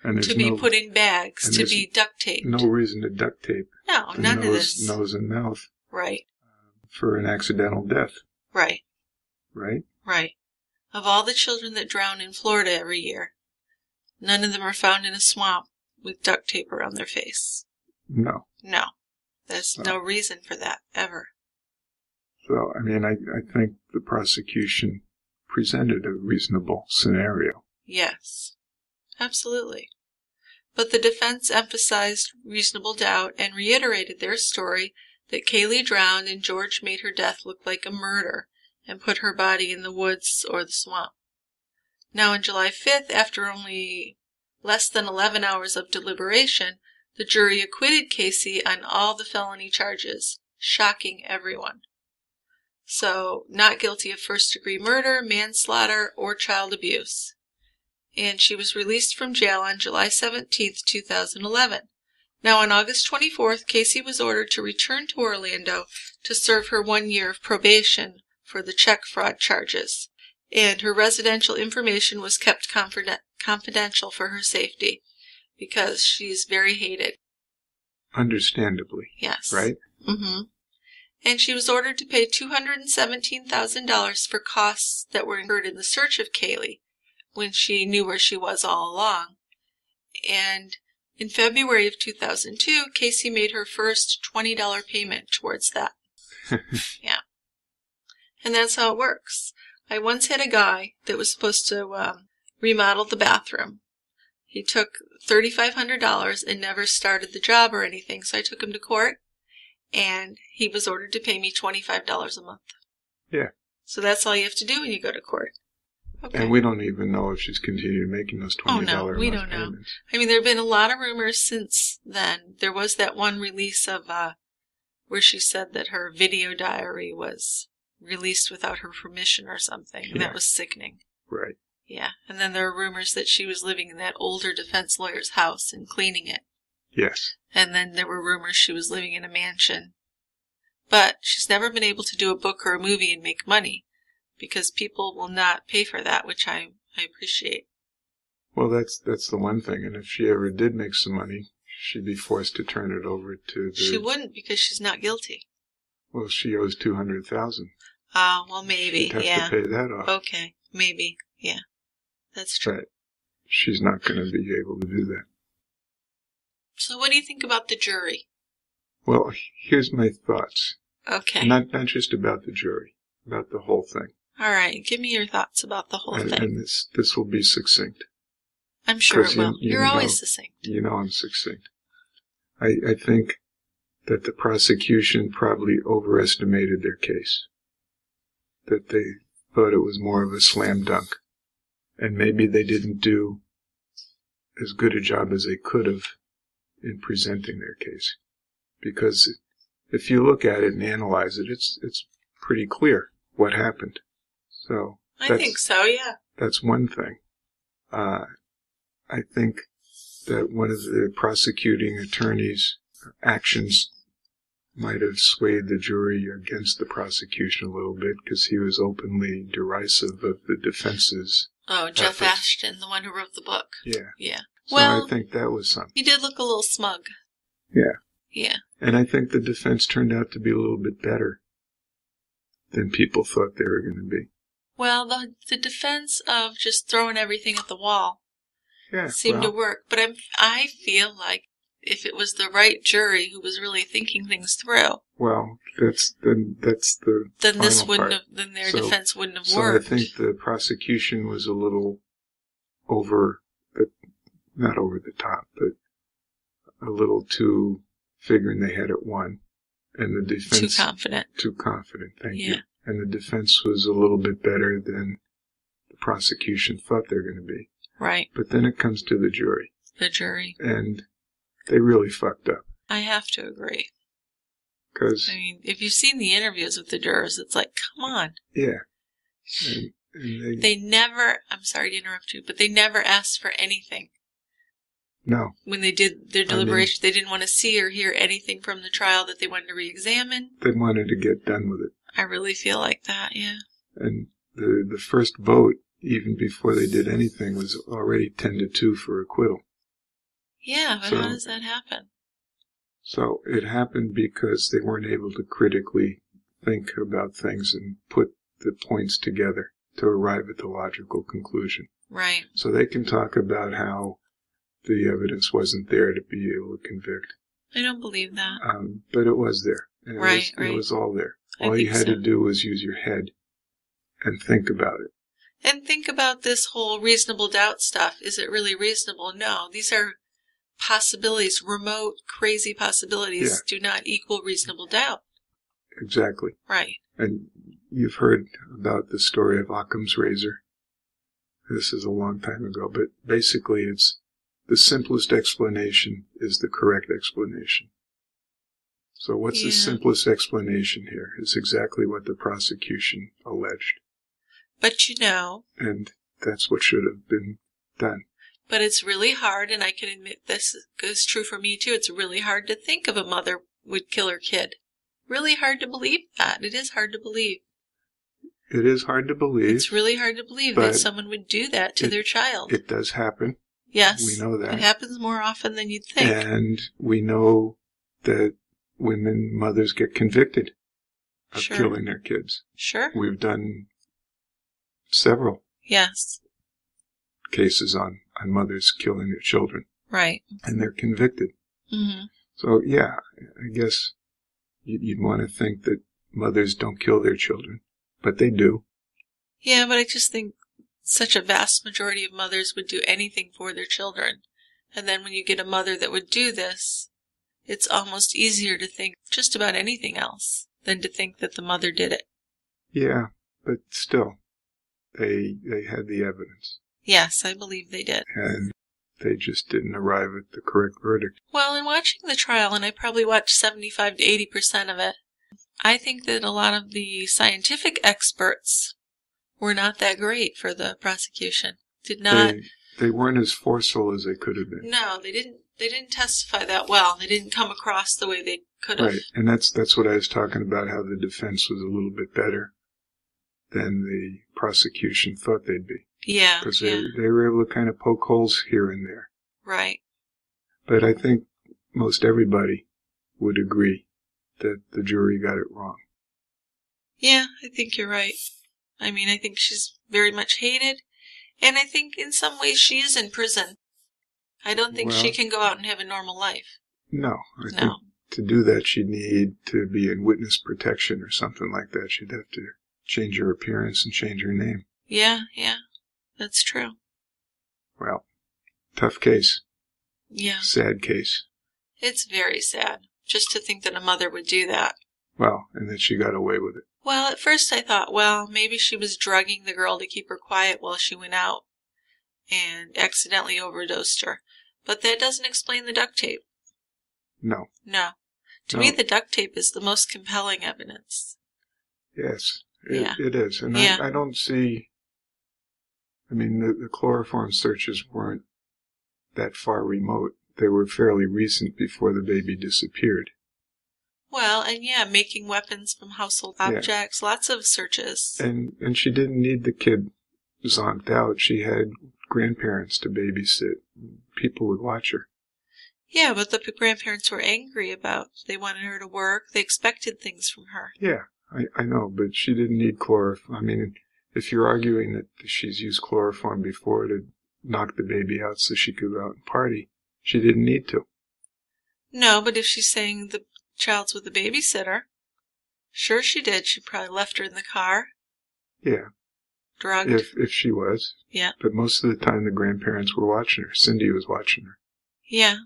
to be put in bags, to be duct taped. No reason to duct tape. No, none of this. Nose and mouth. Right. For an accidental death. Right. Right? Right. Of all the children that drown in Florida every year, none of them are found in a swamp with duct tape around their face. No. No. There's no reason for that, ever. So, I mean, I think the prosecution presented a reasonable scenario. Yes. Absolutely. But the defense emphasized reasonable doubt and reiterated their story that Caylee drowned and George made her death look like a murder and put her body in the woods or the swamp. Now, on July 5th, after only less than 11 hours of deliberation, the jury acquitted Casey on all the felony charges, shocking everyone. So, not guilty of first-degree murder, manslaughter, or child abuse. And she was released from jail on July 17th, 2011. Now, on August 24th, Casey was ordered to return to Orlando to serve her 1 year of probation for the check fraud charges, and her residential information was kept confidential for her safety, because she's very hated. Understandably. Yes. Right? Mm-hmm. And she was ordered to pay $217,000 for costs that were incurred in the search of Caylee, when she knew where she was all along. And in February of 2002, Casey made her first $20 payment towards that. Yeah. And that's how it works. I once had a guy that was supposed to remodel the bathroom. He took $3,500 and never started the job or anything, so I took him to court, and he was ordered to pay me $25 a month. Yeah. So that's all you have to do when you go to court. Okay. And we don't even know if she's continued making those $20 payments. Oh, no, we don't know. I mean, there have been a lot of rumors since then. There was that one release of where she said that her video diary was released without her permission or something, and that was sickening. Right. Yeah, and then there are rumors that she was living in that older defense lawyer's house and cleaning it. Yes. And then there were rumors she was living in a mansion. But she's never been able to do a book or a movie and make money, because people will not pay for that, which I appreciate. Well, that's the one thing, and if she ever did make some money, she'd be forced to turn it over to the... She wouldn't, because she's not guilty. Well, she owes $200,000. Oh, well, maybe, She'd have yeah. to pay that off. Okay, maybe, yeah. That's true. But she's not going to be able to do that. So what do you think about the jury? Well, here's my thoughts. Okay. Not just about the jury, about the whole thing. All right, give me your thoughts about the whole thing. And this will be succinct. I'm sure it will. You're always succinct. You know I'm succinct. I think that the prosecution probably overestimated their case. That they thought it was more of a slam dunk. And maybe they didn't do as good a job as they could have in presenting their case. Because if you look at it and analyze it, it's pretty clear what happened. So I think so, yeah. That's one thing. I think that one of the prosecuting attorney's actions might have swayed the jury against the prosecution a little bit because he was openly derisive of the defense's Jeff efforts. Ashton, the one who wrote the book. Yeah. Yeah. So Well, I think that was something. he did look a little smug. Yeah. Yeah. And I think the defense turned out to be a little bit better than people thought they were going to be. Well, the defense of just throwing everything at the wall seemed to work. But I feel like if it was the right jury who was really thinking things through, well, that's the then this final wouldn't part. have, then their defense wouldn't have So worked. I think the prosecution was a little not over the top, but a little too figuring they had it won. And the defense... Too confident, thank you. And the defense was a little bit better than the prosecution thought they were going to be. Right. But then it comes to the jury. The jury. And they really fucked up. I have to agree. Because... I mean, if you've seen the interviews with the jurors, it's like, come on. Yeah. And they never, I'm sorry to interrupt you, but they never asked for anything. No. When they did their deliberation, they didn't want to see or hear anything from the trial that they wanted to re-examine. They wanted to get done with it. I really feel like that, yeah. And the first vote, even before they did anything, was already 10-2 for acquittal. Yeah, but how does that happen? So it happened because they weren't able to critically think about things and put the points together to arrive at the logical conclusion. Right. So they can talk about how the evidence wasn't there to be able to convict. I don't believe that. But it was there. And right. It was all there. All you had to do was use your head and think about it. And think about this whole reasonable doubt stuff. Is it really reasonable? No. These are possibilities, remote, crazy possibilities do not equal reasonable doubt. Exactly. Right. And you've heard about the story of Occam's razor. This is a long time ago, but basically it's the simplest explanation is the correct explanation. So what's the simplest explanation here is exactly what the prosecution alleged. But you know... And that's what should have been done. But it's really hard, and I can admit this is true for me too, it's really hard to think of a mother would kill her kid. Really hard to believe that. It is hard to believe. It is hard to believe. It's really hard to believe that someone would do that to their child. It does happen. Yes. We know that. It happens more often than you'd think. And we know that mothers get convicted of killing their kids. Sure. We've done several cases on mothers killing their children. Right. And they're convicted. Mm-hmm. So, yeah, I guess you'd want to think that mothers don't kill their children, but they do. Yeah, but I just think such a vast majority of mothers would do anything for their children. And then when you get a mother that would do this, it's almost easier to think just about anything else than to think that the mother did it. Yeah, but still, they had the evidence. Yes, I believe they did. And they just didn't arrive at the correct verdict. Well, in watching the trial, and I probably watched 75 to 80% of it, I think that a lot of the scientific experts were not that great for the prosecution. They weren't as forceful as they could have been. No, they didn't testify that well. They didn't come across the way they could have. Right, and that's what I was talking about, how the defense was a little bit better than the prosecution thought they'd be. Yeah, because they were able to kind of poke holes here and there. Right. But I think most everybody would agree that the jury got it wrong. Yeah, I think you're right. I mean, I think she's very much hated, and I think in some ways she is in prison. I don't think she can go out and have a normal life. No, I think to do that she'd need to be in witness protection or something like that. She'd have to change her appearance and change her name. Yeah, that's true. Well, tough case. Yeah. Sad case. It's very sad, just to think that a mother would do that. Well, and that she got away with it. Well, at first I thought, well, maybe she was drugging the girl to keep her quiet while she went out and accidentally overdosed her. But that doesn't explain the duct tape. No. To me, the duct tape is the most compelling evidence. Yes, it is. And I don't see... I mean, the chloroform searches weren't that far remote. They were fairly recent before the baby disappeared. Well, and making weapons from household objects, lots of searches. And she didn't need the kid zonked out. She had grandparents to babysit. People would watch her. Yeah, but the grandparents were angry about, they wanted her to work. They expected things from her. Yeah, I know, but she didn't need chloroform. I mean, if you're arguing that she's used chloroform before to knock the baby out so she could go out and party, she didn't need to. No, but if she's saying the child's with a babysitter, sure she did. She probably left her in the car. Yeah. Drugged. If she was. Yeah. But most of the time the grandparents were watching her. Cindy was watching her. Yeah.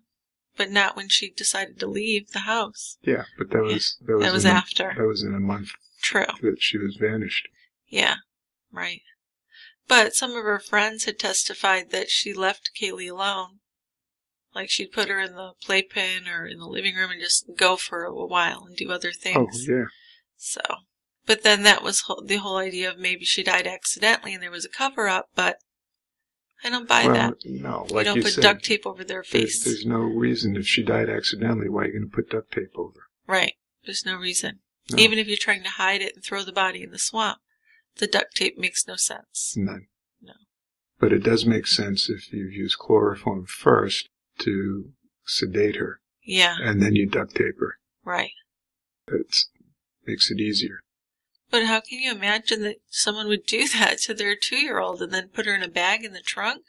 But not when she decided to leave the house. Yeah, but that was after. That was in a month. True. That she was vanished. Yeah, right. But some of her friends had testified that she left Caylee alone. Like she'd put her in the playpen or in the living room and just go for a while and do other things. Oh, yeah. So, but then that was the whole idea of maybe she died accidentally and there was a cover-up, but I don't buy that. No, like you don't put duct tape over their face. There's no reason. If she died accidentally, why are you going to put duct tape over? Right. There's no reason. No. Even if you're trying to hide it and throw the body in the swamp, the duct tape makes no sense. None. No. But it does make sense if you use chloroform first to sedate her. Yeah. And then you duct tape her. Right. That makes it easier. But how can you imagine that someone would do that to their 2-year-old and then put her in a bag in the trunk?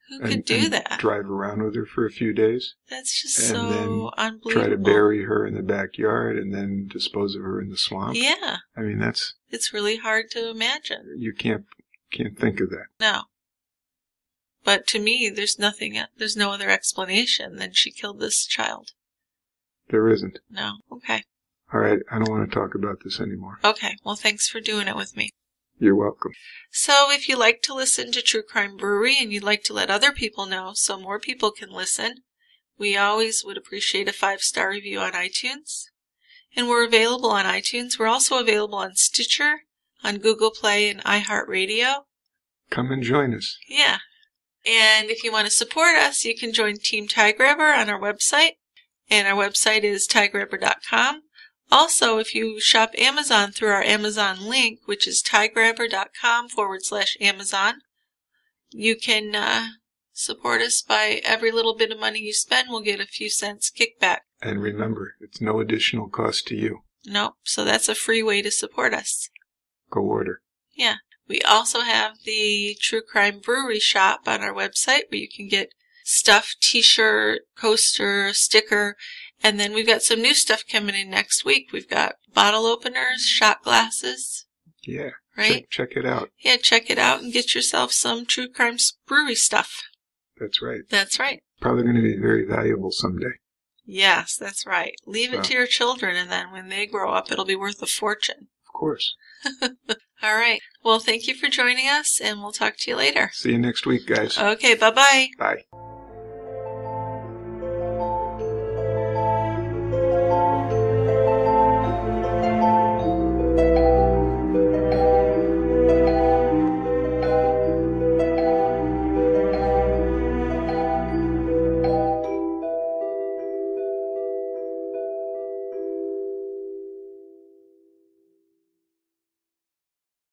Who could do that? Drive around with her for a few days? That's just so unbelievable. Try to bury her in the backyard and then dispose of her in the swamp? Yeah. I mean, it's really hard to imagine. You can't think of that. No. But to me, there's no other explanation than she killed this child. There isn't. No. Okay. All right, I don't want to talk about this anymore. Okay, well, thanks for doing it with me. You're welcome. So if you like to listen to True Crime Brewery and you'd like to let other people know so more people can listen, we always would appreciate a 5-star review on iTunes. And we're available on iTunes. We're also available on Stitcher, on Google Play, and iHeartRadio. Come and join us. Yeah. And if you want to support us, you can join Team Tie Grabber on our website. And our website is tiegrabber.com. Also, if you shop Amazon through our Amazon link, which is tiegrabber.com/Amazon, you can support us by every little bit of money you spend. We'll get a few cents kickback. And remember, it's no additional cost to you. Nope, so that's a free way to support us. Go order. Yeah. We also have the True Crime Brewery shop on our website where you can get stuff, t-shirt, coaster, sticker. And then we've got some new stuff coming in next week. We've got bottle openers, shot glasses. Yeah. Right? Check it out. Yeah, check it out and get yourself some True Crime Brewery stuff. That's right. That's right. Probably going to be very valuable someday. Yes, that's right. Leave it to your children, and then when they grow up, it'll be worth a fortune. Of course. All right. Well, thank you for joining us, and we'll talk to you later. See you next week, guys. Okay, bye-bye. Bye.